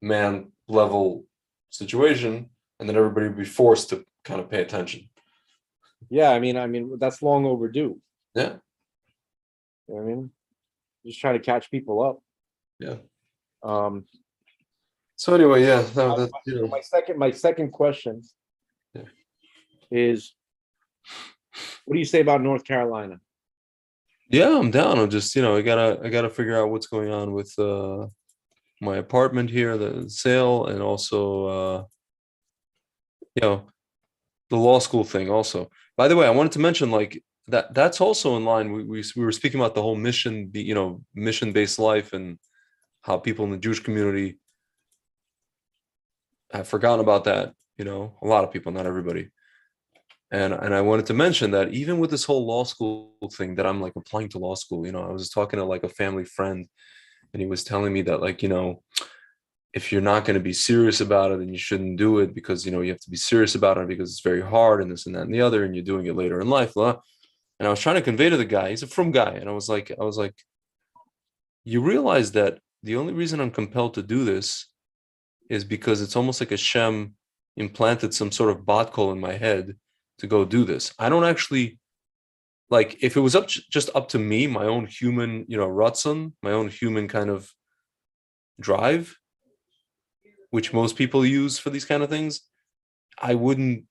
man level situation, and then everybody would be forced to kind of pay attention. Yeah, I mean that's long overdue. Yeah. You know what I mean? Just trying to catch people up. Yeah. So anyway, yeah. My second question is, what do you say about North Carolina? Yeah, I'm down. I'm just, I gotta figure out what's going on with my apartment here, the sale, and also the law school thing also. By the way, I wanted to mention like that's also in line. We were speaking about the whole mission, mission-based life, and how people in the Jewish community have forgotten about that. A lot of people, not everybody. And I wanted to mention that even with this whole law school thing that I'm like applying to law school, I was talking to like a family friend, and he was telling me that like, if you're not going to be serious about it, then you shouldn't do it, because, you have to be serious about it because it's very hard and this and that and the other, and you're doing it later in life. Blah. And I was trying to convey to the guy, he's a frum guy. And I was like, you realize that the only reason I'm compelled to do this is because it's almost like Hashem implanted some sort of bot in my head to go do this. I don't actually, like, if it was just up to me, my own human, ratzon, my own human kind of drive, which most people use for these kind of things, I wouldn't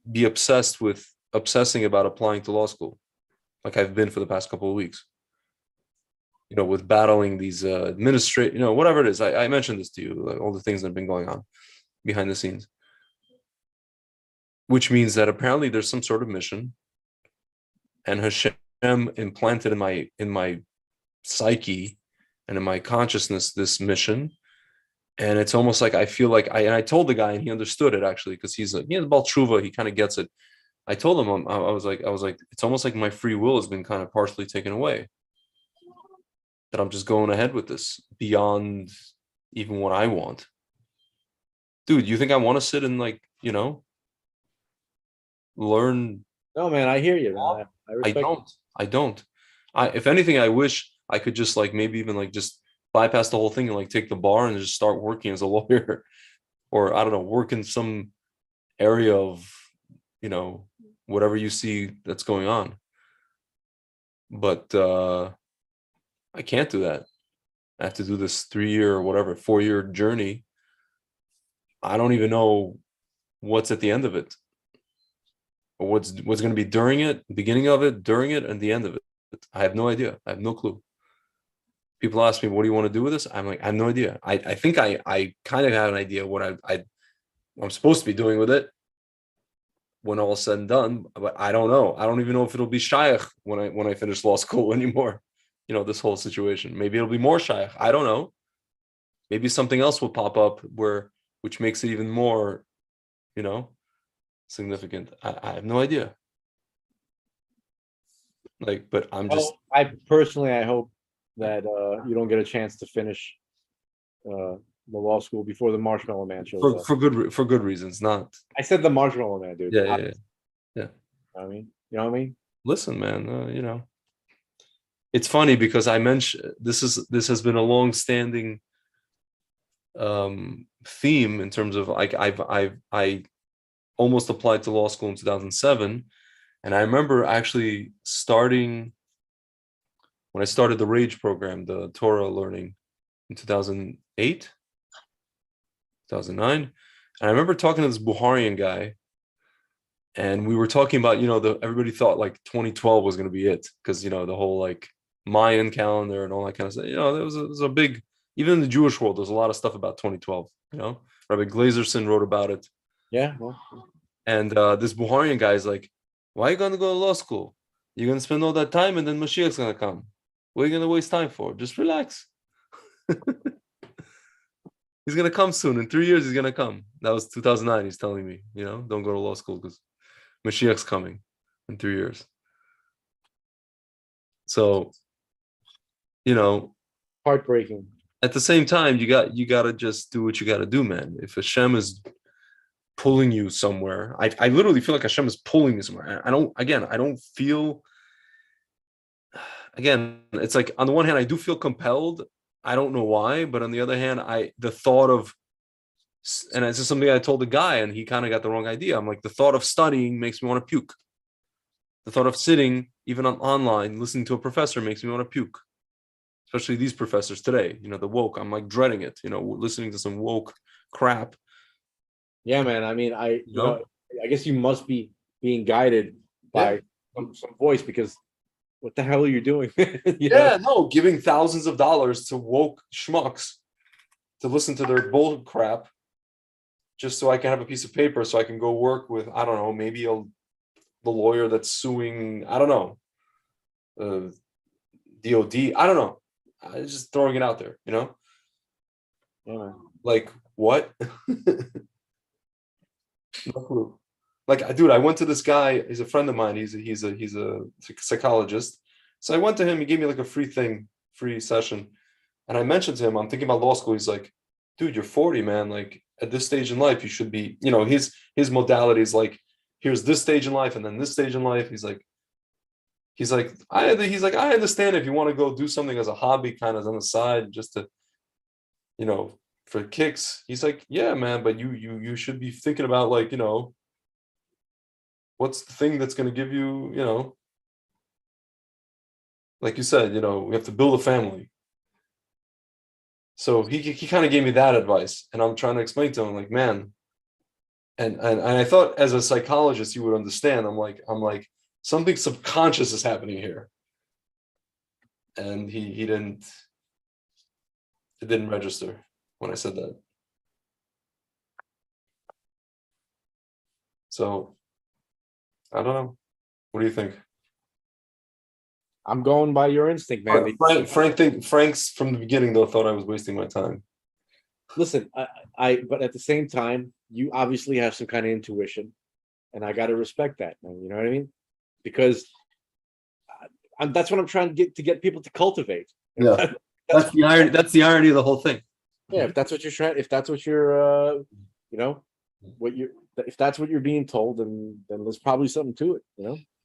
be obsessing about applying to law school like I've been for the past couple of weeks. With battling these whatever it is. I mentioned this to you, like all the things that have been going on behind the scenes. Which means that apparently there's some sort of mission, and Hashem implanted in my psyche and in my consciousness this mission. And it's almost like I feel like I told the guy, and he understood it actually, because he's like, Baal Tshuva, he kind of gets it. I told him, I was like, it's almost like my free will has been kind of partially taken away. That I'm just going ahead with this beyond even what I want. Dude, you think I want to sit and like, learn? No, man, I hear you. Man. I don't. If anything, I wish I could just like maybe even like just bypass the whole thing and like take the bar and just start working as a lawyer, or I don't know, work in some area of, whatever you see that's going on. But I can't do that. I have to do this 3-year or whatever, 4-year journey. I don't even know what's at the end of it, or what's going to be during it, beginning of it, during it, and the end of it. I have no idea. I have no clue. People ask me, what do you want to do with this? I'm like, I have no idea. I think I kind of have an idea what I'm supposed to be doing with it when all is said and done, but I don't know. I don't even know if it'll be shaykh when I finish law school anymore. This whole situation. Maybe it'll be more shaykh. I don't know. Maybe something else will pop up which makes it even more, significant. I have no idea. Like, but I'm just. I hope that you don't get a chance to finish the law school before the Marshmallow Man shows up. For good reasons, not. I said the Marshmallow Man, dude. Yeah. I mean, you know what I mean? Listen, man. It's funny because I mentioned this has been a long-standing theme in terms of like I almost applied to law school in 2007, and I remember actually when I started the Rage program, the Torah learning in 2008, 2009, and I remember talking to this Buharian guy, and we were talking about everybody thought like 2012 was going to be it, because the whole like Mayan calendar and all that kind of stuff. There was a big, even in the Jewish world, there's a lot of stuff about 2012. Rabbi Glazerson wrote about it. Yeah. Well. And this Buharian guy is like, why are you going to go to law school? You're going to spend all that time and then Mashiach's going to come. What are you going to waste time for? Just relax. He's going to come soon. In 3 years, he's going to come. That was 2009. He's telling me, don't go to law school because Mashiach's coming in 3 years. So, you know, heartbreaking. At the same time, you gotta just do what you gotta do, man. If Hashem is pulling you somewhere, I literally feel like Hashem is pulling me somewhere. I don't feel. Again, it's like on the one hand, I do feel compelled. I don't know why, but on the other hand, the thought of, and it's just something I told the guy, and he kind of got the wrong idea. I'm like, the thought of studying makes me want to puke. The thought of sitting, even online, listening to a professor makes me want to puke. Especially these professors today, the woke. I'm like dreading it, listening to some woke crap. Yeah, man. I mean, I guess you must be being guided by some voice, because what the hell are you doing? No, giving thousands of dollars to woke schmucks to listen to their bull crap just so I can have a piece of paper so I can go work with, I don't know, maybe the lawyer that's suing, I don't know, DOD, I don't know. I'm just throwing it out there, Yeah. Like what? No clue. Like, dude, I went to this guy. He's a friend of mine. He's a psychologist. So I went to him. He gave me like a free session, and I mentioned to him, I'm thinking about law school. He's like, dude, you're 40, man. Like at this stage in life, you should be. His modality is like, here's this stage in life, and then this stage in life. He's like, I understand if you want to go do something as a hobby, kind of on the side, just to, for kicks. He's like, yeah, man, but you should be thinking about like, what's the thing that's going to give you, like you said, we have to build a family. So he kind of gave me that advice, and I'm trying to explain to him, like, man, and I thought as a psychologist you would understand. I'm like something subconscious is happening here, and it didn't register when I said that. So I don't know. What do you think? I'm going by your instinct, man. Frank's from the beginning though thought I was wasting my time. Listen, but at the same time, you obviously have some kind of intuition, and I got to respect that, man. You know what I mean? Because that's what I'm trying to get people to cultivate. Yeah, that's the irony. That's the irony of the whole thing. Yeah, if that's what you're trying, if that's what you're, if that's what you're being told, then there's probably something to it.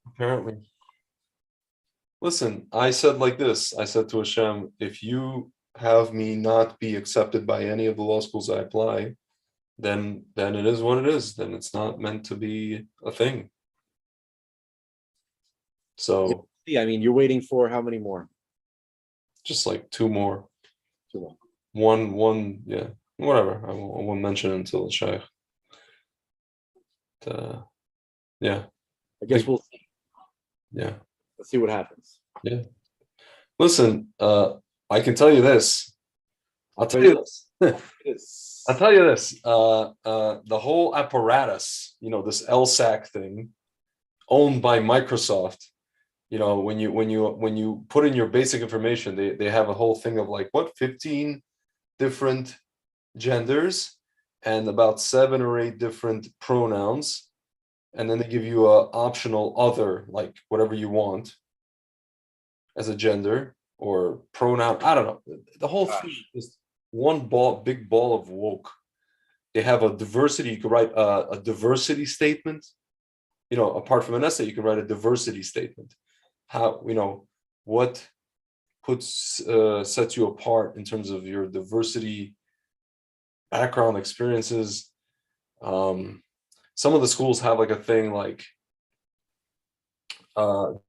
Apparently. Listen, I said like this. I said to Hashem, if you have me not be accepted by any of the law schools I apply, then it is what it is. Then it's not meant to be a thing. So yeah, I mean, you're waiting for how many more? Just like two more. Two more. One, yeah, whatever. I won't mention it until the Shaykh. Yeah. I guess we'll see. Yeah. Let's see what happens. Yeah. Listen, I can tell you this. I'll tell you this. I'll tell you this. The whole apparatus, this LSAC thing, owned by Microsoft. When you put in your basic information, they have a whole thing of like 15 different genders and about 7 or 8 different pronouns, and then they give you a optional other, like whatever you want as a gender or pronoun. I don't know. The whole thing is one big ball of woke. They have a diversity. You could write a diversity statement. Apart from an essay, you can write a diversity statement. How what sets you apart in terms of your diversity, background, experiences. Some of the schools have like a thing like, are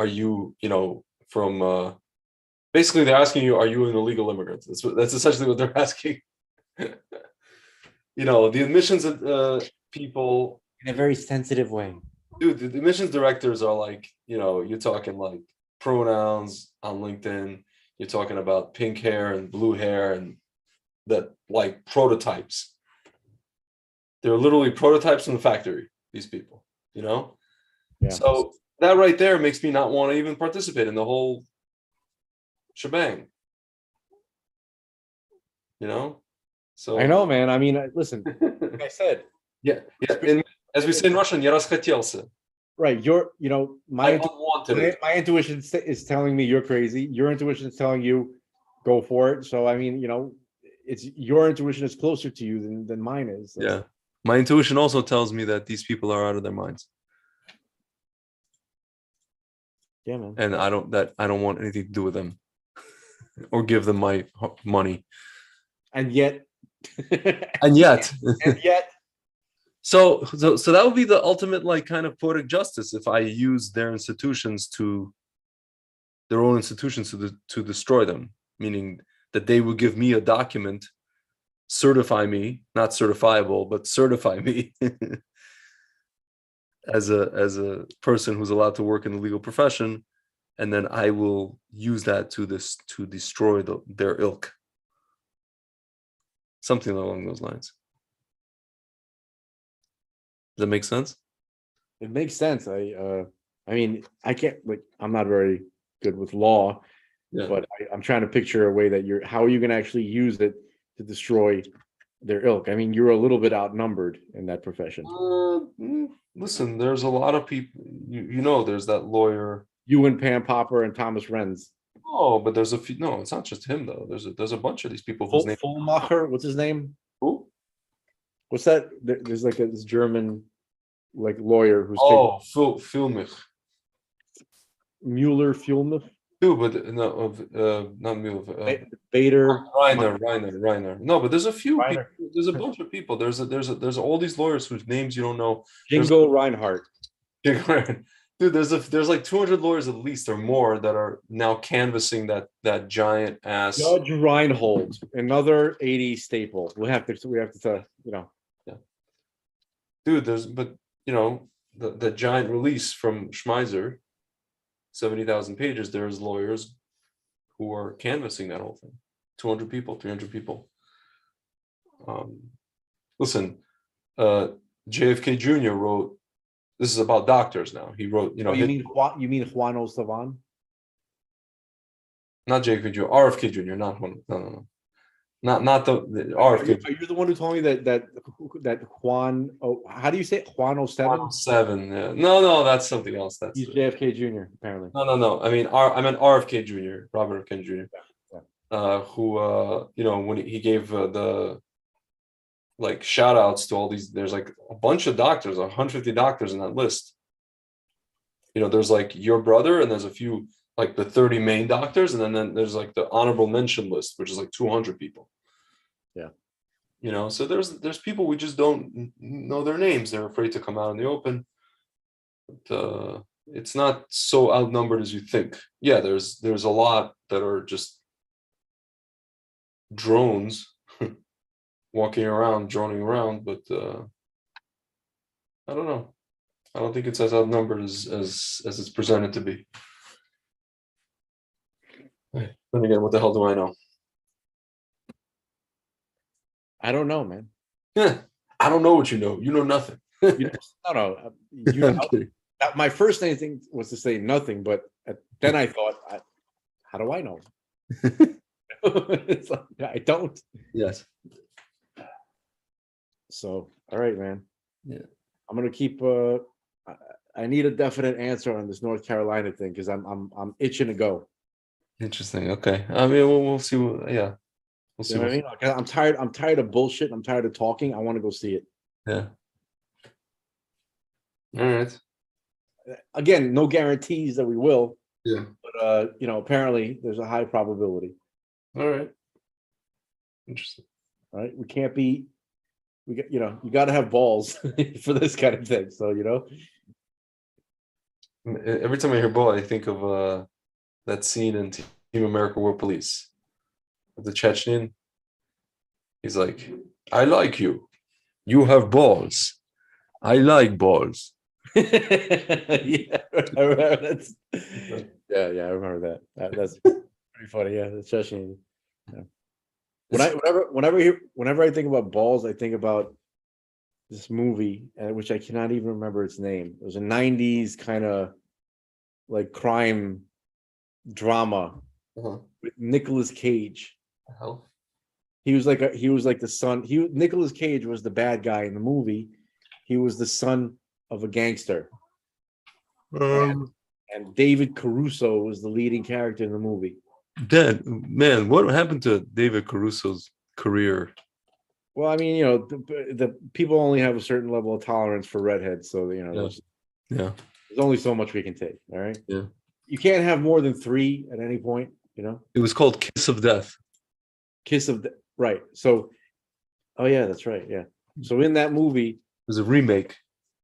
you from? Basically, they're asking you, are you an illegal immigrant? That's essentially what they're asking. The admissions people in a very sensitive way. Dude, the admissions directors are like, you're talking like pronouns on LinkedIn. You're talking about pink hair and blue hair and that, like, prototypes. They're literally prototypes from the factory, these people, Yeah. So that right there makes me not want to even participate in the whole shebang. So I know, man. I mean, listen, like I said. Yeah. As we say in Russian, я расхотелся. right. Unwanted my intuition is telling me you're crazy. Your intuition is telling you go for it. So I mean, it's your intuition is closer to you than mine is. Yeah. My intuition also tells me that these people are out of their minds. Yeah, man. And I don't want anything to do with them or give them my money. And yet and yet so that would be the ultimate like kind of poetic justice if I use their own institutions to destroy them, meaning that they would give me a document, certify me, not certifiable, but certify me as a person who's allowed to work in the legal profession, and then I will use that to destroy their ilk. Something along those lines. Does that make sense? It makes sense. I mean, I can't I'm not very good with law, but I'm trying to picture a way that how are you going to actually use it to destroy their ilk? I mean, you're a little bit outnumbered in that profession. Listen, there's a lot of people. There's that lawyer. You and Pam Popper and Thomas Renz. Oh, but there's a few. No, it's not just him though. There's a bunch of these people. Fulmacher, what's his name? Who? What's that? There's like this German lawyer who's Fulmich. Mueller Fulmich. Dude, but no, not Mueller. Bader. Reiner. No, but there's a few people. There's a bunch of people. There's all these lawyers whose names you don't know. Jingo Reinhardt. Dude, there's like 200 lawyers at least or more that are now canvassing that giant ass. Judge Reinhold, another 80s staple. We have to. Yeah. Dude, the giant release from Schmeiser, 70,000 pages. There's lawyers who are canvassing that whole thing. 200 people, 300 people. Listen, JFK Jr. wrote. This is about doctors now. He wrote, you mean Juan O'Savan? Not JFK Jr., RFK Jr., not Juan. No. Not the RFK. Are you the one who told me that Juan? Oh, how do you say it? Juan 07? 07. Yeah. No, that's something else. He's JFK Jr. Apparently. No. I mean, I meant RFK Jr., Robert F. Kennedy Jr. Yeah. Who when he gave the shout outs to all these, there's like a bunch of doctors, 150 doctors in that list. There's like your brother, and there's a few like the 30 main doctors, and then there's like the honorable mention list, which is like 200 people. Yeah. So there's people we just don't know their names. They're afraid to come out in the open. But it's not so outnumbered as you think. Yeah, there's a lot that are just drones walking around, droning around, but I don't know. I don't think it's as outnumbered as it's presented to be. Then again, what the hell do I know? I don't know, man. Yeah, I don't know what you know. You know nothing. No. My first thing was to say nothing, but then I thought, how do I know? It's like, I don't. Yes. So, all right, man. Yeah. I'm gonna keep. I need a definite answer on this North Carolina thing because I'm itching to go. Interesting. Okay. I mean, we'll see. Yeah. We'll see. You know what I mean? Like, I'm tired of bullshit. I'm tired of talking. I want to go see it. Yeah. All right. Again, no guarantees that we will. Yeah. But apparently there's a high probability. All right. Interesting. All right. We can't be. We got. You got to have balls for this kind of thing. So Every time I hear ball, I think of that scene in Team America World Police of the Chechen. He's like, I like you. You have balls. I like balls. Yeah, I remember that. Yeah, I remember that. That's pretty funny. Yeah, the Chechen. Yeah. Whenever I think about balls, I think about this movie, which I cannot even remember its name. It was a 90s kind of like crime drama with Nicolas Cage. He was like the son. Nicolas Cage was the bad guy in the movie. He was the son of a gangster. and David Caruso was the leading character in the movie. Dead man. What happened to David Caruso's career? Well, I mean, the people only have a certain level of tolerance for redheads, so Yeah. There's only so much we can take. All right. Yeah. You can't have more than 3 at any point. It was called Kiss of Death. Right. So, oh yeah, that's right. Yeah. So in that movie, It was a remake.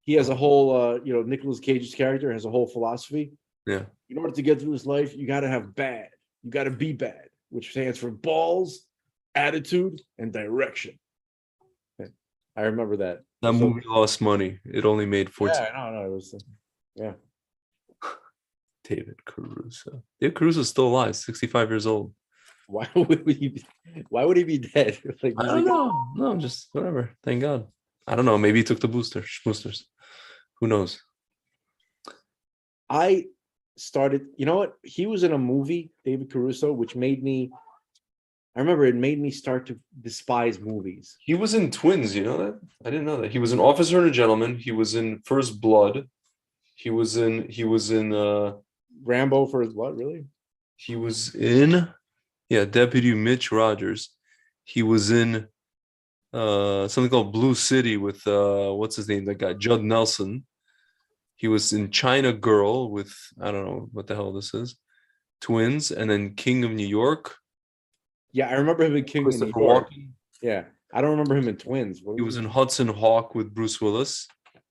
he has a whole, Nicolas Cage's character has a whole philosophy. Yeah. In order to get through this life, you got to have bad. You got to be bad, which stands for balls, attitude, and direction. I remember that. That movie lost money. It only made 14. Yeah, no, it was, yeah. David Caruso. David Caruso's still alive, 65 years old. Why would he be dead? Like, I don't know. No, just whatever. Thank God. I don't know. Maybe he took the boosters. Who knows? I started, you know what? He was in a movie, David Caruso, which made me, I remember it made me start to despise movies. He was in Twins, you know that? I didn't know that. He was an Officer and a Gentleman. He was in First Blood. He was in Rambo First Blood, really? He was in Deputy Mitch Rogers. He was in something called Blue City with what's his name? That guy, Judd Nelson. He was in China Girl with, I don't know what the hell this is, Twins, and then King of New York. Yeah, I remember him in King of New York. Yeah, I don't remember him in Twins. He was in Hudson Hawk with Bruce Willis.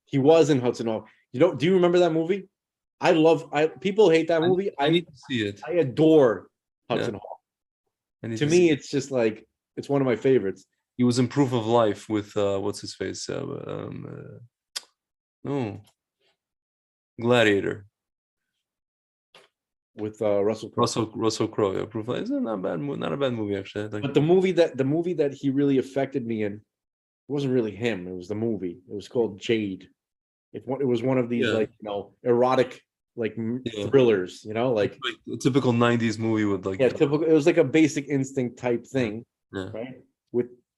He was in Hudson Hawk. Do you remember that movie? People hate that movie. I need to see it. I adore Hudson Hawk. To me, it's just like, it's one of my favorites. He was in Proof of Life with what's his face? Gladiator. With Russell Crowe. Russell Crowe. Yeah, Proof of Life. It's not a bad movie actually. I think. But the movie that he really affected me in, it wasn't really him. It was the movie. It was called Jade. It was one of these erotic thrillers, like a typical 90s movie with typical. It was like a Basic Instinct type thing, right?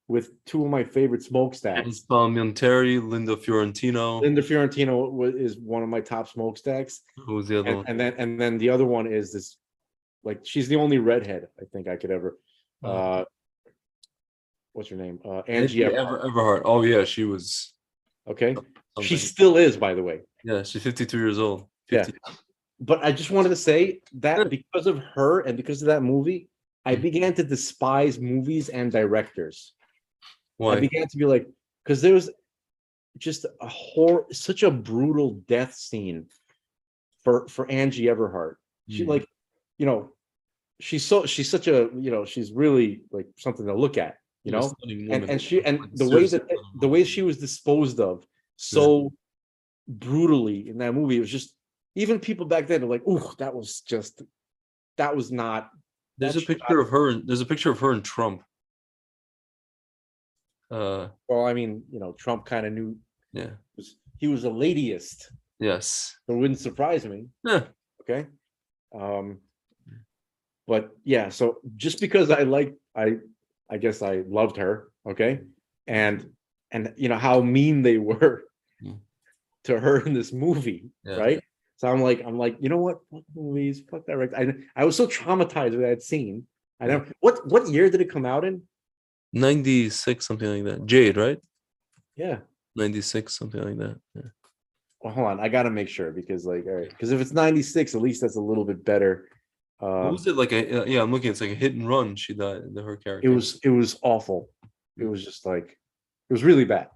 With two of my favorite smokestacks. Palminteri, Linda Fiorentino. Linda Fiorentino is one of my top smokestacks. Who was the other one? And then the other one is this, like, she's the only redhead I think I could ever. What's her name? Angie Everhart. Oh yeah, she was. Okay. She still is, by the way. Yeah, she's 52 years old. 50. Yeah. But I just wanted to say that because of her and because of that movie, I began to despise movies and directors. Why? I began to be like, because there was just such a brutal death scene for Angie Everhart. She she's such a, she's really like something to look at, and the way she was disposed of so brutally in that movie, it was just, even people back then are like, "Ooh, that was not." There's a picture of her. There's a picture of her and Trump. Well, I mean, Trump kind of knew. Yeah. He was a ladyist. Yes. It wouldn't surprise me. Yeah. Okay. But yeah, so just because I guess I loved her. Okay. And how mean they were to her in this movie. Yeah. Right. So I'm like, you know what? Fuck movies, fuck that. Right. I was so traumatized with that scene. I know what year did it come out in? 96, something like that. Jade, right? Yeah. 96, something like that. Yeah. Well, hold on. I gotta make sure because, all right, because if it's 96, at least that's a little bit better. What was it like? I'm looking. It's like a hit and run. She died. Her character. It was awful. It was just like, it was really bad.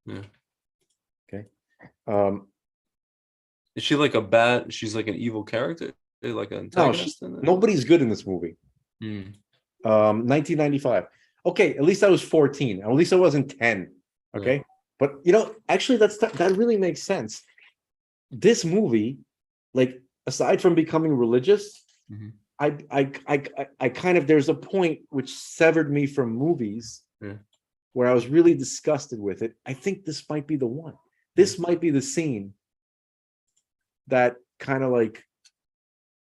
Yeah. Okay. Is she like she's like an evil character? Like an antagonist? No, nobody's good in this movie. 1995. Okay, at least I was 14. At least I wasn't 10. Okay. Yeah. But actually that really makes sense. This movie, like, aside from becoming religious, I kind of, there's a point which severed me from movies where I was really disgusted with it. I think this might be the one. This might be the scene that kind of like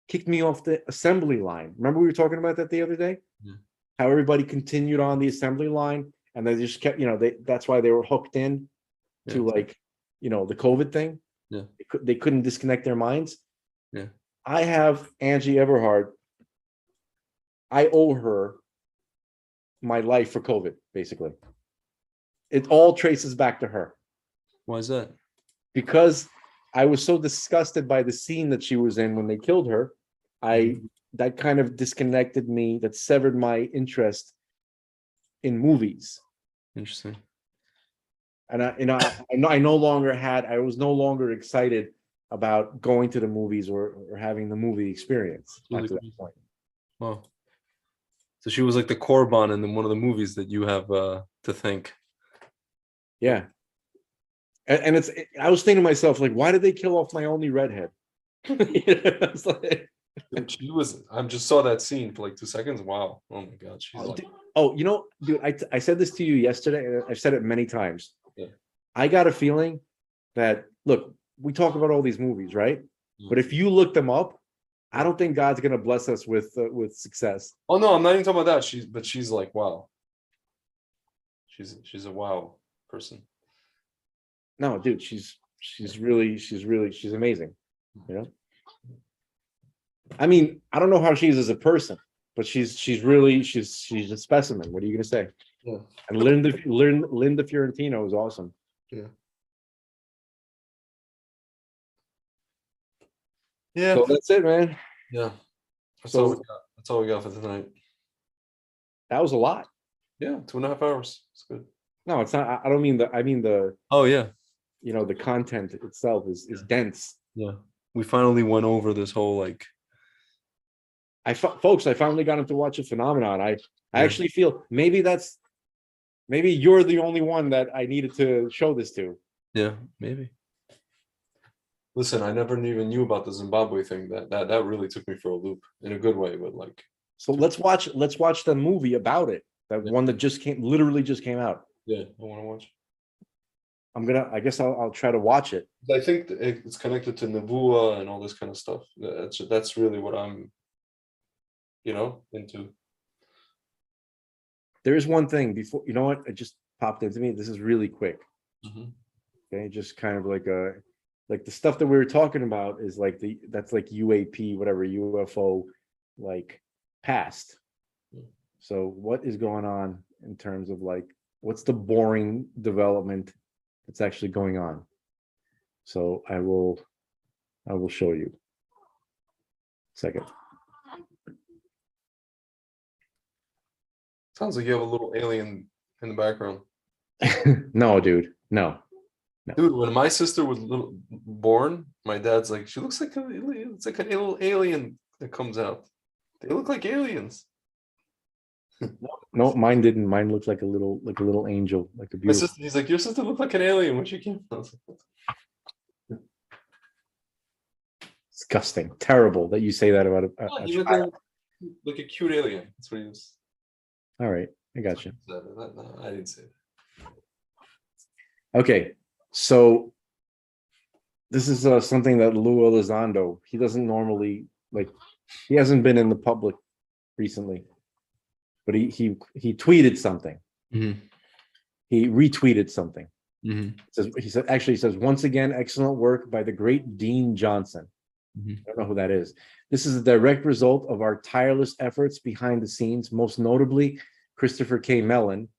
kicked me off the assembly line. Remember we were talking about that the other day? Yeah. How everybody continued on the assembly line and they just kept, that's why they were hooked in to like, the COVID thing. Yeah. They couldn't disconnect their minds. Yeah. I have Angie Everhart. I owe her my life for COVID, basically. It all traces back to her. Why is that? Because I was so disgusted by the scene that she was in when they killed her. That kind of disconnected me, that severed my interest in movies. Interesting. And I no longer I was no longer excited about going to the movies or having the movie experience. Really to that point. Wow. So she was like the Korban in one of the movies that you have to thank. Yeah. And I was thinking to myself, like, why did they kill off my only redhead? It's like, I just saw that scene for like 2 seconds. Wow. Oh my God. She's dude, I said this to you yesterday, and I've said it many times. Yeah. I got a feeling that, look, we talk about all these movies, right? But if you look them up, I don't think God's going to bless us with success. Oh no, I'm not even talking about that. She's like, wow. She's a wow person. No, dude, she's amazing. You know? I mean, I don't know how she is as a person, but she's a specimen. What are you going to say? Yeah. And Linda Fiorentino is awesome. Yeah. Yeah. So that's it, man. Yeah. That's all we got for tonight. That was a lot. Yeah, 2.5 hours. It's good. No, it's not. I don't mean I mean the. Oh yeah. The content itself is dense. Yeah. We finally went over this whole like. I finally got him to watch a Phenomenon. I actually feel maybe you're the only one that I needed to show this to. Yeah, maybe. Listen, I never even knew about the Zimbabwe thing. That really took me for a loop in a good way, but like. So let's watch the movie about it. That one that literally just came out. Yeah, I want to watch. I guess I'll try to watch it. I think it's connected to Nabua and all this kind of stuff. That's really what I'm, into. There is one thing before, you know what? It just popped into me. This is really quick. Mm-hmm. Okay, just kind of like the stuff that we were talking about is that's like UAP, whatever, UFO, like past. So what is going on in terms of like, what's the boring development that's actually going on? So I will show you. Second. Sounds like you have a little alien in the background. No, dude. No. Dude, when my sister was born, my dad's like, she looks like it's like a little alien that comes out. They look like aliens. No, mine didn't. Mine looked like a little angel, like a beautiful. He's like, your sister looked like an alien when she came out. Disgusting, terrible that you say that about a child. Like a cute alien. That's what he was. All right, I got you. No, I didn't say that. Okay, so this is something that Lou Elizondo, he doesn't normally, he hasn't been in the public recently, but he tweeted something. Mm-hmm. He retweeted something. Mm-hmm. He says, once again, excellent work by the great Dean Johnson. Mm-hmm. I don't know who that is. This is a direct result of our tireless efforts behind the scenes, most notably Christopher K. Mellon,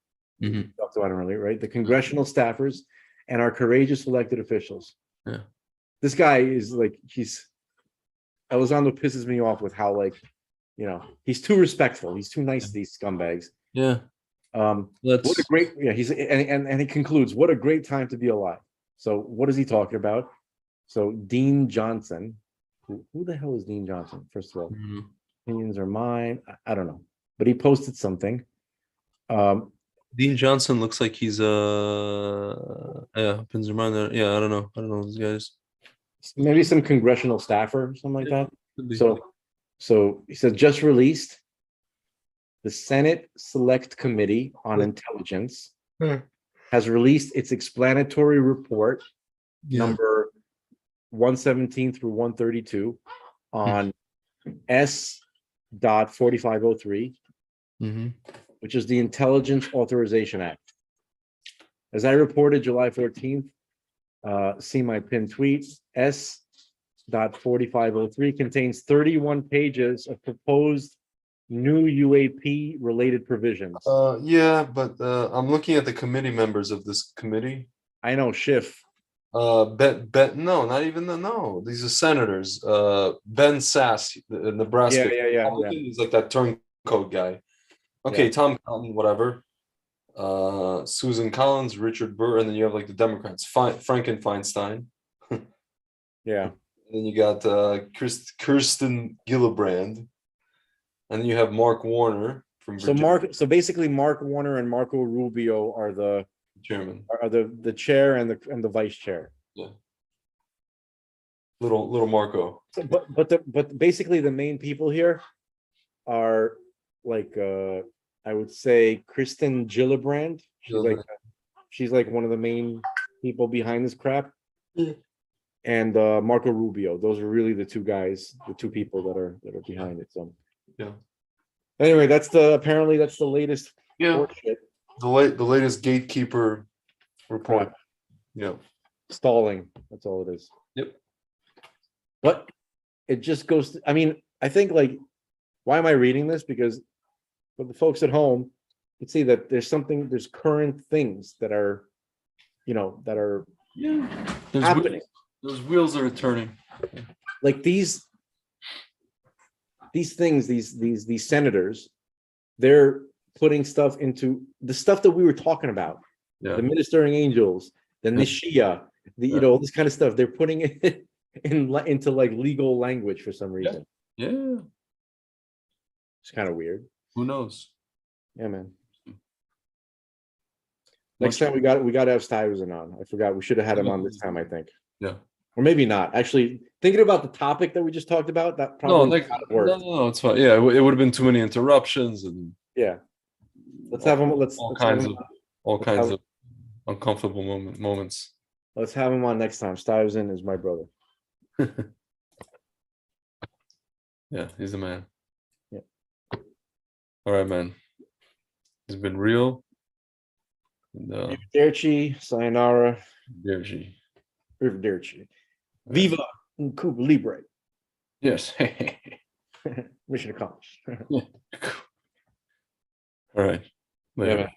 talked about him earlier, right? The congressional staffers and our courageous elected officials. Yeah. This guy is Elizondo pisses me off with how he's too respectful. He's too nice to these scumbags. Yeah. What a great and he concludes, what a great time to be alive. So what is he talking about? So Dean Johnson, who the hell is Dean Johnson? First of all, opinions are mine. I don't know, but he posted something. Dean Johnson looks like he's opinions are mine. Yeah, I don't know these guys. Maybe some congressional staffer or something like that. So he said, just released, the Senate Select Committee on Intelligence has released its explanatory report number 117 through 132 on S.4503, which is the Intelligence Authorization Act. As I reported July 14th, See my pinned tweet. S.4503 contains 31 pages of proposed new UAP related provisions. Yeah, but I'm looking at the committee members of this committee. I know Schiff. No, not even no. These are senators. Ben Sass, the Nebraska. Yeah. He's like that turncoat guy. Okay, Tom Cotton, whatever. Susan Collins, Richard Burr, and then you have like the Democrats, Frankenfeinstein. Yeah. And then you got Kirsten Gillibrand, and then you have Mark Warner from Virginia. So basically, Mark Warner and Marco Rubio are the chairman, are the chair and the vice chair. Yeah. Little Marco. So, but basically the main people here are like I would say Kristen Gillibrand. She's like one of the main people behind this crap. Yeah. And Marco Rubio. Those are really the two guys, the two people that are behind it. So yeah. Anyway, apparently that's the latest. Yeah. The latest gatekeeper report. Crap. Yeah. Stalling. That's all it is. Yep. But it just goes. I mean, I think like, why am I reading this? Because for the folks at home, you can see that there's current things that are, happening. Those wheels are turning. Like these things, these senators, they're putting stuff into the stuff that we were talking about. Yeah. The ministering angels, the Nishia, all this kind of stuff. They're putting it into like legal language for some reason. Yeah. It's kind of weird. Who knows? Yeah, man. Next time we got to have Stuyvesant on. I forgot we should have had him on this time, I think. Yeah. Or maybe not. Actually, thinking about the topic that we just talked about, that probably no, it's fine. Yeah, it would have been too many interruptions and let's have him. All kinds of uncomfortable moments. Let's have him on next time. Stuyvesant is my brother. Yeah, he's the man. Yeah. All right, man. It's been real. Arrivederci, sayonara. Arrivederci. Arrivederci. Viva Cuba Libre. Yes. Mission accomplished. All right. Later. Yeah, man.